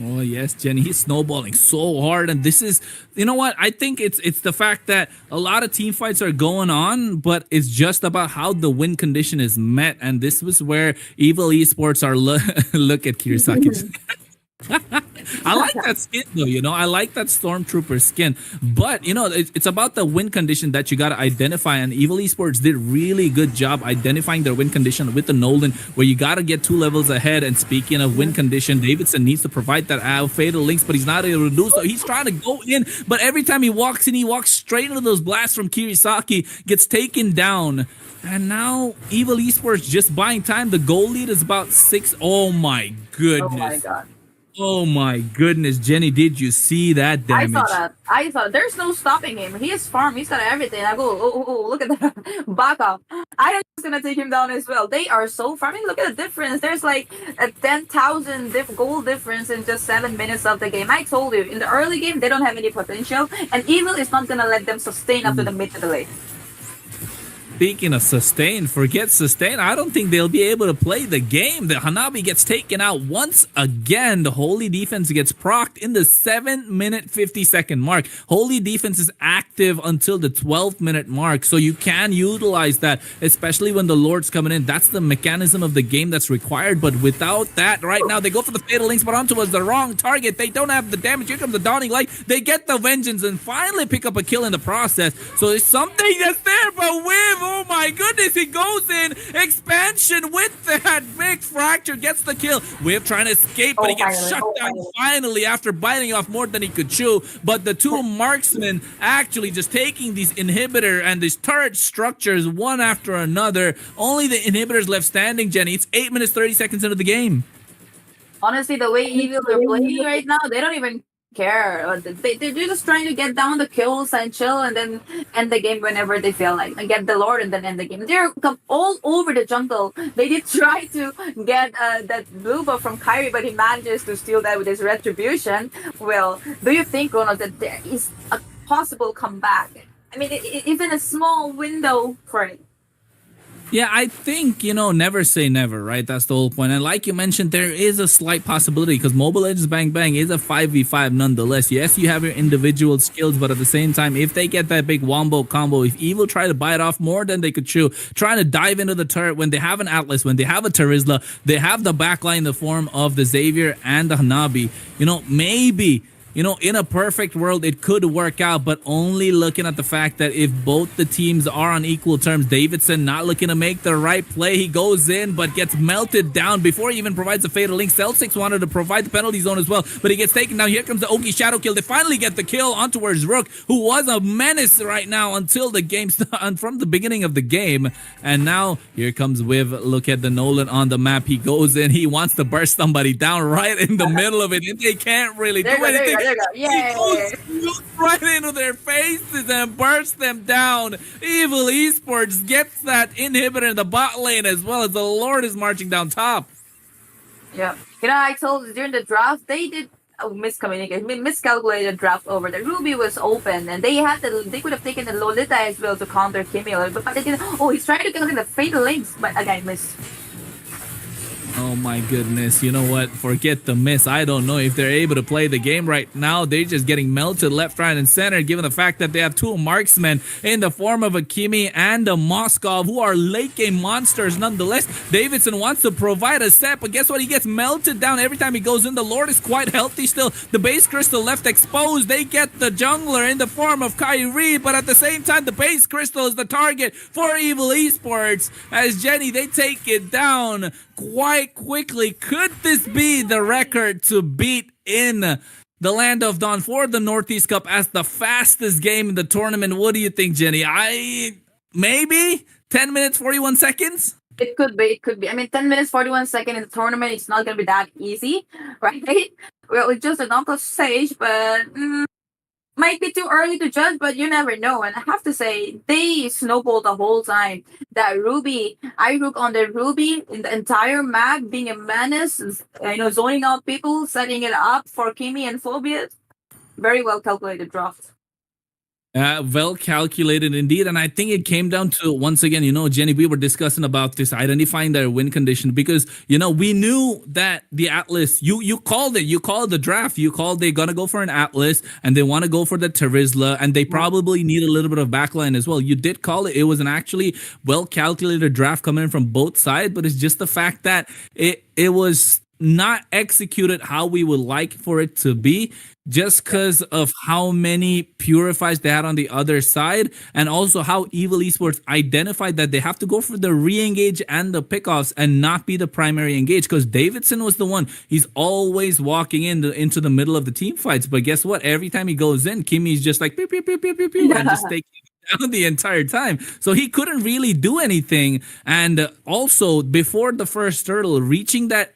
Oh, yes, Jenny, he's snowballing so hard. And this is, you know what? I think it's the fact that a lot of team fights are going on, but it's just about how the win condition is met. And this was where Evil Esports are, look at Kirisaki. I like that skin though, I like that stormtrooper skin. But it's about the win condition that you got to identify, and Evil Esports did really good job identifying their win condition with the Nolan, where you got to get 2 levels ahead. And speaking of win condition, Davidson needs to provide that fatal links, but he's not able to do so. He's trying to go in, but every time he walks in, he walks straight into those blasts from Kirisaki, gets taken down. And now Evil Esports just buying time. The goal lead is about 6. Oh my goodness. Oh my god. Oh my goodness, Jenny, did you see that damage? I saw that. There's no stopping him. He is farm. He's got everything. I go, oh, look at that. Back up. I am just going to take him down as well. They are so farming. Look at the difference. There's like a 10,000 goal difference in just 7 minutes of the game. I told you, in the early game, they don't have any potential. And Evil is not going to let them sustain up to the mid to the late. Speaking of sustain, forget sustain. I don't think they'll be able to play the game. The Hanabi gets taken out once again. The Holy Defense gets procced in the 7-minute 50-second mark. Holy Defense is active until the 12-minute mark, so you can utilize that, especially when the Lord's coming in. That's the mechanism of the game that's required, but without that, right now, they go for the Fatal Links, but onto was the wrong target. They don't have the damage. Here comes the Dawning Light. They get the Vengeance and finally pick up a kill in the process. So there's something that's there, but with oh my goodness, he goes in. Expansion with that big fracture gets the kill. Whip trying to escape, but he gets shut down finally after biting off more than he could chew. But the 2 marksmen actually just taking these inhibitor and these turret structures one after another. Only the inhibitors left standing, Jenny. It's 8 minutes, 30 seconds into the game. Honestly, the way Evil are playing right now, they don't even care. They're just trying to get down the kills and chill and then end the game whenever they feel like, and get the Lord and then end the game. They're all over the jungle. They did try to get that blue buff from Kaira, but he manages to steal that with his retribution. Well, do you think, Ronald, that there is a possible comeback? I mean, even a small window for it. Yeah, I think, never say never, right? That's the whole point. And like you mentioned, there is a slight possibility because Mobile Legends Bang Bang is a 5v5 nonetheless. Yes, you have your individual skills, but at the same time, if they get that big wombo combo, if Evil try to bite off more than they could chew, trying to dive into the turret when they have an Atlas, when they have a Terizla, they have the backline in the form of the Xavier and the Hanabi, maybe in a perfect world, it could work out, but only looking at the fact that if both the teams are on equal terms, Davidson not looking to make the right play. He goes in, but gets melted down before he even provides a fatal link. Cell6 wanted to provide the penalty zone as well, but he gets taken down. Here comes the Oki Shadow kill. They finally get the kill on towards Rook, who was a menace right now until the game from the beginning of the game. And now here comes Viv. Look at the Nolan on the map. He goes in. He wants to burst somebody down right in the middle of it, and they can't really do anything. There you go. Yeah. He goes right into their faces and bursts them down. Evil Esports gets that inhibitor in the bot lane as well as the Lord is marching down top. Yeah. I told you during the draft, they did miscalculated draft over there. Ruby was open and they could have taken the Lolita as well to counter Kimi, but they didn't. Oh, he's trying to get the fatal links, but again, miss. Oh my goodness. You know what? Forget the miss. I don't know if they're able to play the game right now. They're just getting melted left, right, and center, given the fact that they have 2 marksmen in the form of a Kimi and a Moskov, who are late game monsters nonetheless. Davidson wants to provide a set, but guess what? He gets melted down every time he goes in. The Lord is quite healthy still. The base crystal left exposed. They get the jungler in the form of Kairi, but at the same time, the base crystal is the target for Evil Esports. As Jenny, they take it down quite quickly. Could this be the record to beat in the Land of Dawn for the Northeast Cup as the fastest game in the tournament? What do you think, Jenny? Maybe 10 minutes, 41 seconds? It could be. I mean, 10 minutes, 41 seconds in the tournament, it's not going to be that easy, right? Well, it's just a knockout stage, but might be too early to judge, but you never know. And I have to say, they snowballed the whole time. That Ruby, Irook on the Ruby in the entire map, being a menace, zoning out people, setting it up for Kimi and Phobia. Very well calculated draft. Well calculated indeed. And I think it came down to, once again, Jenny, we were discussing about this, identifying their win condition, because, we knew that the Atlas, you called it, you called the draft, you called they're going to go for an Atlas and they want to go for the Terizla and they probably need a little bit of backline as well. You did call it. It was an actually well calculated draft coming in from both sides, but it's just the fact that it was not executed how we would like for it to be, just because of how many purifies they had on the other side, and also how Evil Esports identified that they have to go for the re-engage and the pickoffs and not be the primary engage. Because Davidson was the one, he's always walking into the middle of the team fights, but guess what? Every time he goes in, Kimmy's just like pew pew pew pew pew pew and just taking down the entire time. So he couldn't really do anything. And also, before the first turtle, getting that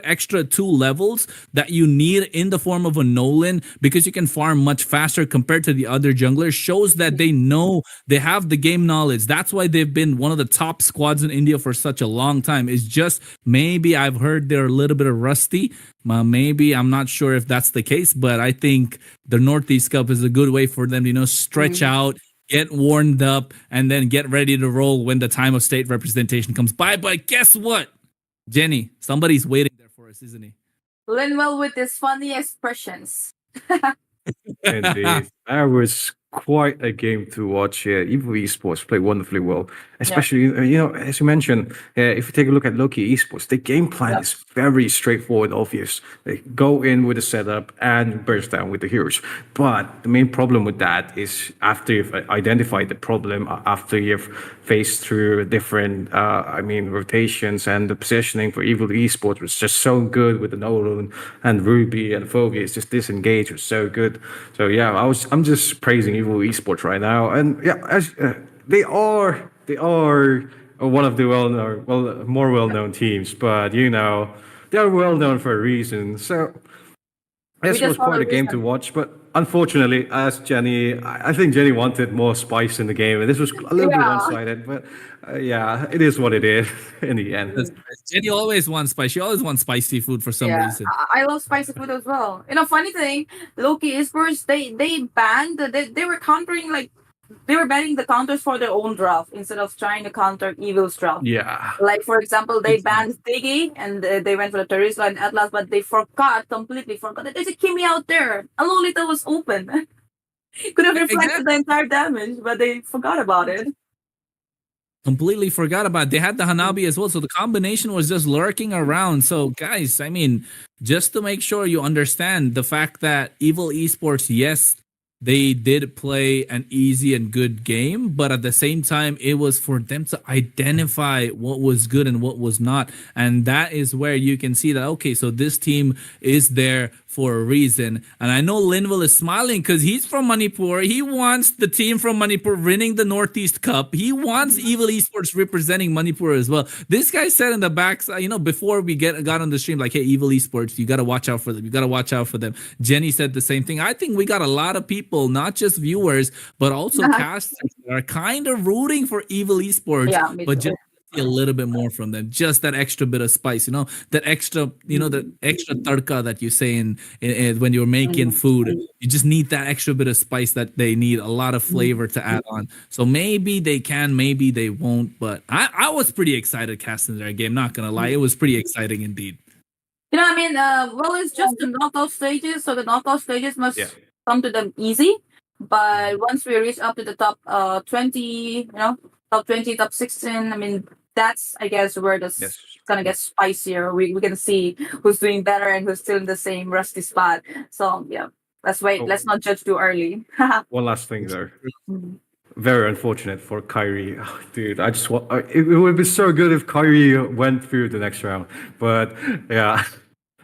extra 2 levels that you need in the form of a Nolan, because you can farm much faster compared to the other junglers, shows that they know, they have the game knowledge. That's why they've been one of the top squads in India for such a long time. It's just maybe I've heard they're a little bit of rusty. Maybe I'm not sure if that's the case, but I think the Northeast Cup is a good way for them to stretch out, get warmed up, and then get ready to roll when the time of state representation comes by. But guess what, Jenny? Somebody's waiting there for us, isn't he? Linwell with his funny expressions. Indeed. That was quite a game to watch here. Evil Esports play wonderfully well. Especially, as you mentioned, if you take a look at Loki Esports, the game plan is very straightforward, obvious. They go in with a setup and burst down with the heroes. But the main problem with that is after you've identified the problem, after you've faced through different, rotations, and the positioning for Evil Esports was just so good with the Nolan and Ruby and Phobia. It's just disengage was so good. So yeah, I'm just praising Evil Esports right now, and yeah, as they are one of the more well-known teams, but they're well-known for a reason. So this was just quite follow a game to reason. watch, but unfortunately, as Jenny, I think Jenny wanted more spice in the game, and this was a little bit Yeah. one-sided. But yeah, it is what it is in the end. Jenny always wants spice. She always wants spicy food for some Yeah, reason. I love spicy food as well. Funny thing, Loki Esports, they banned, they were countering, like, they were banning the counters for their own draft instead of trying to counter Evil's draft. Yeah. Like, for example, they banned Diggy and they went for the Teresa and Atlas, but they completely forgot that there's a Kimmy out there. A Lolita was open. Could have reflected the entire damage, but they forgot about it. Completely forgot about it. They had the Hanabi as well, so the combination was just lurking around. So guys, just to make sure you understand the fact that Evil Esports, yes, they did play an easy and good game, but at the same time, it was for them to identify what was good and what was not. And that is where you can see that, okay, so this team is there for a reason. And I know Linville is smiling because he's from Manipur. He wants the team from Manipur winning the Northeast Cup. He wants Evil Esports representing Manipur as well. This guy said in the back, before we got on the stream, like, hey, Evil Esports, you got to watch out for them. You got to watch out for them. Jenny said the same thing. I think we got a lot of people, not just viewers, but also casters that are kind of rooting for Evil Esports, Yeah, but just a little bit more from them, just that extra bit of spice, that extra, the extra tadka that you say in when you're making food. You just need that extra bit of spice that they need, a lot of flavor to add on. So maybe they can, maybe they won't, but I was pretty excited casting their game, not gonna lie. It was pretty exciting indeed. Well, it's just the knockout stages, so the knockout stages must come to them easy. But once we reach up to the top 20, top 20, top 16, that's, I guess, where this gonna get spicier. We can see who's doing better and who's still in the same rusty spot. So yeah, let's wait. Let's not judge too early. One last thing though. Very unfortunate for Kyrie. Oh, dude, I just want. It would be so good if Kyrie went through the next round. But yeah,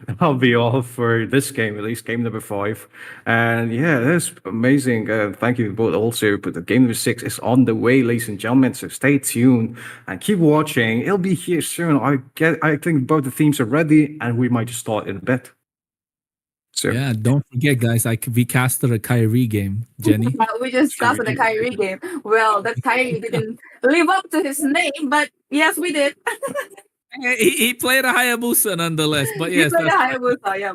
that'll be all for this game, at least game number 5. And yeah, that's amazing. Thank you both also. But the game number 6 is on the way, ladies and gentlemen. So stay tuned and keep watching. It'll be here soon. I think both the teams are ready, and we might just start in a bit. So yeah, don't forget, guys. We casted a Kyrie game, Jenny. We just casted the Kyrie game. Well, that Kyrie didn't live up to his name, but yes, we did. He played a Hayabusa nonetheless, but yes, He played a Hayabusa, yeah.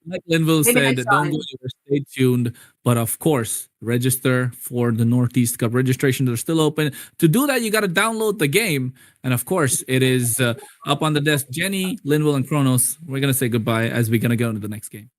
Like Linville Maybe said, next don't time. go anywhere, stay tuned. But of course, register for the Northeast Cup. Registrations are still open. To do that, you got to download the game. And of course, it is up on the desk. Jenny, Linville, and Kronos, we're going to say goodbye as we're going to go into the next game.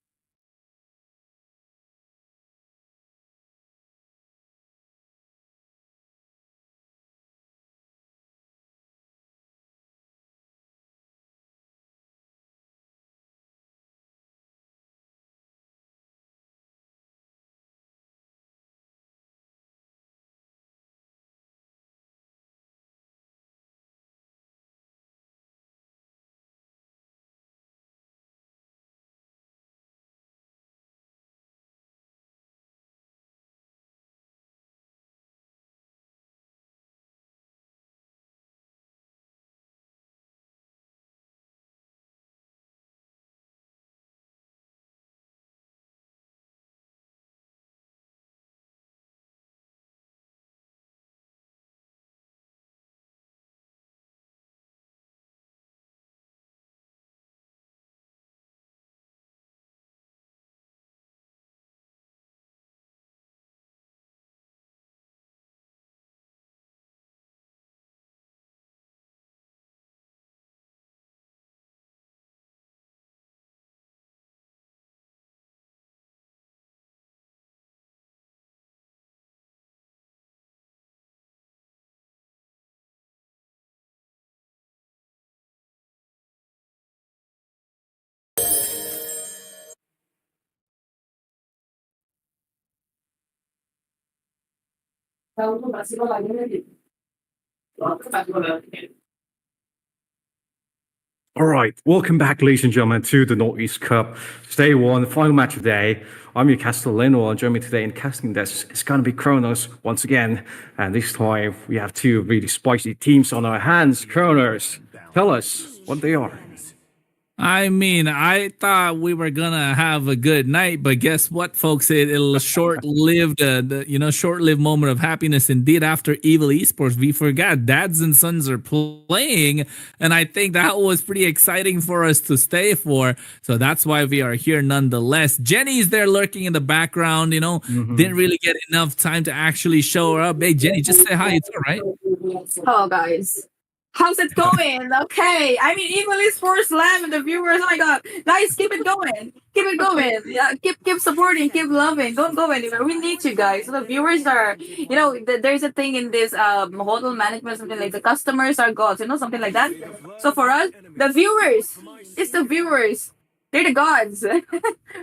All right, welcome back, ladies and gentlemen, to the Northeast Cup. Day one, final match of the day. I'm your Castellano, and joining me today in casting desk is going to be Kronos once again. And this time, we have two really spicy teams on our hands. Kronos, tell us what they are. I mean, I thought we were gonna have a good night, but guess what, folks? It'll short-lived, short-lived moment of happiness indeed. After Evil Esports, we forgot Dads and Sons are playing, and I think that was pretty exciting for us to stay for. So that's why we are here, nonetheless. Jenny's there lurking in the background. Didn't really get enough time to actually show her up. Hey, Jenny, just say hi. It's all right. Hello, guys. How's it going? Okay. I mean, Evil Esports Lamb and the viewers. Oh my god. Guys, keep it going. Keep it going. Yeah, keep supporting, keep loving. Don't go anywhere. We need you guys. So the viewers are, there's a thing in this hotel management, something like the customers are gods, something like that. So for us, the viewers, it's the viewers. They're the gods,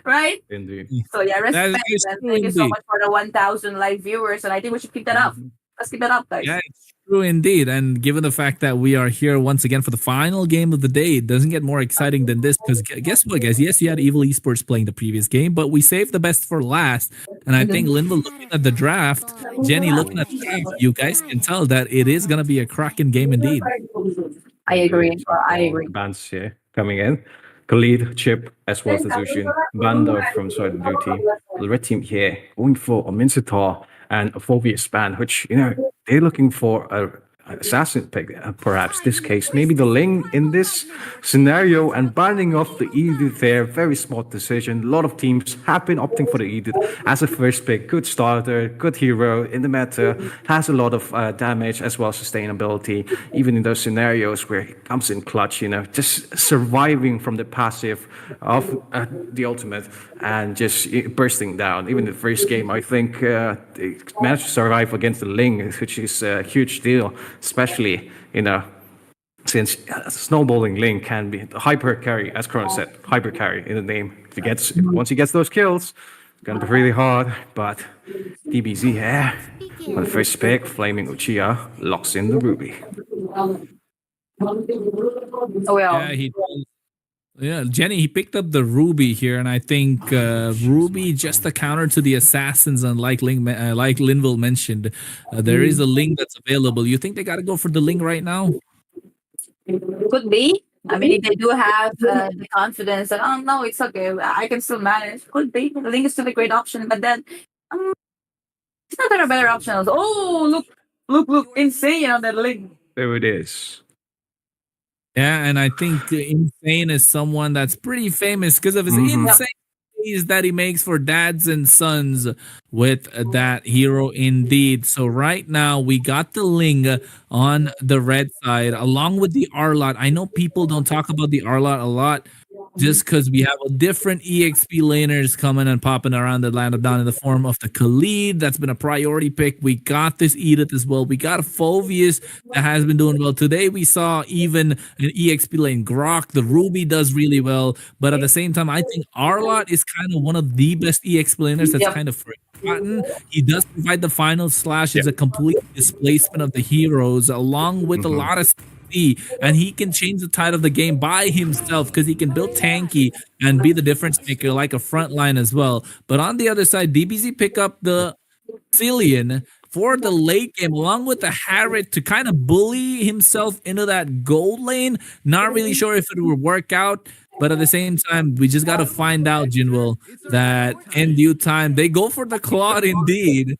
right? Indeed. So yeah, respect. That is And true thank you so indeed. much for the 1,000 live viewers. And I think we should keep that up. Let's keep that up, guys. Yeah, it's true indeed. And given the fact that we are here once again for the final game of the day, it doesn't get more exciting than this. Because guess what, guys? Yes, you had Evil Esports playing the previous game, but we saved the best for last. And I think Linda looking at the draft, Jenny looking at the draft, you guys can tell that it is going to be a cracking game indeed. I agree. I agree. Bands here coming in. Khalid, Chip, as well as Zushin. Banda from Side of the Blue team. The red team here going for a Mincetar and a Phobius band, which, they're looking for an assassin pick, perhaps this case. Maybe the Ling in this scenario, and banding off the Edith there. Very smart decision. A lot of teams have been opting for the Edith as a first pick. Good starter, good hero in the meta, has a lot of damage as well as sustainability, even in those scenarios where it comes in clutch, just surviving from the passive of the ultimate and just bursting down. Even the first game, I think, they managed to survive against the Ling, which is a huge deal, especially, since snowballing Ling can be hyper carry, as Kronos said, hyper carry in the name. Once he gets those kills, it's gonna be really hard. But DBZ here, on the first pick, Flaming Uchiha locks in the Ruby. Oh, well. Yeah, he does. Yeah, Jenny, he picked up the Ruby here, and I think Ruby just a counter to the assassins, and like Linville mentioned, there is a Ling that's available. You think they got to go for the Ling right now? Could be. I mean, if they do have the confidence that, oh, no, it's okay. I can still manage. Could be. The Link is still a great option. But then, it's not there a better option. Oh, look. Insane on that Link. There it is. Yeah, and I think Insane is someone that's pretty famous because of his insane plays that he makes for Dads and Sons with that hero indeed. So right now we got the Ling on the red side along with the Arlot. I know people don't talk about the Arlot a lot just because we have a different EXP laners coming and popping around Atlanta down in the form of the Khalid. That's been a priority pick. We got this Edith as well. We got a Phobius that has been doing well. Today we saw even an EXP lane Grok. The Ruby does really well. But at the same time, I think Arlot is kind of one of the best EXP laners that's kind of forgotten. He does provide the final slash as a complete displacement of the heroes along with a lot of and he can change the tide of the game by himself because he can build tanky and be the difference maker like a front line as well. But on the other side, DBZ pick up the Cillian for the late game along with the Harriet to kind of bully himself into that gold lane. Not really sure if it will work out, but at the same time, we just got to find out, Jinwoo, that in due time, they go for the Claude indeed.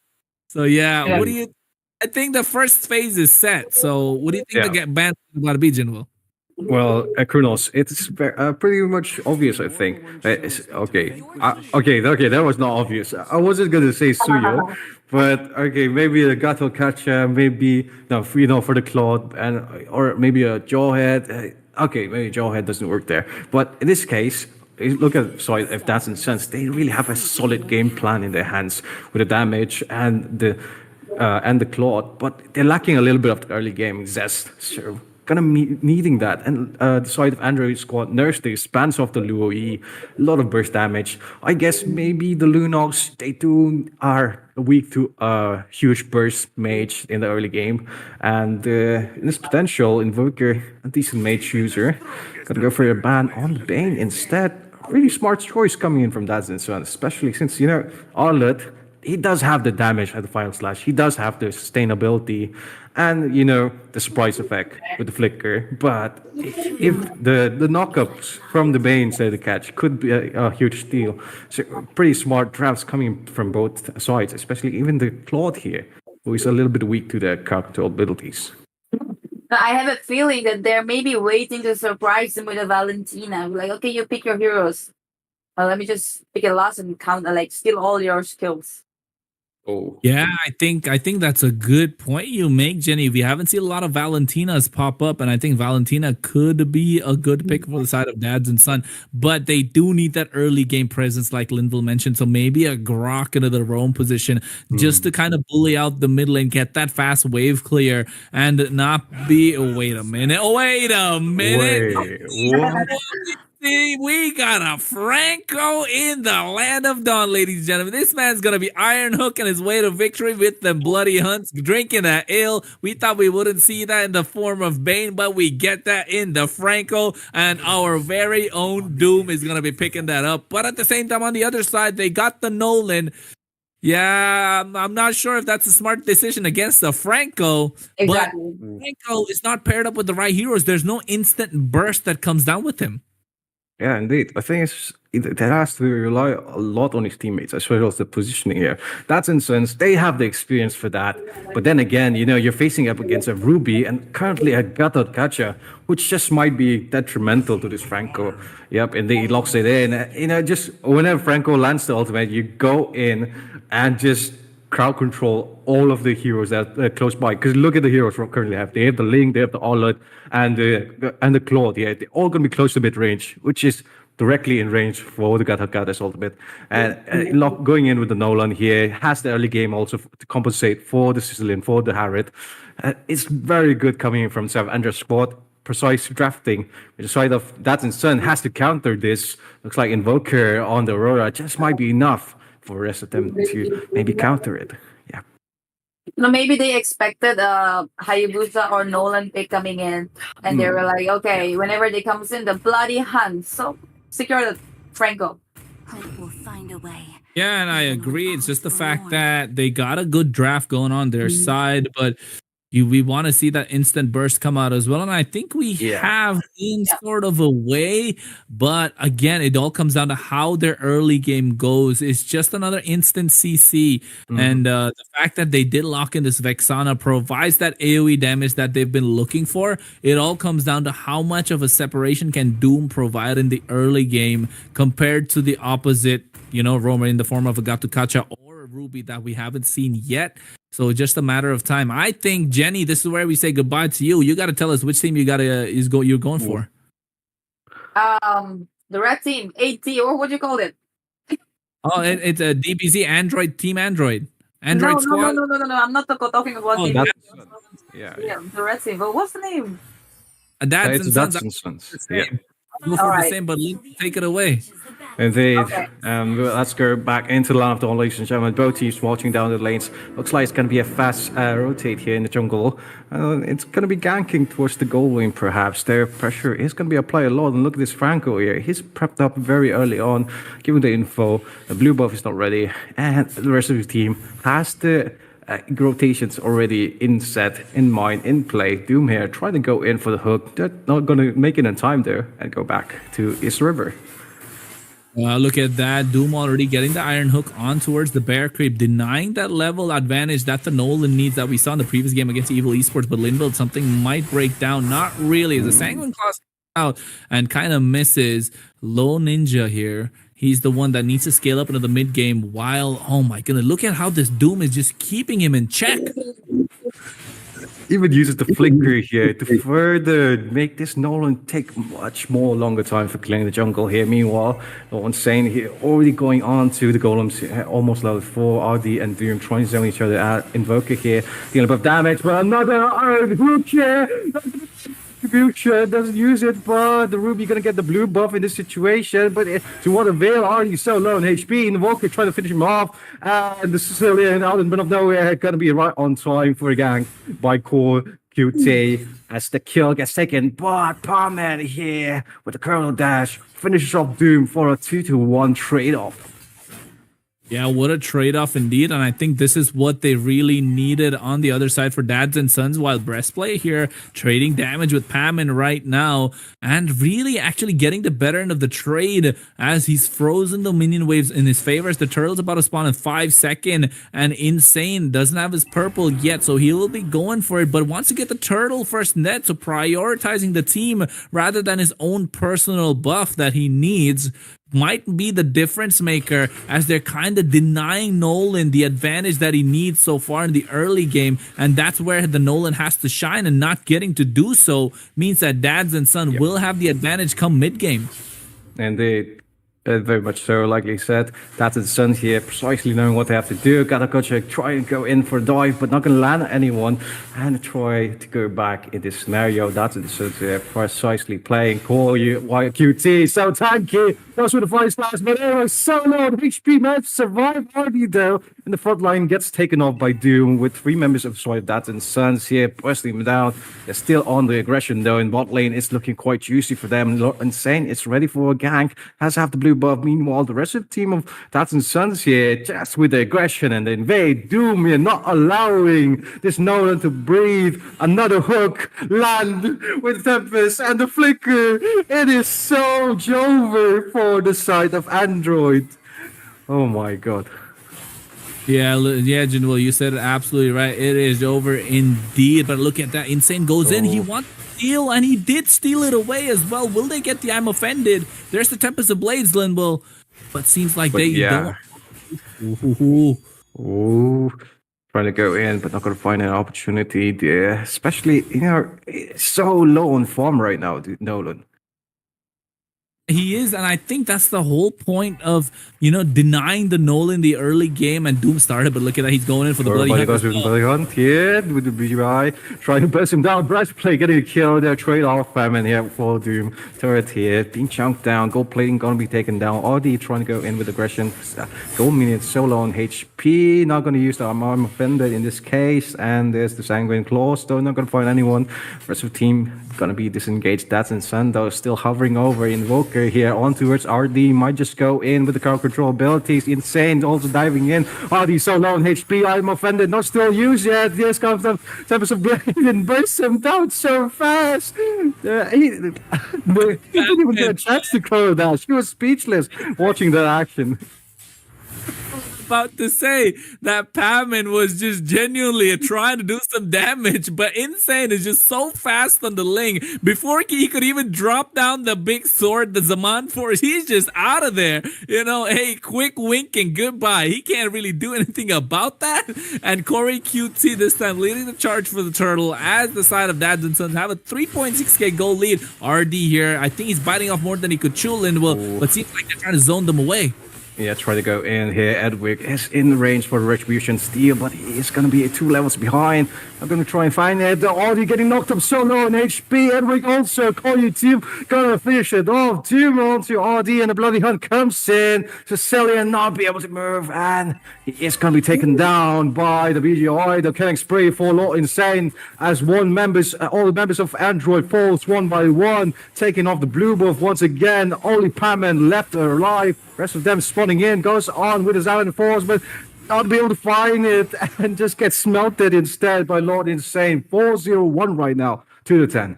So yeah, what do you... I think the first phase is set. So, what do you think the band is going to be, Jinwoo? Well, Kronos, it's pretty much obvious, I think. Okay, that was not obvious. I wasn't going to say Suyo, but okay, maybe a Gato Kacha, maybe, for the Claude, or maybe a Jawhead. Okay, maybe Jawhead doesn't work there. But in this case, look at if that's in sense, they really have a solid game plan in their hands with the damage and the Claude, but they're lacking a little bit of the early game zest. So gonna be needing that. And the side of Android squad nursed the spans off the Luo E, a lot of burst damage. I guess maybe the Lunox, they too are weak to a huge burst mage in the early game. And in this potential, Invoker, a decent mage user, gonna go for a ban on the Bane instead. Really smart choice coming in from that Zinson, especially since, Arlet, he does have the damage at the final slash. He does have the sustainability and, the surprise effect with the flicker. But if the knockups from the Bane, say the catch, could be a huge steal. So pretty smart drafts coming from both sides, especially even the Claude here, who is a little bit weak to the crowd control abilities. I have a feeling that they're maybe waiting to surprise him with a Valentina. Like, okay, you pick your heroes. Let me just pick a last and count, steal all your skills. Oh. Yeah, I think that's a good point you make, Jenny. We haven't seen a lot of Valentinas pop up, and I think Valentina could be a good pick for the side of Dads and Son. But they do need that early game presence, like Linville mentioned. So maybe a Grok into the roam position just to kind of bully out the mid lane, get that fast wave clear, and not be. Wait a minute! Wait, what? See, we got a Franco in the land of Dawn, ladies and gentlemen. This man's gonna be Iron Hook on his way to victory with them bloody hunts, drinking that ale. We thought we wouldn't see that in the form of Bane, but we get that in the Franco, and our very own Doom is gonna be picking that up. But at the same time, on the other side, they got the Nolan. Yeah, I'm not sure if that's a smart decision against the Franco. Exactly. But Franco is not paired up with the right heroes. There's no instant burst that comes down with him. Yeah, indeed. I think that has to rely a lot on his teammates as well as the positioning here. That's in sense they have the experience for that. But then again, you're facing up against a Ruby and currently a Gatot Kacha, which just might be detrimental to this Franco. Yep, and he locks it in. Just whenever Franco lands the ultimate, you go in and just crowd control all of the heroes that are close by. Because look at the heroes we currently have. They have the Ling, they have the Olet, and the Claude. Yeah, they're all going to be close to mid range, which is directly in range for the Gatta's ultimate. And going in with the Nolan here has the early game also to compensate for the Sicilian, for the Harriet. It's very good coming in from Sev Andrews squad. Precise drafting. The side of Dats and Sun has to counter this. Looks like Invoker on the Aurora just might be enough for the rest of them to maybe counter it. Yeah. Maybe they expected Hayabusa or Nolan pick coming in, and they were like, okay, whenever they comes in, the bloody hunt. So secure the Franco. Hope will find a way. Yeah, and I agree. It's just the fact that they got a good draft going on their side, but we want to see that instant burst come out as well. And I think we have in sort of a way, but again, it all comes down to how their early game goes. It's just another instant CC. And the fact that they did lock in this Vexana provides that AoE damage that they've been looking for. It all comes down to how much of a separation can Doom provide in the early game compared to the opposite, roamer in the form of a Gatukacha or a Ruby that we haven't seen yet. So just a matter of time. I think, Jenny, this is where we say goodbye to you. You got to tell us which team you're going for. The red team, AT, or what do you call it? Oh, it's a DBZ Android Team Android squad. No. I'm not talking about team. Yeah, the red team. But what's the name? That's and Sons. Yeah. Both are the same, but take it away. Indeed. Okay. Let's go back into the line of dawn, ladies and gentlemen. Both teams watching down the lanes. Looks like it's going to be a fast rotate here in the jungle. It's going to be ganking towards the goal lane, perhaps. Their pressure is going to be applied a lot. And look at this Franco here. He's prepped up very early on, giving the info. The blue buff is not ready. And the rest of the team has the rotations already in mind, in play. Doom here, trying to go in for the hook. They're not going to make it in time there and go back to East River. Look at that. Doom already getting the Iron Hook on towards the Bear Creep, denying that level advantage that the Nolan needs that we saw in the previous game against Evil Esports. But Linville, something might break down. Not really. As the Sanguine Claws out and kind of misses. Low Ninja here. He's the one that needs to scale up into the mid game while, oh my goodness, look at how this Doom is just keeping him in check. Even uses the flicker here to further make this Nolan take much more longer time for clearing the jungle here. Meanwhile, no one's saying here, already going on to the golems, almost level 4, RD and Doom trying to zone each other out. Invoker here, dealing above damage, but another hook here. distribution, doesn't use it, but the Ruby gonna get the blue buff in this situation. But to what avail? Already so low in HP. Invoker trying to finish him off. And the Sicilian out in the middle of nowhere gonna be right on time for a gang by Core QT as the kill gets taken. But Parman here with the Colonel Dash finishes off Doom for a 2-1 trade-off. Yeah, what a trade-off indeed. And I think this is what they really needed on the other side for Dads and Sons, while Breastplay here trading damage with Pamin right now and really actually getting the better end of the trade as he's frozen the minion waves in his favor. As the turtle's about to spawn in 5 seconds, and Insane doesn't have his purple yet, so he will be going for it, but wants to get the turtle first net, so prioritizing the team rather than his own personal buff that he needs might be the difference maker, as they're kind of denying Nolan the advantage that he needs so far in the early game, and that's where the Nolan has to shine, and not getting to do so means that Dads and Son will have the advantage come mid game. And they very much so, like you said, Dads and Sons here precisely knowing what they have to do. Gotta try and go in for a dive, but not gonna land anyone, and try to go back in this scenario. Dads and Sons here precisely playing Call You QT, so tanky. Goes with the Vice Blast, but anyway, so low HP managed to survive already though. And the front line gets taken off by Doom with 3 members of Swipe Dads and Sons here, bursting him down. They're still on the aggression though, and bot lane is looking quite juicy for them. Insane, it's ready for a gank, has half the blue buff. Meanwhile, the rest of the team of Dads and Sons here, just with the aggression and the invade. Doom here not allowing this Nolan to breathe. Another hook, land with Tempest and the flicker. It is so over for the side of Android. Oh my god. Yeah, Jinwoo, you said it absolutely right. It is over indeed. But look at that. Insane goes in. He wants to steal, and he did steal it away as well. Will they get the I'm offended? There's the Tempest of Blades, Linville. But seems like don't. Ooh. Trying to go in, but not going to find an opportunity there. Especially, it's so low on form right now, Nolan. He is, and I think that's the whole point of, denying the Nolan the early game, and Doom started, but look at that, he's going in for the Bloody Hunt. Goes with the Bloody Hunt here, with the BGI, trying to burst him down. Breastplay getting a kill there, trade off Famine here for Doom. Turret here, being chunked down, gold plating gonna be taken down. RD trying to go in with aggression. Gold minion so low on HP, not gonna use the arm offended in this case, and there's the Sanguine Claw, still not gonna find anyone. Rest of the team gonna be disengaged. Dads and Sun though still hovering over Invoker here on towards RD, might just go in with the crowd control abilities. Insane also diving in. RD so low on HP, I'm offended, not still used yet. Here comes the Tempest of Blade and bursts him down so fast. He didn't even get a chance to close that. She was speechless watching that action. About to say that Pamin was just genuinely trying to do some damage, but Insane is just so fast on the link. Before he could even drop down the big sword, the Zaman Force, he's just out of there. Hey, quick wink and goodbye. He can't really do anything about that. And Corey QT this time leading the charge for the turtle as the side of Dads and Sons have a 3.6k goal lead. RD here, I think he's biting off more than he could chew, Linwell, but seems like they're trying to zone them away. Yeah, try to go in here. Edwig is in the range for the Retribution steal, but he is going to be 2 levels behind. I'm going to try and find it. They're already getting knocked up so low on HP. Edwig also, call you team, gonna finish it off. Team onto RD, and the Bloody Hunt comes in. Sicilian not be able to move, and he is going to be taken down by the BGI. The killing spree for Lord Insane as all the members of Android falls one by one, taking off the blue buff once again. Only Paman left alive. Rest of them spawning in, goes on with his Allen Force, but not be able to find it and just get smelted instead by Lord Insane. 4-0-1 right now, 2-10.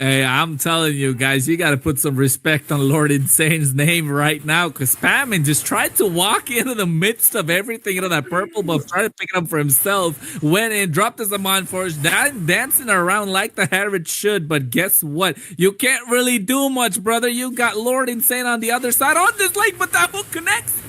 Hey, I'm telling you guys, you got to put some respect on Lord Insane's name right now, because Pamin just tried to walk into the midst of everything, that purple buff, tried to pick it up for himself, went in, dropped his Amon Force, dancing around like the Harrod should, but guess what? You can't really do much, brother. You got Lord Insane on the other side on this lane, but that hook connects.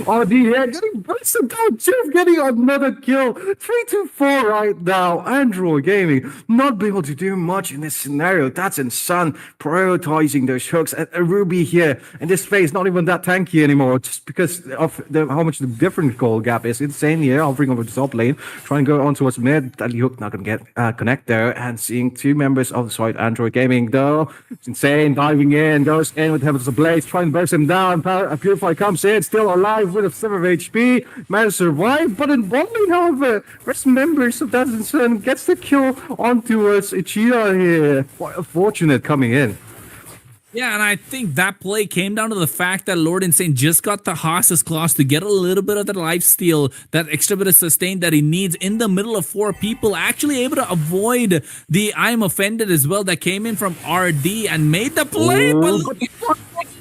Oh, the getting bursted down. Jeff getting another kill. 3-4 right now. Android Gaming not be able to do much in this scenario. That's insane. Prioritizing those hooks. And Ruby here in this phase, not even that tanky anymore. Just because of how much the different goal gap is. Insane here. Hovering over the top lane. Trying to go on towards mid. Deadly Hook not going to get connect there. And seeing two members of the side Android Gaming though. It's insane. Diving in. Goes in with Heavens of Blaze. Trying to burst him down. Purify comes in. Still alive with a 7 of HP. Managed to survive. But in one lane, however, rest members of that Sun gets the kill on towards Ichida here. Quite unfortunate coming in. Yeah, and I think that play came down to the fact that Lord Insane just got the Horse's Claws to get a little bit of the life steal, that extra bit of sustain that he needs in the middle of 4 people, actually able to avoid the I'm Offended as well that came in from RD and made the play.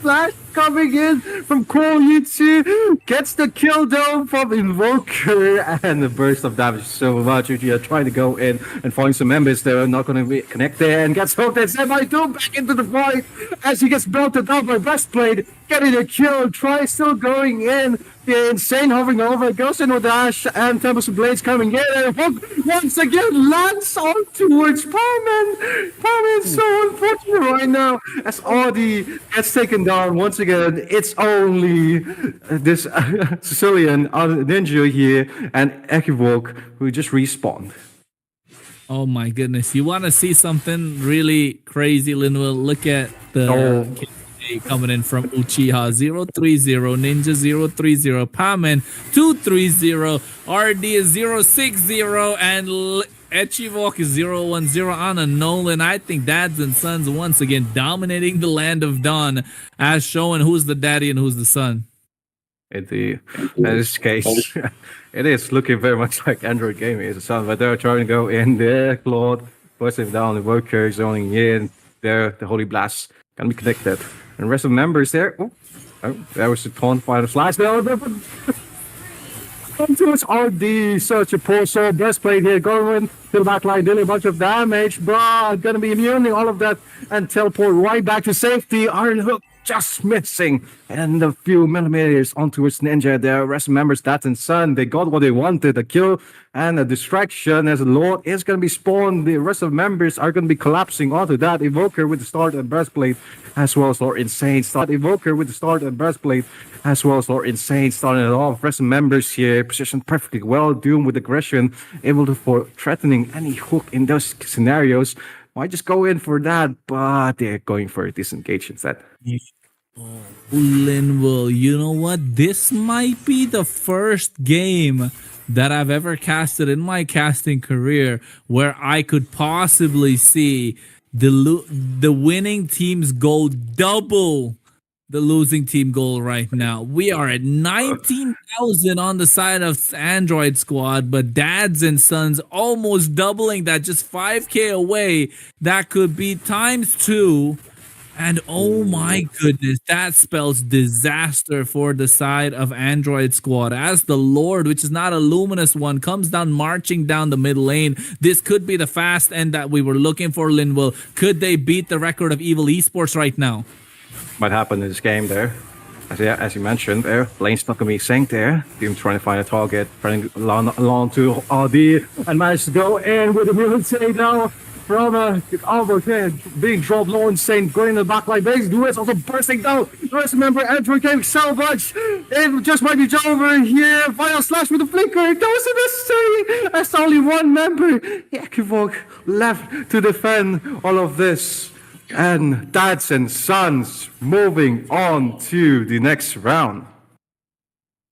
Flash coming in from Koyuchi, gets the kill down from Invoker, and the burst of damage so much. Uchiha trying to go in and find some members there, not going to connect there, and gets hooked and semi-doom back into the fight as he gets belted out by Breastplate, getting a kill, try still going in. The Insane hovering over, goes in with Dash, and Tempest of Blades coming in, and Hook once again lands on towards Palman. Palman's so unfortunate right now as Audi gets taken down once again. It's only this Sicilian ninja here and Equivoke who just respawned. Oh my goodness. You want to see something really crazy, Linwell? Look at the coming in from Uchiha 030, Ninja 030, Pamen 230, RD is 060, and Echivok is 010 on a Nolan. I think Dads and Sons once again dominating the land of Dawn, as showing who's the daddy and who's the son. In this case, it is looking very much like Android Gaming is a son, but they're trying to go in there. Claude puts him down, the worker zoning in there, the Holy Blast can be connected. And the rest of the members there. Oh, there was a taunt final slash there. Towards RD, such a poor soul breastplate here, going to the back line, dealing a bunch of damage, but gonna be immuning all of that and teleport right back to safety. Iron Hook just missing, and a few millimeters onto its Ninja there. Rest members, Dad and Son, they got what they wanted, a kill and a distraction as the Lord is going to be spawned. The rest of members are going to be collapsing onto that. Evoker with the start and breastplate, as well as Lord Insane. Evoker with the start and breastplate, as well as Lord Insane starting it off. Rest of members here positioned perfectly well. Doom with aggression, able to for threatening any hook in those scenarios. Might just go in for that, but they're going for a disengage instead. Linwell, you know what? This might be the first game that I've ever casted in my casting career where I could possibly see the winning team's goal double the losing team goal right now. We are at 19,000 on the side of Android squad, but Dads and Sons almost doubling that, just 5K away. That could be ×2. And oh my goodness, that spells disaster for the side of Android squad. As the Lord, which is not a luminous one, comes down marching down the mid lane. This could be the fast end that we were looking for, Linwell. Could they beat the record of Evil Esports right now? Might happen in this game there. As you mentioned there, lane's not going to be synced there. Team trying to find a target, running along to RD, and managed to go in with a military now from Albert here, being dropped low Insane, going in the back line base. Lewis also bursting down. Lewis, remember, Android getting salvage. It just might be over here. Final slash with the flicker. It goes to the city. That's only one member. Equivoke left to defend all of this. And Dads and Sons moving on to the next round.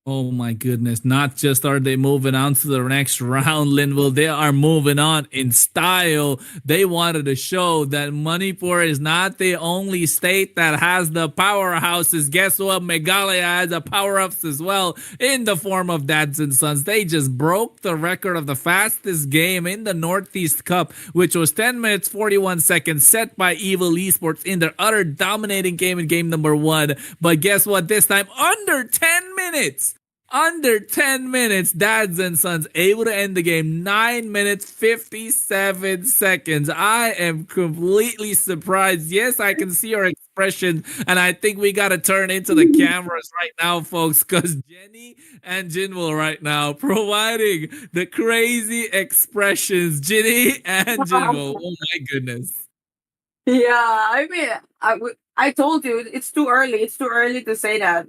Oh my goodness, not just are they moving on to the next round, Linville, they are moving on in style. They wanted to show that Manipur is not the only state that has the powerhouses. Guess what? Meghalaya has the power-ups as well in the form of Dads and Sons. They just broke the record of the fastest game in the Northeast Cup, which was 10 minutes 41 seconds, set by Evil Esports in their utter dominating game in game number 1. But guess what? This time, under 10 minutes. Under 10 minutes, Dads and Sons able to end the game 9 minutes 57 seconds. I am completely surprised. Yes, I can see your expression, and I think we got to turn into the cameras right now, folks, because Jenny and Jinwoo right now providing the crazy expressions. Jenny and Jinwoo. Oh my goodness. Yeah, I mean, I told you it's too early. It's too early to say that.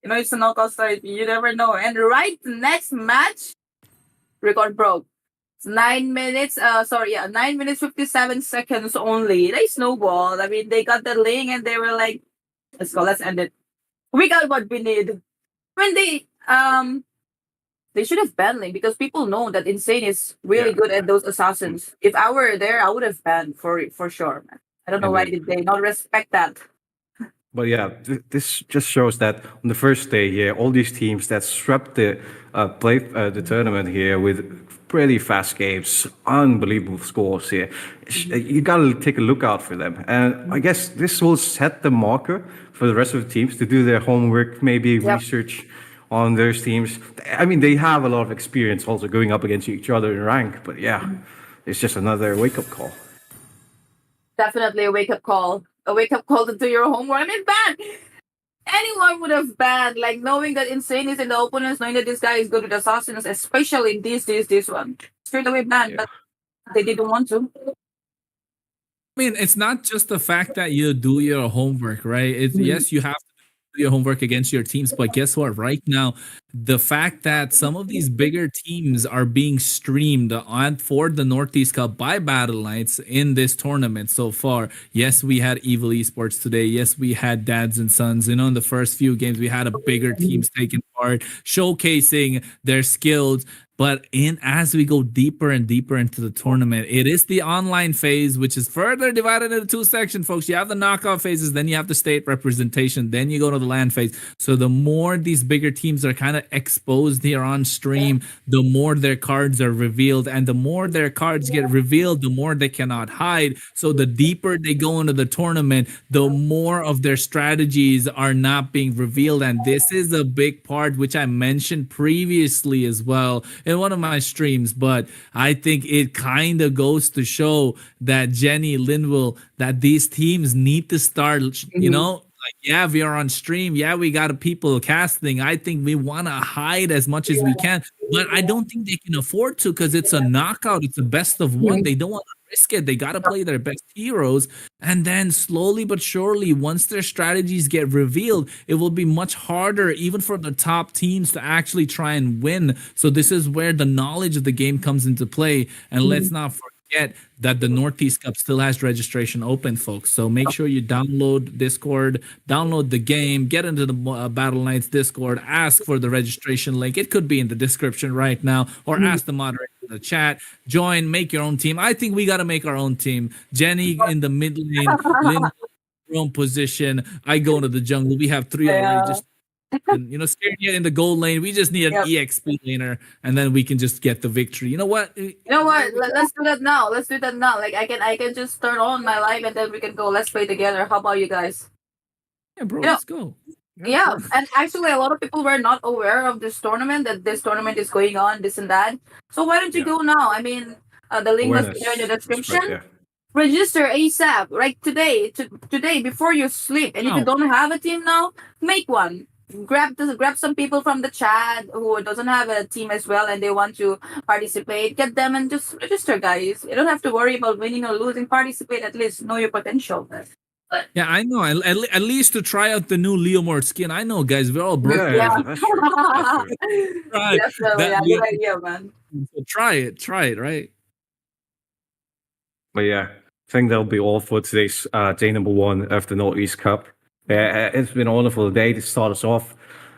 You know, it's a knockout start. You never know. And right next match, record broke. It's 9 minutes. 9 minutes 57 seconds only. They snowballed. I mean, they got the link and they were like, "Let's go. Let's end it. We got what we need." When they should have banned Link because people know that Insane is really Yeah. good at those assassins. If I were there, I would have banned for sure. Man. I don't know why Indeed. did they not respect that. But yeah, this just shows that on the first day here, all these teams that swept the tournament here with pretty fast games, unbelievable scores here. You gotta take a look out for them, and I guess this will set the marker for the rest of the teams to do their homework, maybe Yep. research on those teams. I mean, they have a lot of experience also going up against each other in rank, but yeah, it's just another wake up call. Definitely a wake up call. A wake up call to do your homework. I mean, ban. Anyone would have banned, like knowing that Insane is in the opponents, knowing that this guy is good with assassins, especially this one. Straight away banned, Yeah. but they didn't want to. I mean, it's not just the fact that you do your homework, right? It's yes, you have to do your homework against your teams, but guess what? Right now, the fact that some of these bigger teams are being streamed on for the Northeast Cup by Battle Knights in this tournament so far. Yes, we had Evil Esports today. Yes, we had Dads and Sons. You know, in the first few games, we had a bigger teams taking part, showcasing their skills. But as we go deeper and deeper into the tournament, it is the online phase, which is further divided into two sections, folks. You have the knockout phases, then you have the state representation, then you go to the land phase. So the more these bigger teams are kind of exposed here on stream, the more their cards are revealed, and the more their cards get revealed, the more they cannot hide. So the deeper they go into the tournament, the more of their strategies are not being revealed. And this is a big part, which I mentioned previously as well in one of my streams, but I think it kind of goes to show that Jenny, Linville, that these teams need to start, you know, like, yeah, we are on stream. Yeah, we got people casting. I think we want to hide as much as we can, but I don't think they can afford to because it's a knockout. It's a best of one. They don't want to risk it. They got to play their best heroes. And then slowly but surely, once their strategies get revealed, it will be much harder even for the top teams to actually try and win. So this is where the knowledge of the game comes into play. And let's not forget that the Northeast Cup still has registration open, folks. So make sure you download Discord, download the game, get into the Battle Knights Discord, ask for the registration link. It could be in the description right now, or ask the moderator in the chat. Join, make your own team. I think we got to make our own team. Jenny in the mid lane, Lynn wrong position. I go into the jungle. We have three already. Just and, you know, Scaria in the gold lane. We just need an EXP laner, and then we can just get the victory. You know what? You know what? Let's do that now. Let's do that now. Like I can just turn on my live and then we can go. Let's play together. How about you guys? Yeah, bro, You know, let's go. yeah, and actually, a lot of people were not aware of this tournament, that this tournament is going on, this and that. So why don't you Yeah. go now? I mean, the link was Awareness there in the spread, description. yeah. Register ASAP, right today, today before you sleep. And if you Wow. don't have a team now, make one. Grab some people from the chat who doesn't have a team as well and they want to participate. Get them and just register, guys. You don't have to worry about winning or losing. Participate, at least know your potential. Yeah, I know. At least to try out the new Leomord skin. I know, guys. We're all broke. Yeah, Yeah. that's true. That's true. Try Definitely, that. yeah, good idea, man. So try it, right? But yeah, I think that'll be all for today's day number one of the Northeast Cup. It's been a wonderful day to start us off,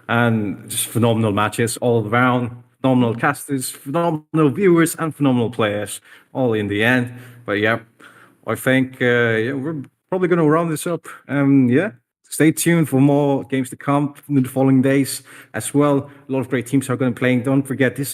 and just phenomenal matches all around. Phenomenal casters, phenomenal viewers, and phenomenal players, all in the end. But yeah, I think we're probably going to round this up. Yeah, stay tuned for more games to come in the following days as well. A lot of great teams are going to be playing. Don't forget, this